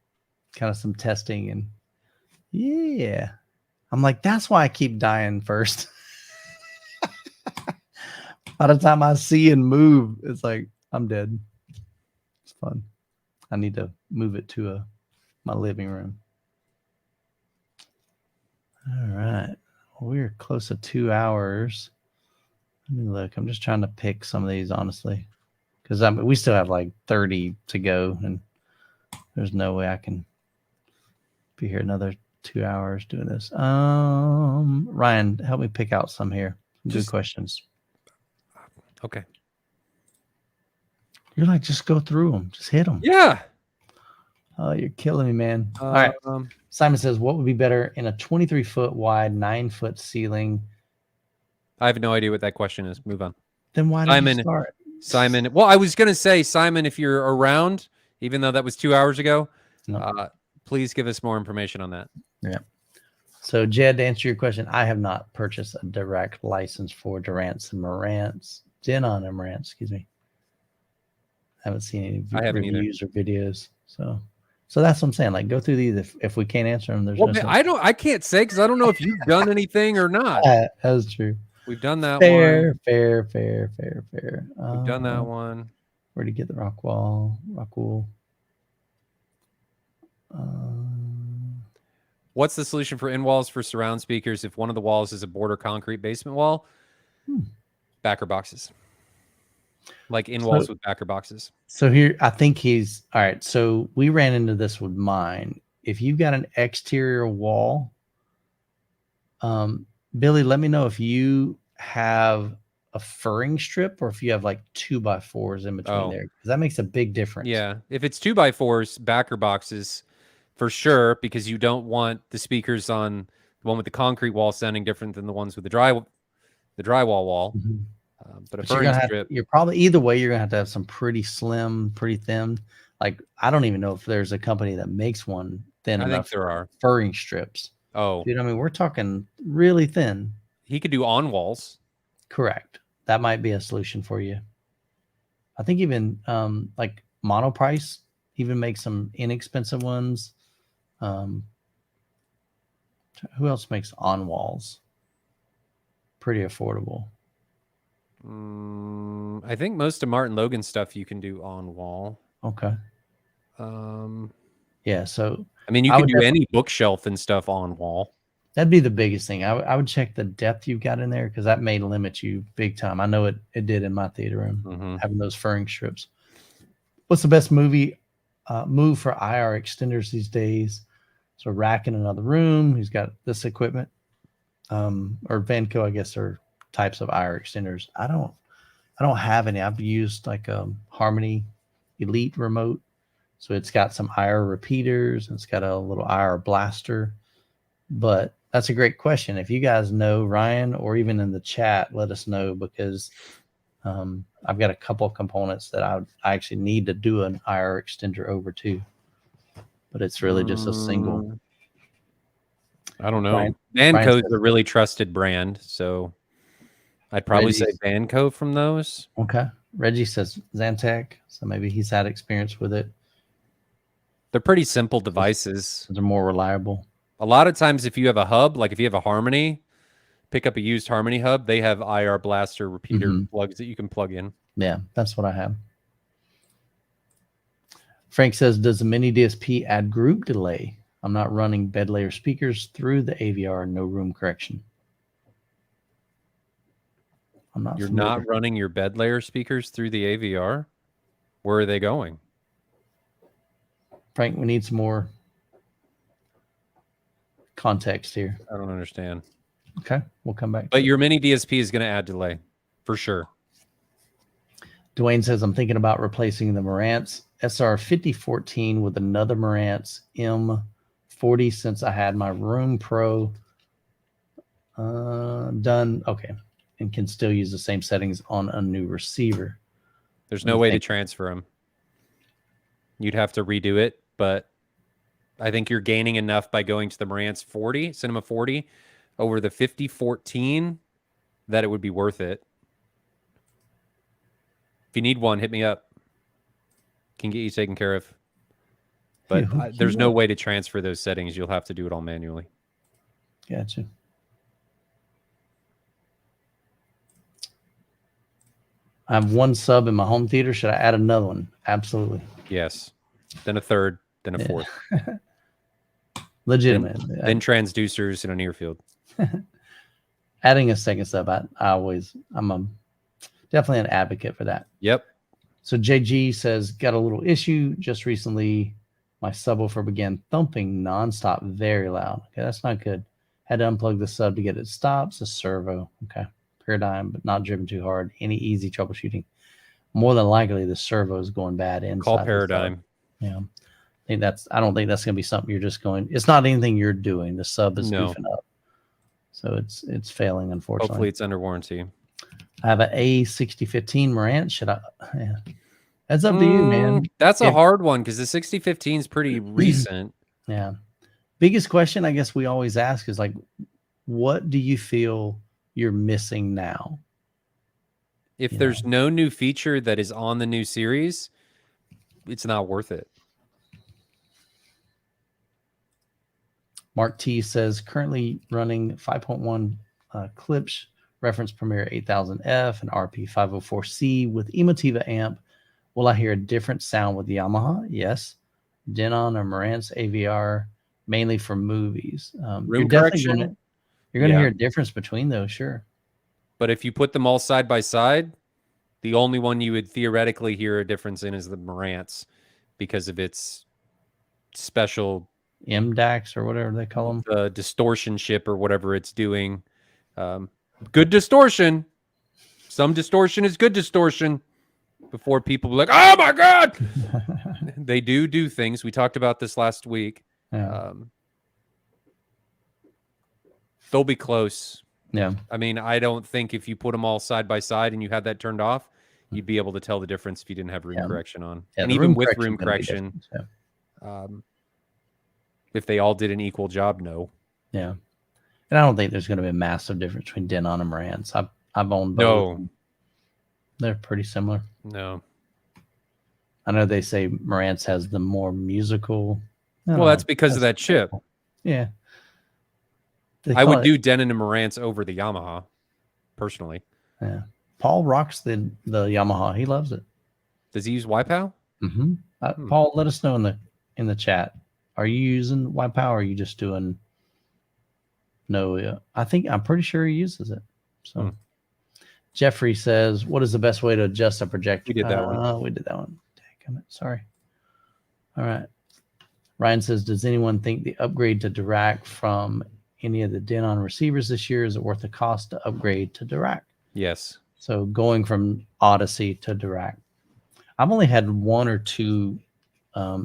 testing, and yeah, I'm like, that's why I keep dying first. By the time I see and move, it's like I'm dead. It's fun. I need to move it to my living room. All right, we're close to 2 hours. Let me look. I'm just trying to pick some of these, honestly, because we still have like 30 to go, and there's no way I can be here another 2 hours doing this. Ryan, help me pick out some here. Good questions. Okay. You're like, just go through them. Just hit them. Yeah. Oh, you're killing me, man. All right. Simon says, what would be better in a 23-foot wide, 9-foot ceiling? I have no idea what that question is. Move on. Then why did you start? Simon. Well, I was going to say, Simon, if you're around, even though that was 2 hours ago, please give us more information on that. Yeah. So, Jed, to answer your question, I have not purchased a direct license for Denon and Marantz, excuse me. I haven't seen any reviews or videos. So that's what I'm saying. Like, go through these. If we can't answer them, there's no sense. I can't say because I don't know if you've done anything or not. That's true. We've done that one. Fair. We've done that one. Where to get the rock wool? What's the solution for in-walls for surround speakers if one of the walls is a border concrete basement wall? Backer boxes. Like in-walls with backer boxes. So here, I think he's... All right, so we ran into this with mine. If you've got an exterior wall... Billy, let me know if you have a furring strip or if you have like 2x4s in between there, because that makes a big difference. Yeah, if it's 2x4s, backer boxes for sure, because you don't want the speakers on the one with the concrete wall sounding different than the ones with the drywall wall. But a furring strip, you're probably either way. You're gonna have to have some pretty slim, pretty thin. Like I don't even know if there's a company that makes one thin enough. I think there are furring strips. Oh, dude, I mean, we're talking really thin. He could do on walls. Correct. That might be a solution for you. I think even like Monoprice even makes some inexpensive ones. Who else makes on walls? Pretty affordable. I think most of Martin Logan stuff you can do on wall. Okay. Yeah, so I mean, you can do any bookshelf and stuff on wall. That'd be the biggest thing. I would check the depth you've got in there, because that may limit you big time. I know it did in my theater room, having those furring strips. What's the best move for IR extenders these days? So rack in another room. He's got this equipment, or Vanco, I guess, are types of IR extenders. I don't have any. I've used like a Harmony Elite remote. So it's got some IR repeaters, and it's got a little IR blaster. But that's a great question. If you guys know, Ryan, or even in the chat, let us know, because I've got a couple of components that I actually need to do an IR extender over to. But it's really just a single. I don't know. Vanco is a really trusted brand, so I'd probably say Vanco from those. Okay. Reggie says Xantec, so maybe he's had experience with it. They're pretty simple devices. They're more reliable. A lot of times, if you have a hub, like if you have a Harmony, pick up a used Harmony hub. They have IR blaster repeater plugs that you can plug in. Yeah, that's what I have. Frank says, does the mini DSP add group delay? I'm not running bed layer speakers through the AVR, no room correction. I'm not. You're not running your bed layer speakers through the AVR? Where are they going? Frank, we need some more context here. I don't understand. Okay, we'll come back. But your mini DSP is going to add delay for sure. Dwayne says, I'm thinking about replacing the Marantz SR5014 with another Marantz M40 since I had my Room Pro done. Okay. And can still use the same settings on a new receiver. There's no way to transfer them. You'd have to redo it, but I think you're gaining enough by going to the Marantz 40, Cinema 40, over the 5014 that it would be worth it. If you need one, hit me up. Can get you taken care of. But there's no way to transfer those settings. You'll have to do it all manually. Gotcha. I have one sub in my home theater. Should I add another one? Absolutely. Yes. Then a third, then a fourth. Legitimate. Then transducers in a near field. Adding a second sub, I'm definitely an advocate for that. Yep. So JG says, got a little issue. Just recently, my subwoofer began thumping nonstop, very loud. Okay, that's not good. Had to unplug the sub to get it to stop. It's a servo. Okay. Paradigm, but not driven too hard. Any easy troubleshooting. More than likely, the servo is going bad inside. Call Paradigm. Yeah. I don't think that's going to be something you're just going. It's not anything you're doing. The sub is goofing up. So it's failing, unfortunately. Hopefully it's under warranty. I have an A6015 Marantz. Should I? Yeah. That's up to you, man. That's a hard one because the 6015 is pretty recent. Yeah. Biggest question I guess we always ask is like, what do you feel you're missing now? If there's no new feature that is on the new series, it's not worth it. Mark T says, currently running 5.1 Klipsch reference Premiere 8000F and RP 504C with Emotiva amp. Will I hear a different sound with Yamaha? Yes. Denon or Marantz AVR, mainly for movies. Room correction. You're going to hear a difference between those, sure. But if you put them all side by side, the only one you would theoretically hear a difference in is the Marantz because of its special MDAX or whatever they call them. The distortion chip or whatever it's doing. Good distortion. Some distortion is good distortion. Before people be like, oh my God. They do things. We talked about this last week. Yeah. They'll be close. Yeah. I mean, I don't think if you put them all side by side and you had that turned off, you'd be able to tell the difference if you didn't have room correction on. Yeah, and even with room correction, if they all did an equal job, no. Yeah. And I don't think there's going to be a massive difference between Denon and Marantz. I've owned both. No. They're pretty similar. No. I know they say Marantz has the more musical. Well, that's because of that chip. Yeah. I would do Denon and Marantz over the Yamaha, personally. Yeah. Paul rocks the Yamaha. He loves it. Does he use YPOW? Mm-hmm. Paul, let us know in the chat. Are you using YPOW or are you just doing no? I'm pretty sure he uses it. So Jeffrey says, what is the best way to adjust a projector? We did that one. We did that one. Damn it. Sorry. All right. Ryan says, does anyone think the upgrade to Dirac from any of the Denon receivers this year is it worth the cost to upgrade to Dirac? Yes. So going from Odyssey to Dirac. I've only had one or two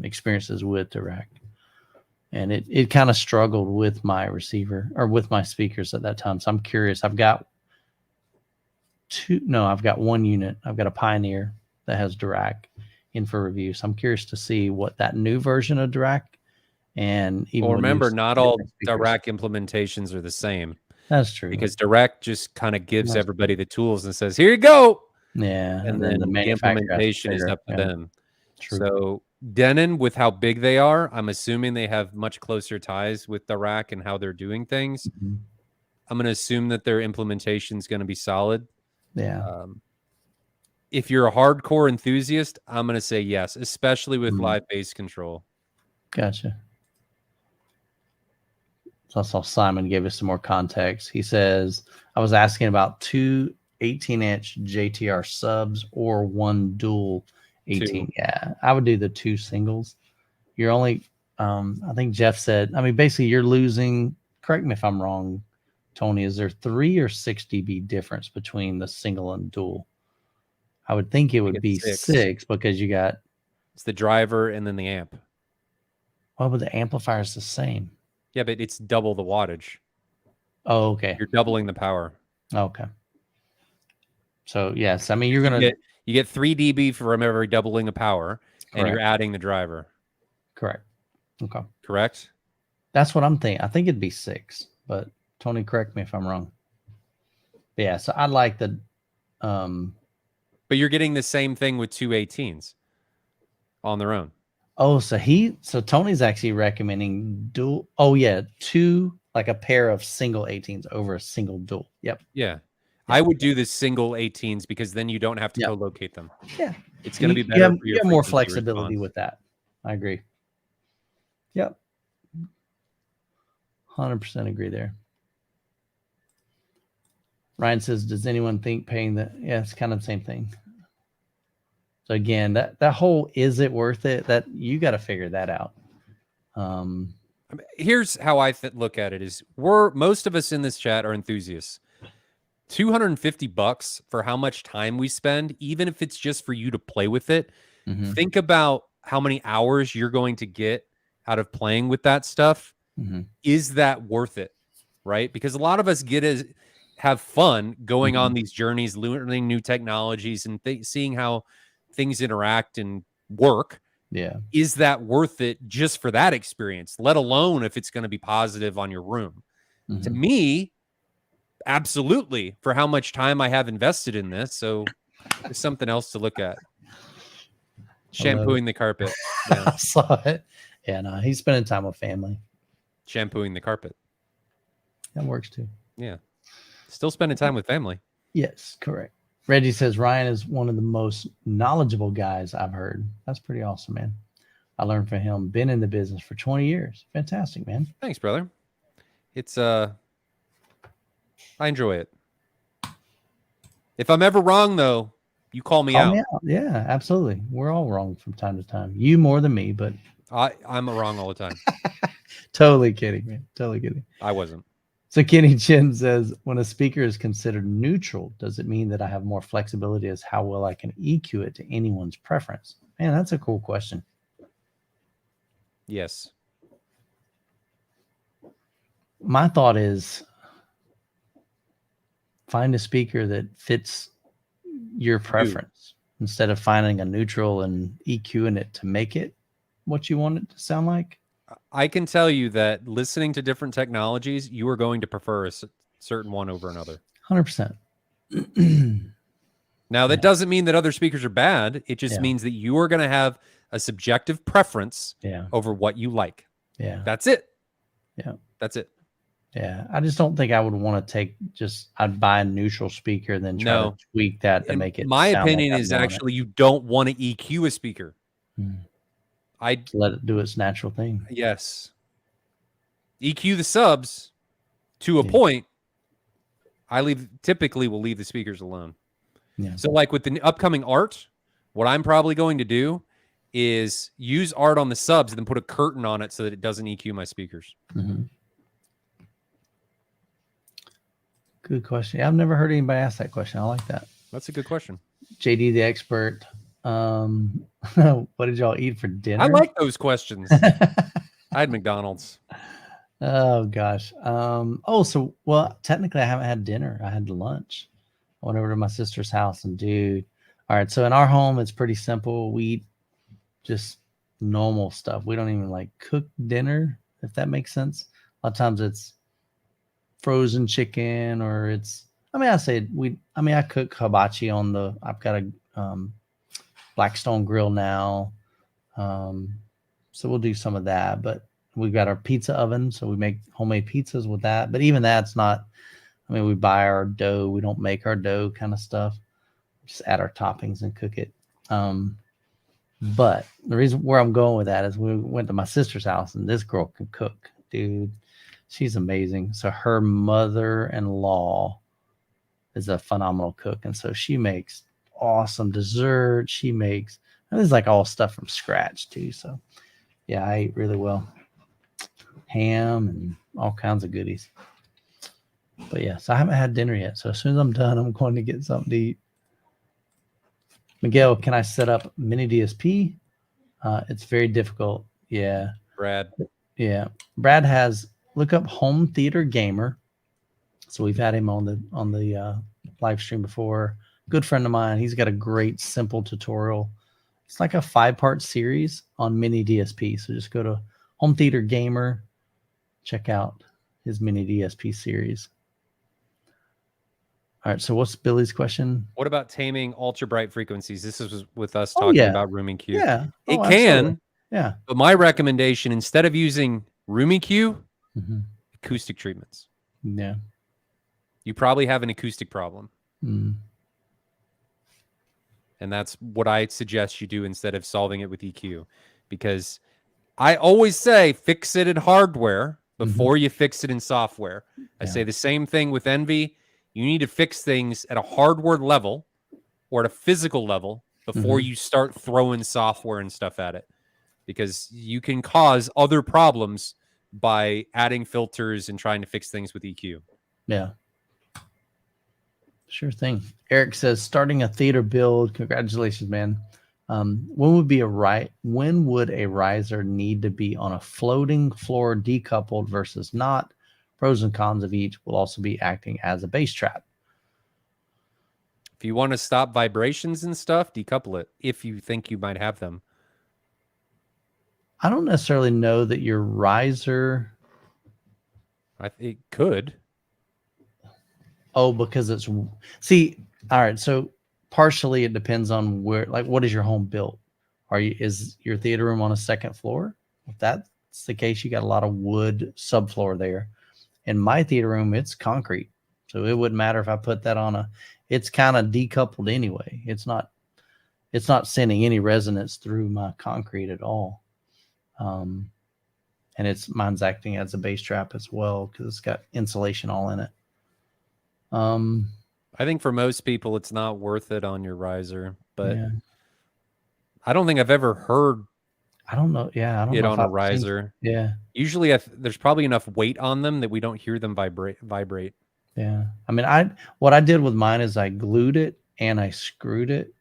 experiences with Dirac. And it kind of struggled with my receiver or with my speakers at that time. So I'm curious. I've got one unit. I've got a Pioneer that has Dirac in for review. So I'm curious to see what that new version of Dirac and even remember, not all Dirac implementations are the same. That's true. Because Dirac just kind of gives everybody the tools and says, here you go. Yeah. And then the implementation is up to them. True. So Denon, with how big they are, I'm assuming they have much closer ties with Dirac and how they're doing things. I'm going to assume that their implementation is going to be solid. Yeah. If you're a hardcore enthusiast, I'm going to say yes, especially with live bass control. Gotcha. So I saw Simon gave us some more context. He says, I was asking about two 18-inch JTR subs or one dual 18. Yeah, I would do the two singles. You're only, I think Jeff said, I mean, basically you're losing correct me if I'm wrong, Tony, is there 3 or 6 dB difference between the single and dual? I would think it would be 6 because you got... It's the driver and then the amp. Well, but the amplifier is the same. Yeah, but it's double the wattage. Oh, okay. You're doubling the power. Okay. So, yes, I mean, you're going to... You get 3 dB from every doubling of power, and you're adding the driver. Correct. Okay. Correct? That's what I'm thinking. I think it'd be 6, but Tony, correct me if I'm wrong. But yeah, so I like the... But you're getting the same thing with 2 18s on their own. Oh, so Tony's actually recommending dual. Oh yeah, 2, like a pair of single 18s over a single dual. Yep. Yeah. I would do the single 18s because then you don't have to co-locate them. Yeah. It's going to be better for you have more flexibility with that. I agree. Yep. 100% agree there. Ryan says, does anyone think paying the... Yeah, it's kind of the same thing. So again, that whole, is it worth it? That you got to figure that out. Here's how I look at it: is most of us in this chat are enthusiasts. $250 for how much time we spend, even if it's just for you to play with it. Mm-hmm. Think about how many hours you're going to get out of playing with that stuff. Mm-hmm. Is that worth it? Right? Because a lot of us have fun going on these journeys, learning new technologies and seeing how things interact and work. Yeah. Is that worth it just for that experience, let alone if it's going to be positive on your room? Mm-hmm. To me, absolutely, for how much time I have invested in this. So there's something else to look at. Shampooing the carpet. Yeah. I saw it. Yeah, no, he's spending time with family. Shampooing the carpet. That works too. Yeah. Still spending time with family. Yes, correct. Reggie says Ryan is one of the most knowledgeable guys I've heard. That's pretty awesome, man. I learned from him. Been in the business for 20 years. Fantastic, man. Thanks, brother. It's I enjoy it. If I'm ever wrong, though, you call me out. Yeah, absolutely. We're all wrong from time to time. You more than me, but I'm wrong all the time. Totally kidding, man. Totally kidding. I wasn't. So Kenny Chin says, when a speaker is considered neutral, does it mean that I have more flexibility as how well I can EQ it to anyone's preference? Man, that's a cool question. Yes. My thought is find a speaker that fits your preference instead of finding a neutral and EQing it to make it what you want it to sound like. I can tell you that listening to different technologies, you are going to prefer a certain one over another. 100%. Now, that doesn't mean that other speakers are bad. It just means that you are going to have a subjective preference over what you like. Yeah. That's it. Yeah. That's it. Yeah. I just don't think I would want to I'd buy a neutral speaker and then try to tweak that to make it. My opinion is actually you don't want to EQ a speaker. I'd let it do its natural thing. Yes. EQ the subs to a point. I typically will leave the speakers alone. Yeah. So like with the upcoming art, what I'm probably going to do is use art on the subs and then put a curtain on it so that it doesn't EQ my speakers. Mm-hmm. Good question. I've never heard anybody ask that question. I like that. That's a good question. JD the expert. What did y'all eat for dinner? I like those questions. I had McDonald's. Oh gosh. Well, technically I haven't had dinner. I had lunch. I went over to my sister's house and all right. So in our home, it's pretty simple. We eat just normal stuff. We don't even like cook dinner, if that makes sense. A lot of times it's frozen chicken or I cook hibachi I've got a Blackstone grill now. So we'll do some of that, but we've got our pizza oven. So we make homemade pizzas with that, but even that's not, we buy our dough. We don't make our dough kind of stuff. Just add our toppings and cook it. But the reason where I'm going with that is we went to my sister's house and this girl can cook, dude. She's amazing. So her mother-in-law is a phenomenal cook. And so she makes awesome dessert. And this is like all stuff from scratch too. So yeah, I ate really well. ham and all kinds of goodies. But yeah, so I haven't had dinner yet. So as soon as I'm done, I'm going to get something to eat. Miguel, can I set up mini DSP? It's very difficult. Yeah. Brad. Yeah. Brad has, look up Home Theater Gamer. So we've had him on the live stream before. Good friend of mine. He's got a great simple tutorial. It's like a 5-part series on mini DSP. So just go to Home Theater Gamer, check out his mini DSP series. All right, so what's Billy's question? What about taming ultra bright frequencies? This is with us talking about room EQ. Yeah, it can. Yeah, but my recommendation, instead of using room EQ, acoustic treatments. Yeah, you probably have an acoustic problem. And that's what I suggest you do instead of solving it with EQ. Because I always say fix it in hardware before you fix it in software. I say the same thing with Envy. You need to fix things at a hardware level or at a physical level before you start throwing software and stuff at it. Because you can cause other problems by adding filters and trying to fix things with EQ. Yeah. Sure thing. Eric says, starting a theater build. Congratulations, man. When would a riser need to be on a floating floor decoupled versus not? Pros and cons of each will also be acting as a bass trap. If you want to stop vibrations and stuff, decouple it if you think you might have them. I don't necessarily know that your riser... It could. Oh, because it's... See, all right, so partially it depends on where, like, what is your home built? Is your theater room on a second floor? If that's the case, you got a lot of wood subfloor there. In my theater room, it's concrete. So it wouldn't matter if I put that on it's kind of decoupled anyway. It's not sending any resonance through my concrete at all. And mine's acting as a bass trap as well because it's got insulation all in it. I think for most people, it's not worth it on your riser, but I don't think I've ever heard. I don't know. Yeah, I don't know on a riser. Usually there's probably enough weight on them that we don't hear them vibrate. Yeah. I mean, what I did with mine is I glued it and I screwed it.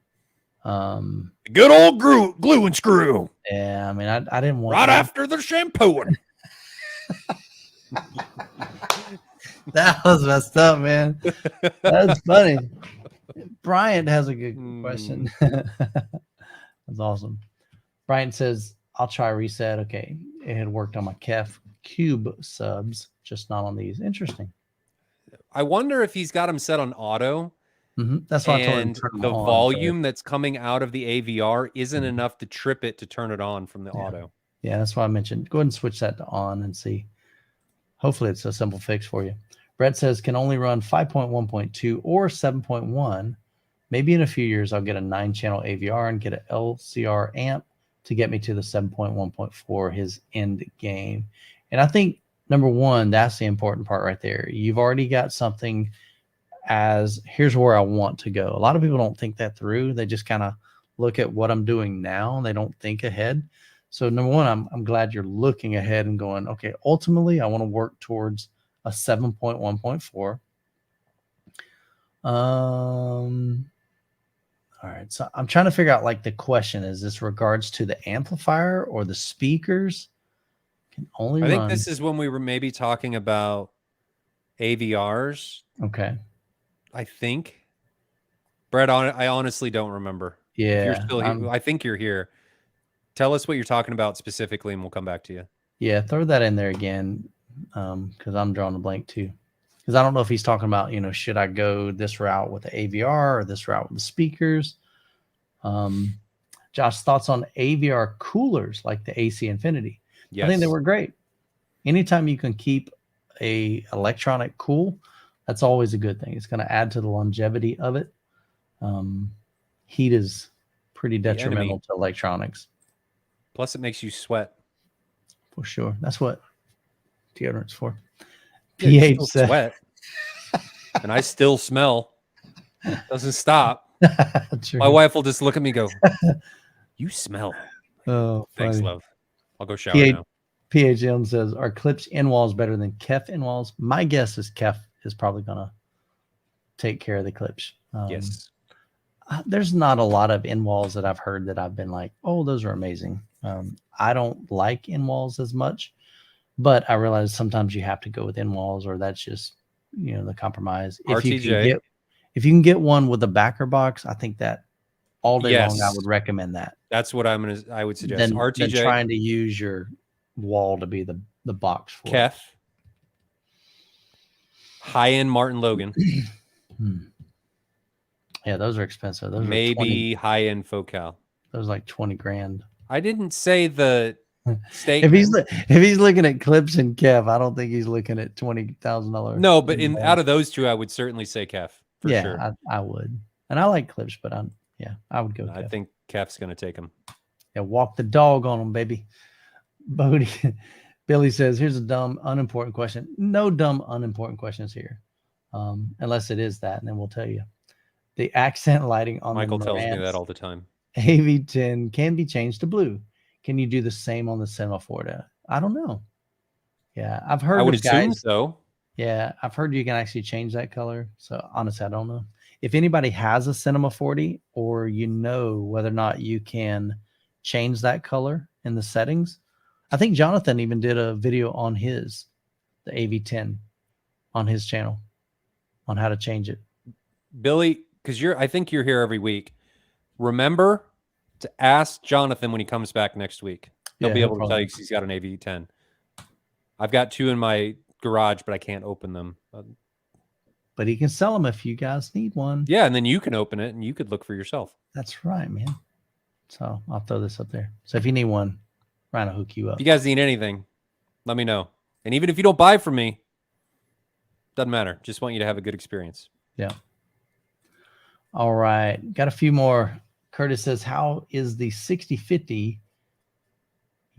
Good old glue and screw. Yeah. I mean, I didn't want after the shampooing. That was messed up, man. That's funny. Bryant has a good question. That's awesome. Bryant says, I'll try reset. Okay. It had worked on my Kef Cube subs, just not on these. Interesting. I wonder if he's got them set on auto. That's why I told him to turn them on. The volume that's coming out of the AVR isn't enough to trip it to turn it on from the auto. Yeah, that's why I mentioned. Go ahead and switch that to on and see. Hopefully it's a simple fix for you. Brett says, can only run 5.1.2 or 7.1. Maybe in a few years, I'll get a 9-channel AVR and get an LCR amp to get me to the 7.1.4, his end game. And I think, number one, that's the important part right there. You've already got something as, here's where I want to go. A lot of people don't think that through. They just kind of look at what I'm doing now, and they don't think ahead. So number one, I'm glad you're looking ahead and going, okay, ultimately, I want to work towards a 7.1.4. All right, so I'm trying to figure out, like, the question is this regards to the amplifier or the speakers? Can only I think this is when we were maybe talking about AVRs. Okay. I think. Brett, I honestly don't remember. Yeah. If you're still here, I think you're here. Tell us what you're talking about specifically, and we'll come back to you. Yeah, throw that in there again, because I'm drawing a blank too. Because I don't know if he's talking about, should I go this route with the AVR or this route with the speakers? Josh, thoughts on AVR coolers like the AC Infinity? Yes. I think they were great. Anytime you can keep a electronic cool, that's always a good thing. It's going to add to the longevity of it. Heat is pretty detrimental to electronics. Plus, it makes you sweat. For sure. That's what deodorant's for. Yeah, PH said, sweat. And I still smell. Doesn't stop. My wife will just look at me and go, you smell. Oh, thanks, funny. love. I'll go shower now. PHM says, are Klipsch in walls better than Kef in walls? My guess is Kef is probably gonna take care of the Klipsch. Yes. There's not a lot of in walls that I've heard that I've been like, oh, those are amazing. I don't like in walls as much, but I realize sometimes you have to go with in walls, or that's just, you know, the compromise. RTJ. If you can get one with a backer box, I think that all day long I Yes. would recommend that. That's what I would suggest. Than RTJ. trying to use your wall to be the box for Kef. High-end Martin Logan. Yeah, those are expensive. Those maybe high-end Focal. Those are like 20 grand. I didn't say the state. If he's looking at Klipsch and Kef, I don't think he's looking at $20,000. No, but out of those two, I would certainly say Kef for sure. Yeah, I would, and I like Klipsch, but I would go. I Kef. think Kef's going to take him. Yeah, walk the dog on him, baby. Bodie, Billy says, "Here's a dumb, unimportant question." No dumb, unimportant questions here, unless it is that, and then we'll tell you. The accent lighting on Michael the tells me Marantz that all the time. AV10 can be changed to blue. Can you do the same on the Cinema 40? I don't know. Yeah, I've heard. I would assume guys, so. Yeah, I've heard you can actually change that color. So honestly, I don't know. If anybody has a Cinema 40, or you know whether or not you can change that color in the settings, I think Jonathan even did a video on the AV10 on his channel on how to change it. Billy, because I think you're here every week. Remember to ask Jonathan when he comes back next week. He'll be able to tell you because he's got an AV10. I've got two in my garage, but I can't open them. But he can sell them if you guys need one. Yeah, and then you can open it and you could look for yourself. That's right, man. So I'll throw this up there. So if you need one, Ryan will hook you up. If you guys need anything, let me know. And even if you don't buy from me, doesn't matter. Just want you to have a good experience. Yeah. All right. Got a few more. Curtis says, how is the 6050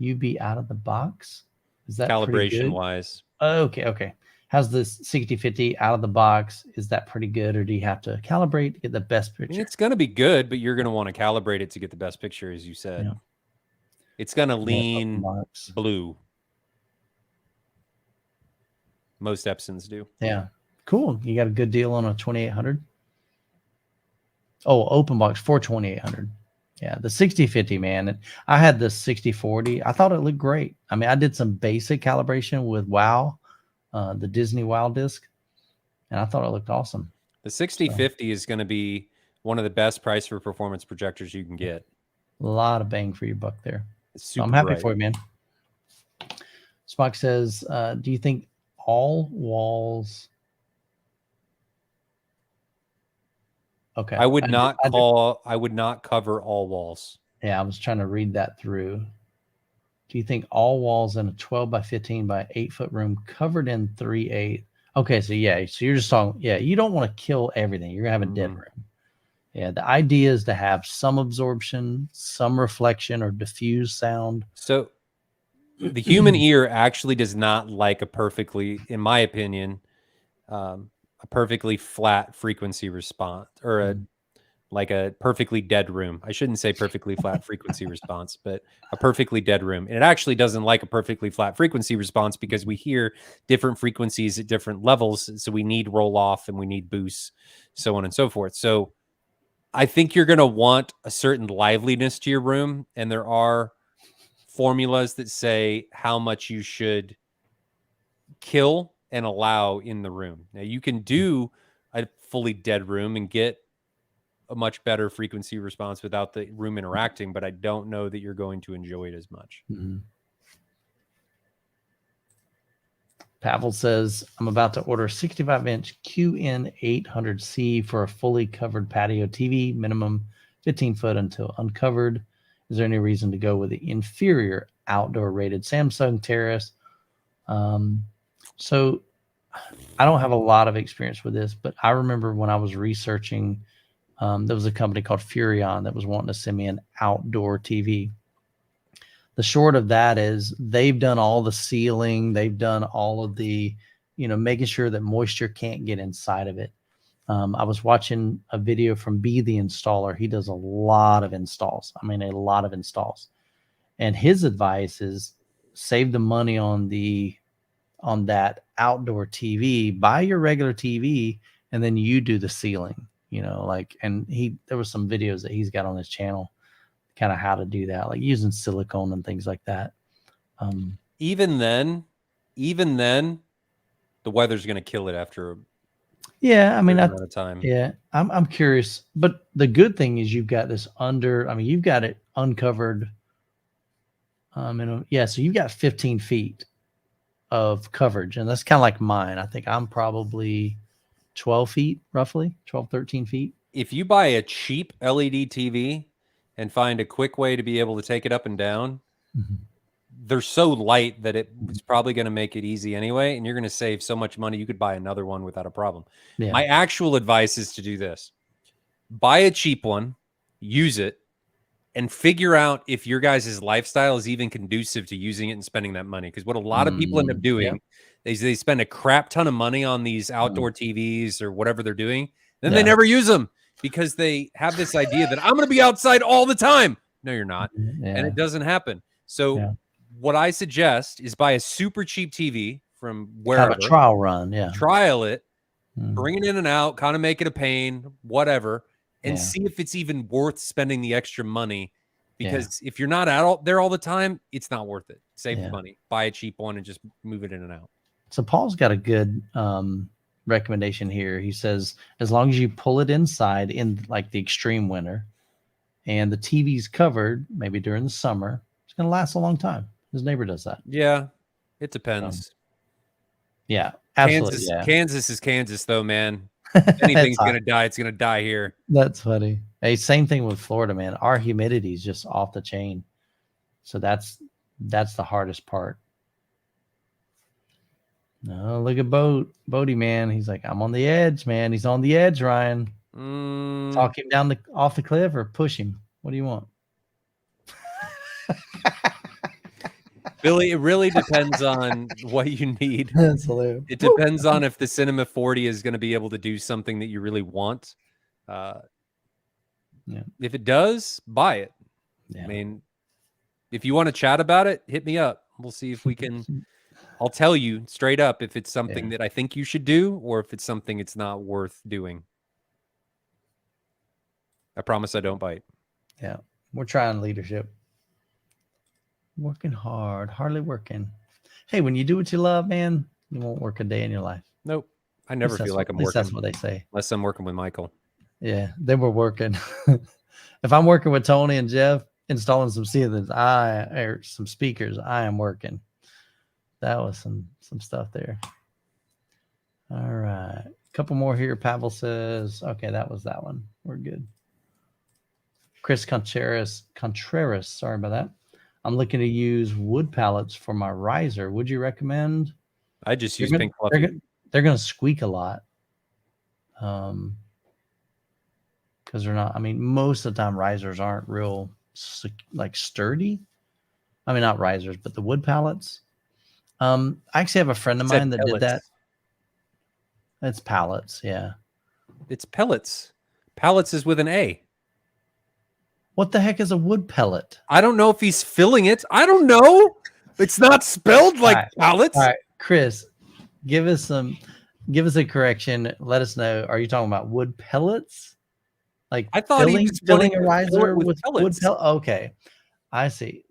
UB out of the box? Is that calibration wise? Okay. How's this 6050 out of the box? Is that pretty good, or do you have to calibrate to get the best picture? I mean, it's going to be good, but you're going to want to calibrate it to get the best picture, as you said. Yeah. It's going to lean blue. Most Epsons do. Yeah. Cool. You got a good deal on a 2800? Oh, open box for 2800. Yeah, the 6050, man. I had the 6040. I thought it looked great. I mean, I did some basic calibration with WoW, the Disney WoW disc, and I thought it looked awesome. The 6050 is going to be one of the best price for performance projectors you can get. A lot of bang for your buck there. So I'm happy for you, man. Spock says, do you think all walls... Okay. I would not cover all walls. Yeah, I was trying to read that through. Do you think all walls in a 12 by 15 by 8 foot room covered in 3/8? Okay, so yeah, so you're just talking, you don't want to kill everything. You're gonna have a dead room. Yeah, the idea is to have some absorption, some reflection or diffuse sound. So the human ear actually does not like in my opinion, a perfectly flat frequency response, or a perfectly dead room. I shouldn't say perfectly flat frequency response, but a perfectly dead room. And it actually doesn't like a perfectly flat frequency response because we hear different frequencies at different levels. So we need roll off and we need boosts, so on and so forth. So I think you're going to want a certain liveliness to your room. And there are formulas that say how much you should kill and allow in the room. Now you can do a fully dead room and get a much better frequency response without the room interacting, but I don't know that you're going to enjoy it as much. Pavel says, I'm about to order a 65-inch QN800C for a fully covered patio TV, minimum 15 foot until uncovered. Is there any reason to go with the inferior outdoor rated Samsung Terrace? So I don't have a lot of experience with this, but I remember when I was researching, there was a company called Furion that was wanting to send me an outdoor TV. The short of that is they've done all the sealing. They've done all of the, making sure that moisture can't get inside of it. I was watching a video from B, the installer. He does a lot of installs. I mean, a lot of installs. And his advice is save the money on that outdoor TV, buy your regular TV, and then you do the ceiling, you know, like, and there was some videos that he's got on his channel, kind of how to do that, like using silicone and things like that. Even then, the weather's going to kill it after. Yeah, I mean, amount of time. Yeah, I'm curious, but the good thing is you've got this you've got it uncovered. So you've got 15 feet of coverage, and that's kind of like mine. I think I'm probably 12 feet, roughly 12, 13 feet. If you buy a cheap LED TV and find a quick way to be able to take it up and down, they're so light that it's probably going to make it easy anyway, and you're going to save so much money. You could buy another one without a problem. Yeah. My actual advice is to do this. Buy a cheap one, use it, and figure out if your guys' lifestyle is even conducive to using it and spending that money. Because what a lot of people end up doing is they spend a crap ton of money on these outdoor TVs or whatever they're doing, then they never use them because they have this idea that I'm going to be outside all the time. No, you're not. And it doesn't happen. So what I suggest is buy a super cheap TV from wherever. Have a trial run, trial it, bring it in and out, kind of make it a pain, whatever, and see if it's even worth spending the extra money. Because if you're not out there all the time, it's not worth it. Save the money, buy a cheap one, and just move it in and out. So Paul's got a good recommendation here. He says, as long as you pull it inside in like the extreme winter and the TV's covered, maybe during the summer, it's going to last a long time. His neighbor does that. Yeah, it depends. Absolutely. Kansas is Kansas, though, man. If anything's going to die, it's going to die here. That's funny. Hey, same thing with Florida, man. Our humidity is just off the chain. So that's the hardest part. No, look at Bodie, man. He's like, I'm on the edge, man. He's on the edge, Ryan. Talk him down off the cliff or push him. What do you want? Billy, it really depends on what you need. That's hilarious. It depends on if the Cinema 40 is going to be able to do something that you really want. If it does, buy it. I mean, if you want to chat about it, hit me up. We'll see if we can. I'll tell you straight up if it's something that I think you should do or if it's something it's not worth doing. I promise I don't bite. Yeah, we're trying leadership. Working hard, hardly working. Hey, when you do what you love, man, you won't work a day in your life. Nope. I never feel like I'm working. That's what they say. Unless I'm working with Michael. Yeah, they were working. If I'm working with Tony and Jeff installing some ceilings, or some speakers, I am working. That was some stuff there. All right. A couple more here. Pavel says, okay, that was that one. We're good. Chris Contreras, sorry about that. I'm looking to use wood pallets for my riser. Would you recommend? I just use pink fluffy. They're going to squeak a lot. Because they're not, I mean, most of the time risers aren't real like sturdy. I mean, not risers, but the wood pallets. I actually have a friend of mine that did that. It's pallets, yeah. It's pellets. Pallets is with an A. What the heck is a wood pellet? I don't know if he's filling it. I don't know. It's not spelled like pallets. All right, Chris, give us a correction. Let us know. Are you talking about wood pellets? Like I thought he was filling a riser with pellets. Wood pellet? Okay, I see.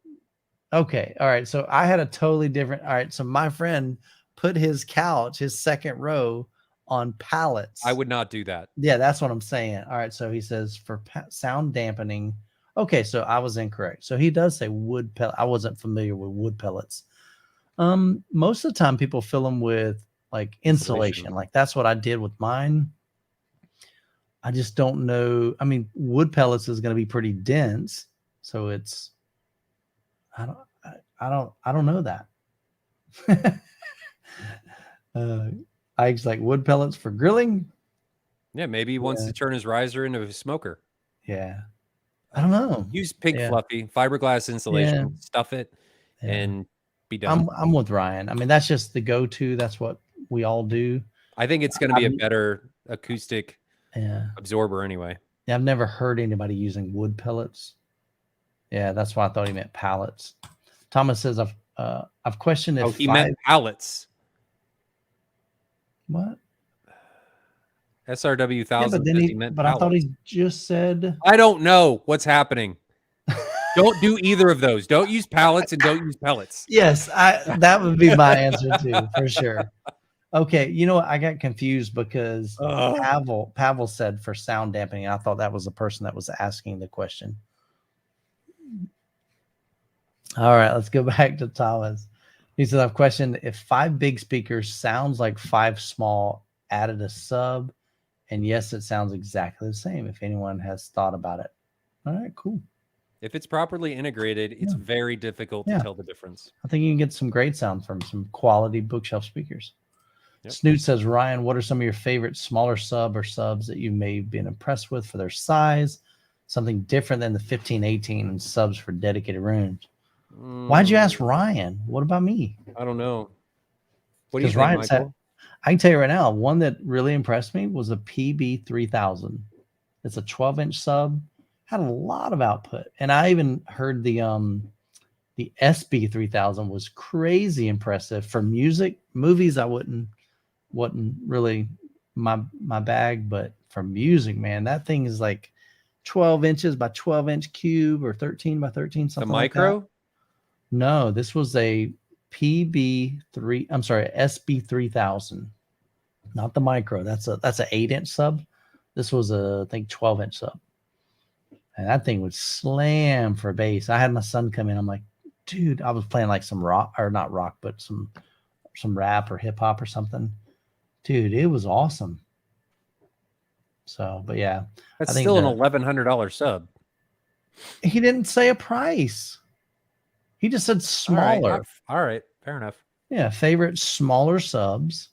Okay, all right. So I had a totally different. All right, so my friend put his couch, his second row, on pallets. I would not do that. Yeah, that's what I'm saying. All right, so he says for sound dampening. Okay, so I was incorrect. So he does say wood pellet. I wasn't familiar with wood pellets. Most of the time people fill them with like insulation. Like that's what I did with mine. I just don't know. I mean, wood pellets is going to be pretty dense, so it's. I don't know that. Ike's like wood pellets for grilling. Yeah, maybe he wants to turn his riser into a smoker. Yeah. I don't know. Use pink fluffy fiberglass insulation, stuff it, and be done. I'm with Ryan. I mean, that's just the go-to. That's what we all do. I think it's going to be a better acoustic absorber anyway. Yeah, I've never heard anybody using wood pellets. Yeah, that's why I thought he meant pallets. Thomas says, I've questioned if he meant pallets. What? SRW Yeah, 1000 but then he meant I thought pallets. he just said. I don't know what's happening. Don't do either of those. Don't use pallets and don't use pellets. Yes, that would be my answer too, for sure. Okay, you know what? I got confused because Pavel said for sound dampening. I thought that was the person that was asking the question. All right, let's go back to Thomas. He said, I've questioned if 5 big speakers sounds like 5 small, added a sub, and yes, it sounds exactly the same if anyone has thought about it. All right, cool. If it's properly integrated, it's very difficult to tell the difference. I think you can get some great sound from some quality bookshelf speakers. Yep. Snoot says, Ryan, what are some of your favorite smaller sub or subs that you may have been impressed with for their size? Something different than the 1518 and subs for dedicated rooms. Why'd you ask Ryan? What about me? I don't know. What do you think, Ryan Michael? said, I can tell you right now, one that really impressed me was a PB3000. It's a 12-inch sub, had a lot of output, and I even heard the SB3000 was crazy impressive for music. Movies, I wasn't really my bag, but for music, man, that thing is like 12 inches by 12-inch cube or 13 by 13, something like that. The micro? No, this was a SB3000, not the micro. That's an 8-inch sub. This was I think 12-inch sub, and that thing would slam for bass. I had my son come in. I'm like, dude, I was playing like some rock, or not rock, but some rap or hip hop or something. Dude, it was awesome. So, but yeah, that's still an $1,100 sub. He didn't say a price. He just said smaller. All right. Fair enough. Yeah. Favorite smaller subs.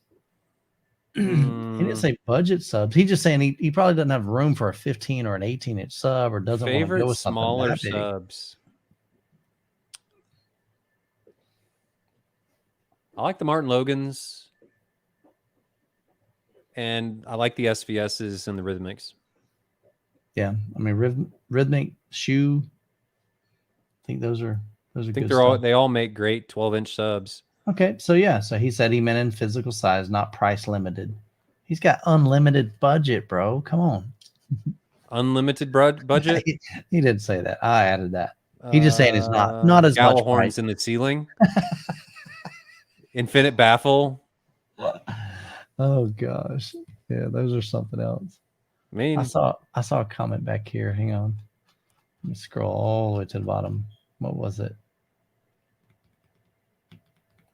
He didn't say budget subs. He's just saying he probably doesn't have room for a 15 or an 18-inch sub, or doesn't want to go with something smaller that big. Subs. I like the Martin Logans, and I like the SVSs and the Rhythmics. Yeah, I mean Rhythmic, Shoe. I think those are good. They all make great 12-inch subs. Okay, so yeah, so he said he meant in physical size, not price limited. He's got unlimited budget, bro. Come on. Unlimited budget? He did say that. I added that. He just saying it's not as much horns in the ceiling. Infinite baffle. Oh gosh. Yeah, those are something else. I mean, I saw a comment back here. Hang on. Let me scroll all the way to the bottom. What was it?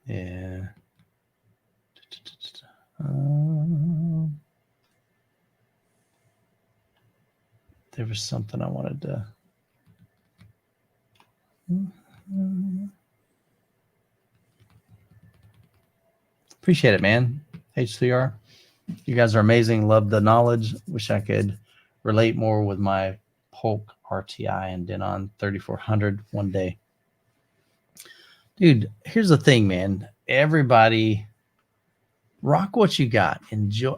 Yeah. There was something I wanted to. Appreciate it, man. H3R. You guys are amazing. Love the knowledge. Wish I could relate more with my Polk RTI and Denon 3400 one day. Dude, here's the thing, man. Everybody rock what you got. Enjoy.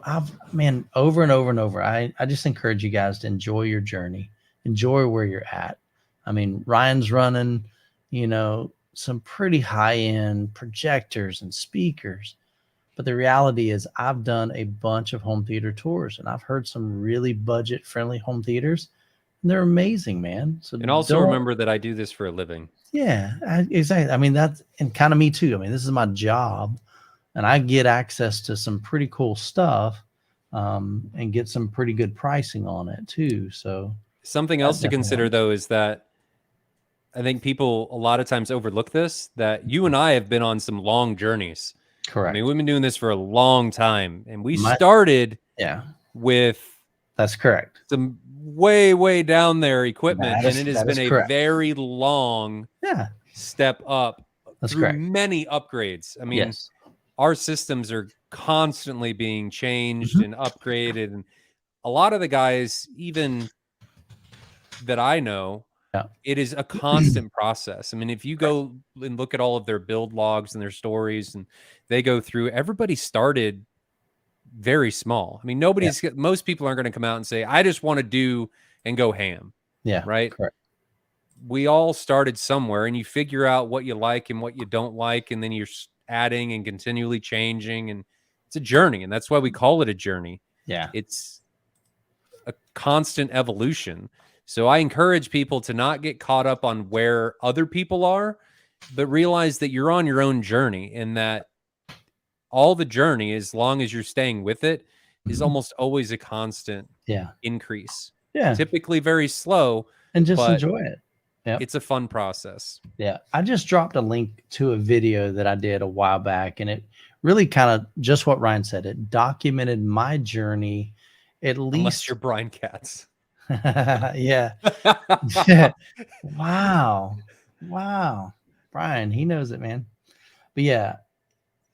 Over and over and over. I just encourage you guys to enjoy your journey. Enjoy where you're at. I mean, Ryan's running, some pretty high-end projectors and speakers. But the reality is I've done a bunch of home theater tours, and I've heard some really budget-friendly home theaters, and they're amazing, man. So and also remember that I do this for a living. Yeah, exactly. I mean, that's and kind of me too. I mean, this is my job, and I get access to some pretty cool stuff, and get some pretty good pricing on it too. So something else to consider though is that I think people a lot of times overlook this, that you and I have been on some long journeys. Correct. I mean, we've been doing this for a long time, and we started with that's correct. Some way down there equipment, and it has been a very long step up through many upgrades. I mean, our systems are constantly being changed and upgraded, and a lot of the guys, even that I know, it is a constant process. I mean, if you go and look at all of their build logs and their stories, and they go through, everybody started very small. I mean, most people aren't going to come out and say, I just want to do and go ham. Yeah. Right. Correct. we all started somewhere, and you figure out what you like and what you don't like, and then you're adding and continually changing, and it's a journey, and that's why we call it a journey. Yeah. It's a constant evolution. So I encourage people to not get caught up on where other people are, but realize that you're on your own journey, and that all the journey, as long as you're staying with it, is almost always a constant increase. Yeah. Typically very slow, and just but enjoy it. Yeah. it's a fun process. Yeah. I just dropped a link to a video that I did a while back, and it really kind of just what Ryan said. It documented my journey, at least. Unless you're Brian Katz. Yeah. Wow. Brian, he knows it, man. But yeah,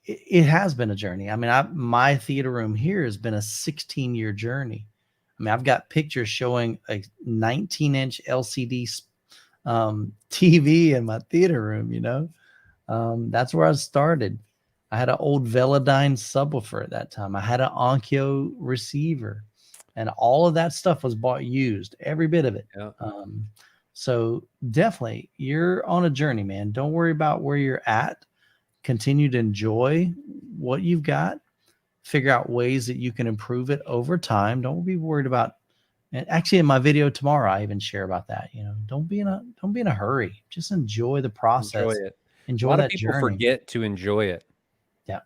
it has been a journey. I mean, my theater room here has been a 16-year journey. I mean, I've got pictures showing a 19-inch LCD TV in my theater room, you know. That's where I started. I had an old Velodyne subwoofer at that time. I had an Onkyo receiver, and all of that stuff was bought used, every bit of it. Yeah. So definitely, you're on a journey, man. Don't worry about where you're at. Continue to enjoy what you've got. Figure out ways that you can improve it over time. Don't be worried about. And actually, in my video tomorrow, I even share about that. You know, don't be in a hurry. Just enjoy the process. Enjoy it. Enjoy a lot that of people journey. Forget to enjoy it. Yeah.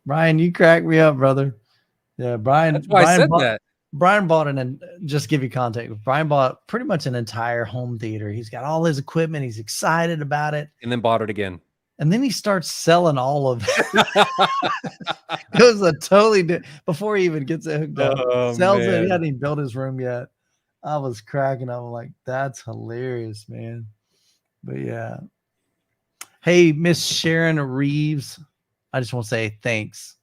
Brian, you crack me up, brother. Yeah, Brian. That's why I said that. Brian bought just give you context. Brian bought pretty much an entire home theater. He's got all his equipment. He's excited about it. And then bought it again. And then he starts selling all of it. It was a totally before he even gets it hooked up. Sells it. He hadn't even built his room yet. I was cracking up. I'm like, that's hilarious, man. But yeah. Hey, Miss Sharon Reeves. I just want to say thanks.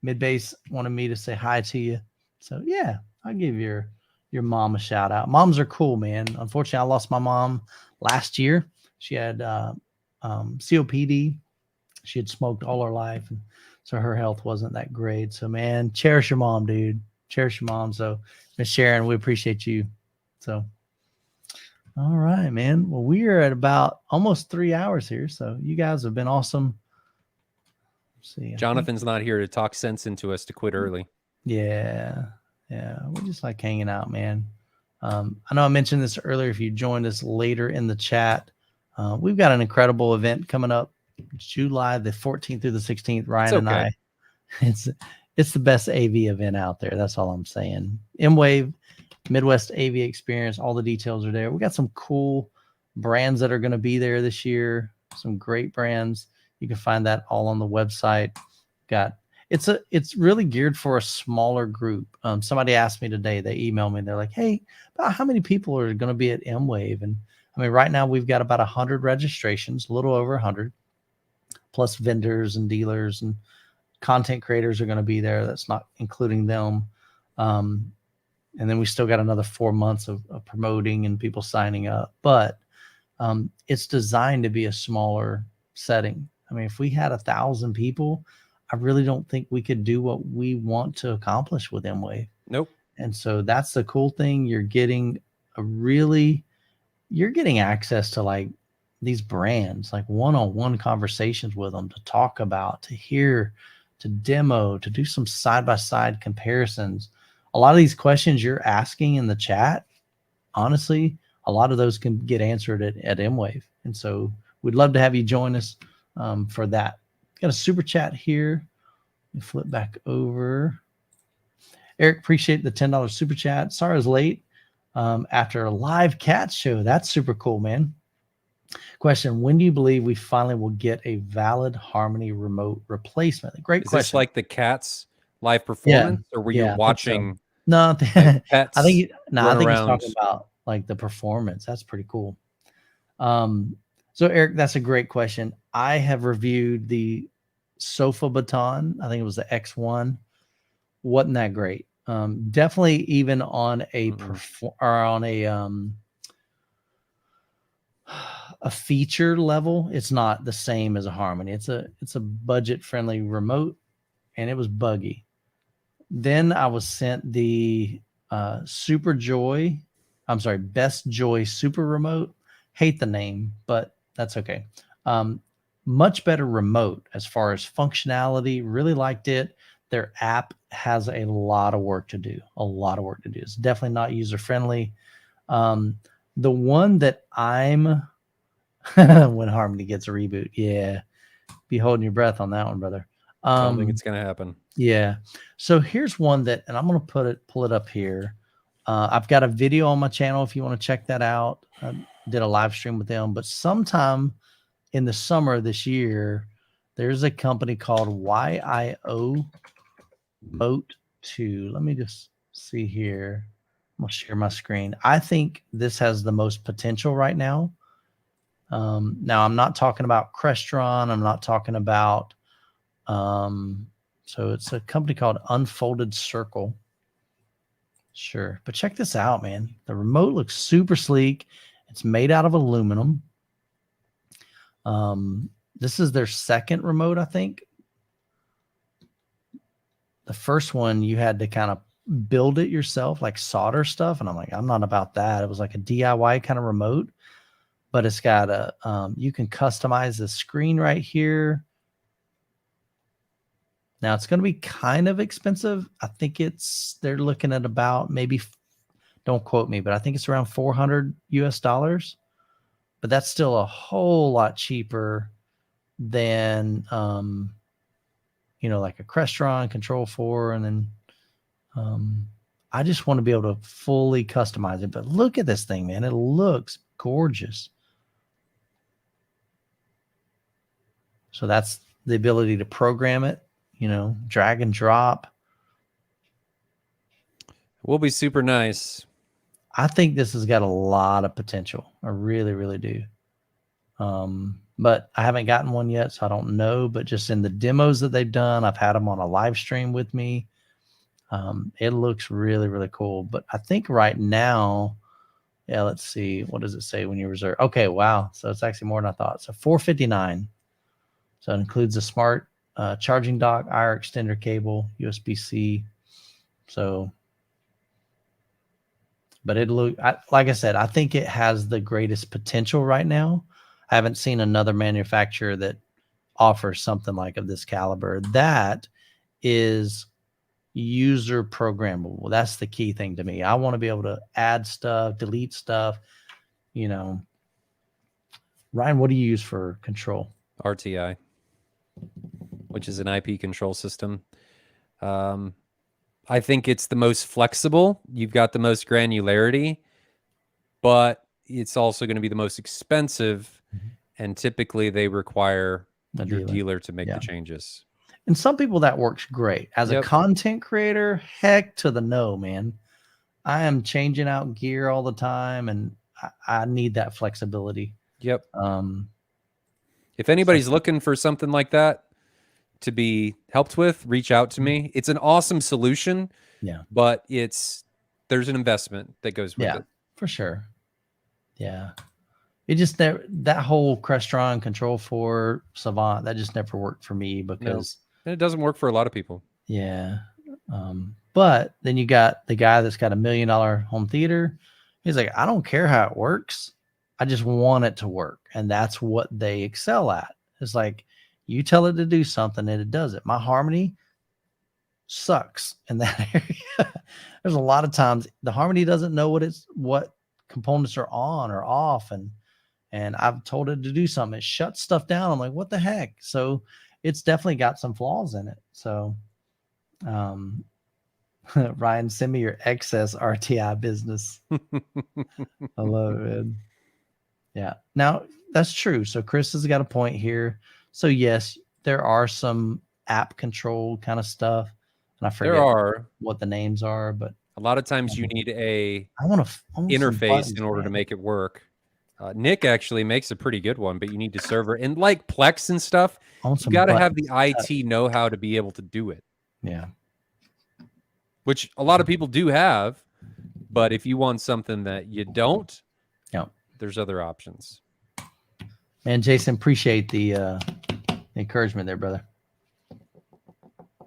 Midbase wanted me to say hi to you. So yeah, I'll give your mom a shout out. Moms are cool, man. Unfortunately, I lost my mom last year. She had COPD. She had smoked all her life, and so her health wasn't that great. So man, cherish your mom, dude. Cherish your mom. So Miss Sharon, we appreciate you. So all right, man. Well, we are at about almost 3 hours here. So you guys have been awesome. Let's see. Jonathan's not here to talk sense into us to quit early. Yeah. We just like hanging out, man. I know I mentioned this earlier. If you joined us later in the chat, we've got an incredible event coming up July the 14th through the 16th. Ryan and I, it's the best AV event out there. That's all I'm saying. MWave, Midwest AV Experience. All the details are there. We got some cool brands that are going to be there this year. Some great brands. You can find that all on the website. It's really geared for a smaller group. Somebody asked me today, they emailed me, they're like, hey, about how many people are going to be at MWave? And I mean, right now we've got about 100 registrations, a little over 100, plus vendors and dealers and content creators are going to be there. That's not including them. And then we still got another 4 months of promoting and people signing up. But it's designed to be a smaller setting. I mean, if we had 1,000 people, I really don't think we could do what we want to accomplish with MWave. Nope. And so that's the cool thing. You're getting access to like these brands, like one-on-one conversations with them to talk about, to hear, to demo, to do some side-by-side comparisons. A lot of these questions you're asking in the chat, honestly, a lot of those can get answered at MWave. And so we'd love to have you join us for that. Got a super chat here. Let me flip back over. Eric, appreciate the $10 super chat. Sorry I was late after a live cat show. That's super cool, man. Question: when do you believe we finally will get a valid Harmony remote replacement? Great question. Is this like the Cat's live performance, or were you watching? No, pets I think he's talking about like the performance. That's pretty cool. So Eric, that's a great question. I have reviewed the Sofa Baton. I think it was the X1. Wasn't that great. Definitely even on a a feature level, it's not the same as a Harmony. It's a budget friendly remote, and it was buggy. Then I was sent the Super Joy. I'm sorry, Best Joy Super Remote. Hate the name, but that's okay. Much better remote as far as functionality. Really liked it. Their app has a lot of work to do. A lot of work to do. It's definitely not user friendly. The one that I'm when Harmony gets a reboot, yeah, be holding your breath on that one, brother. I don't think it's gonna happen. Yeah. So here's one that, and I'm gonna pull it up here. I've got a video on my channel if you want to check that out. I did a live stream with them, but sometime in the summer of this year, there's a company called YIO Boat 2. Let me just see here. I'm gonna share my screen. I think this has the most potential right now. Now I'm not talking about Crestron. I'm not talking about, so it's a company called Unfolded Circle. Sure. But check this out, man. The remote looks super sleek. It's made out of aluminum. This is their second remote, I think. The first one, you had to kind of build it yourself, like solder stuff. And I'm like, I'm not about that. It was like a DIY kind of remote, but it's got a, you can customize the screen right here. Now it's going to be kind of expensive. I think they're looking at about maybe, don't quote me, but I think it's around $400 US. But that's still a whole lot cheaper than, like a Crestron Control 4. And then I just want to be able to fully customize it. But look at this thing, man. It looks gorgeous. So that's the ability to program it, drag and drop. Will be super nice. I think this has got a lot of potential. I really, really do. But I haven't gotten one yet, so I don't know. But just in the demos that they've done, I've had them on a live stream with me. It looks really, really cool. But I think right now, yeah, let's see. What does it say when you reserve? Okay, wow. So it's actually more than I thought. So $459. So it includes a smart charging dock, IR extender cable, USB-C. So, but like I said, I think it has the greatest potential right now. I haven't seen another manufacturer that offers something like of this caliber that is user programmable. That's the key thing to me. I want to be able to add stuff, delete stuff. Ryan, what do you use for control? RTI, which is an IP control system. I think it's the most flexible. You've got the most granularity, but it's also going to be the most expensive. Mm-hmm. And typically they require your dealer to make the changes. And some people that works great. As a content creator, heck to the no, man. I am changing out gear all the time, and I need that flexibility. Yep. If anybody's looking for something like that to be helped with, reach out to me. It's an awesome solution. Yeah. But there's an investment that goes with it. For sure. Yeah. It just that whole Crestron Control 4 Savant, that just never worked for me because and it doesn't work for a lot of people. Yeah. But then you got the guy that's got $1 million home theater. He's like, I don't care how it works. I just want it to work. And that's what they excel at. It's like you tell it to do something and it does it. My Harmony sucks in that area. There's a lot of times the Harmony doesn't know what components are on or off, and I've told it to do something. It shuts stuff down. I'm like, what the heck? So it's definitely got some flaws in it. So Ryan, send me your excess RTI business. I love it, man. Yeah. Now that's true. So Chris has got a point here. So yes, there are some app control kind of stuff. And I forget what the names are, but a lot of times you need a I want interface in order to make it work. Nick actually makes a pretty good one, but you need to server and like Plex and stuff. You got to have the IT know-how to be able to do it. Yeah. Which a lot of people do have, but if you want something that you don't, there's other options. Man, Jason, appreciate the encouragement there, brother.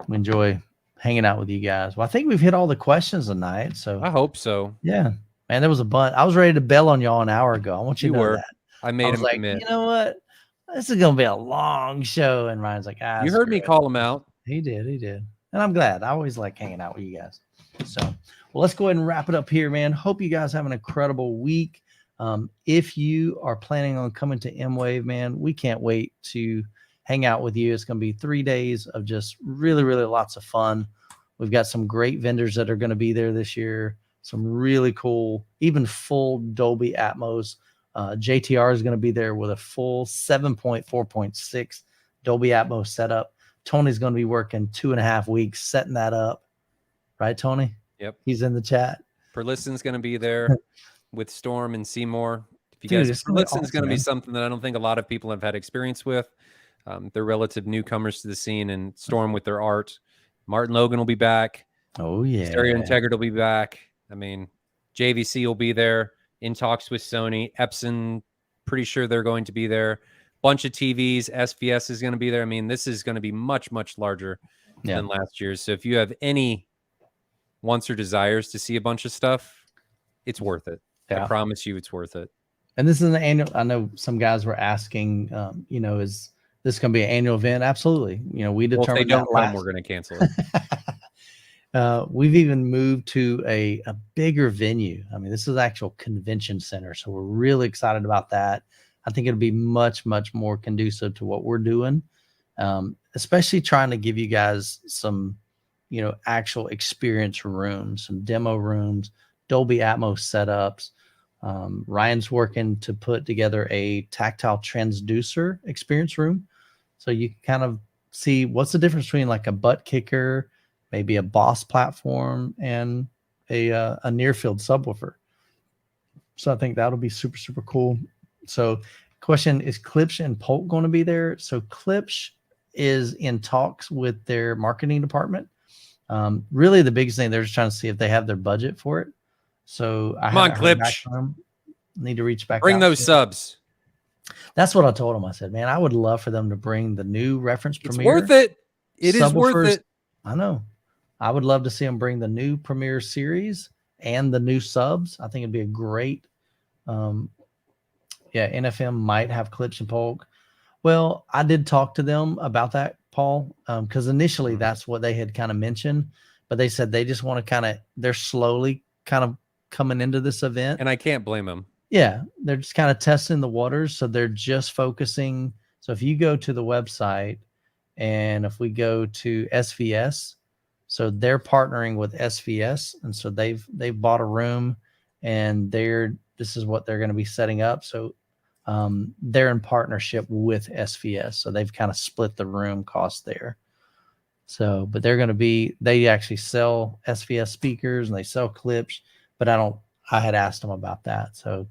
We enjoy hanging out with you guys. Well, I think we've hit all the questions tonight. So I hope so. yeah, man, there was a bunch. I was ready to bail on y'all an hour ago. I want you to know that. I made him like, commit. you know what? This is gonna be a long show. And Ryan's like, you heard me call him out. He did. And I'm glad. I always like hanging out with you guys. So, well, let's go ahead and wrap it up here, man. Hope you guys have an incredible week. If you are planning on coming to MWave, man, we can't wait to hang out with you. It's going to be 3 days of just really, really lots of fun. We've got some great vendors that are going to be there this year. Some really cool, even full Dolby Atmos. JTR is going to be there with a full 7.4.6 Dolby Atmos setup. Tony's going to be working 2.5 weeks setting that up. Right, Tony? Yep. He's in the chat. Perlissen's going to be there with Storm and Seymour. If you guys, Perlissen's going to be something that I don't think a lot of people have had experience with. They're relative newcomers to the scene, and Storm with their art. Martin Logan will be back. Oh, yeah. Stereo Integrity will be back. I mean, JVC will be there in talks with Sony. Epson, pretty sure they're going to be there. Bunch of TVs. SVS is going to be there. I mean, this is going to be much, much larger than last year's. So if you have any wants or desires to see a bunch of stuff, it's worth it. I promise you it's worth it. And this is an annual. I know some guys were asking, is this going to be an annual event? Absolutely. We determined if they don't come, we're going to cancel it. We've even moved to a bigger venue. I mean, this is actual convention center. So we're really excited about that. I think it'll be much, much more conducive to what we're doing, especially trying to give you guys some, actual experience rooms, some demo rooms, Dolby Atmos setups. Ryan's working to put together a tactile transducer experience room. So you can kind of see what's the difference between like a butt kicker, maybe a Boss platform, and a near field subwoofer. So I think that'll be super, super cool. So question is, Klipsch and Polk going to be there? So Klipsch is in talks with their marketing department. Really the biggest thing, they're just trying to see if they have their budget for it. So come on, Klipsch. Need to reach back. Bring those subs. That's what I told them. I said, man, I would love for them to bring the new reference Premiere. It's worth it. It is worth it. I know. I would love to see them bring the new Premiere series and the new subs. I think it'd be a great, NFM might have Klipsch and Polk. Well, I did talk to them about that, Paul, because initially that's what they had kind of mentioned, but they said they just want to they're slowly kind of coming into this event. And I can't blame them. Yeah, they're just kind of testing the waters. So they're just focusing. So if you go to the website and if we go to SVS, so they're partnering with SVS. And so they've bought a room and this is what they're going to be setting up. So they're in partnership with SVS. So they've kind of split the room cost there. So, but they actually sell SVS speakers and they sell Klipsch, but I had asked them about that. So,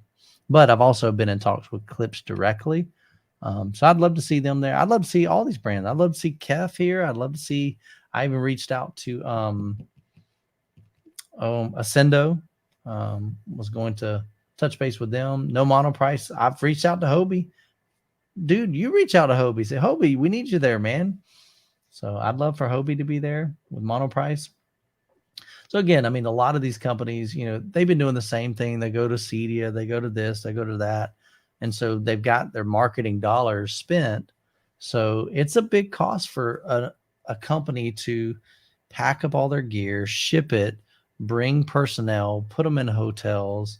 but I've also been in talks with Klipsch directly. So I'd love to see them there. I'd love to see all these brands. I'd love to see Kef here. I'd love to see, I even reached out to Ascendo, was going to touch base with them. No mono price. I've reached out to Hobie. Dude, you reach out to Hobie. Say, Hobie, we need you there, man. So I'd love for Hobie to be there with mono price. So again, I mean, a lot of these companies, they've been doing the same thing. They go to Cedia, they go to this, they go to that. And so they've got their marketing dollars spent. So it's a big cost for a company to pack up all their gear, ship it, bring personnel, put them in hotels,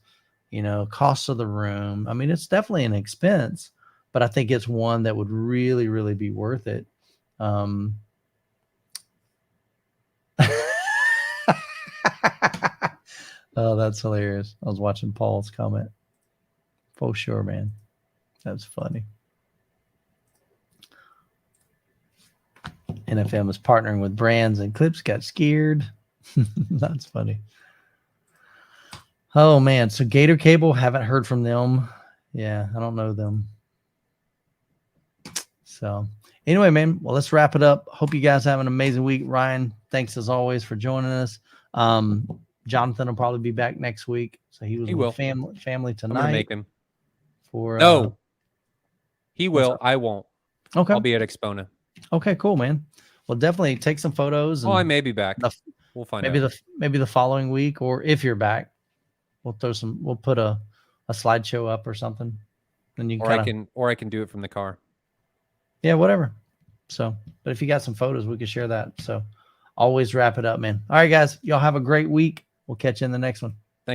cost of the room. I mean, it's definitely an expense, but I think it's one that would really, really be worth it. Oh, that's hilarious. I was watching Paul's comment. For sure, man. That's funny. NFM is partnering with brands and Klipsch got scared. That's funny. Oh, man. So Gator Cable, haven't heard from them. Yeah, I don't know them. So anyway, man, well, let's wrap it up. Hope you guys have an amazing week. Ryan, thanks as always for joining us. Jonathan will probably be back next week. So he with family tonight. I'm gonna make him. No, he will. I won't. Okay. I'll be at Expona. Okay, cool, man. Well, definitely take some photos. Oh, I And may be back. We'll find out. maybe the following week, or if you're back, we'll put a slideshow up or something. Then you can or I can do it from the car. Yeah, whatever. So, but if you got some photos, we could share that. So always wrap it up, man. All right, guys, y'all have a great week. We'll catch you in the next one.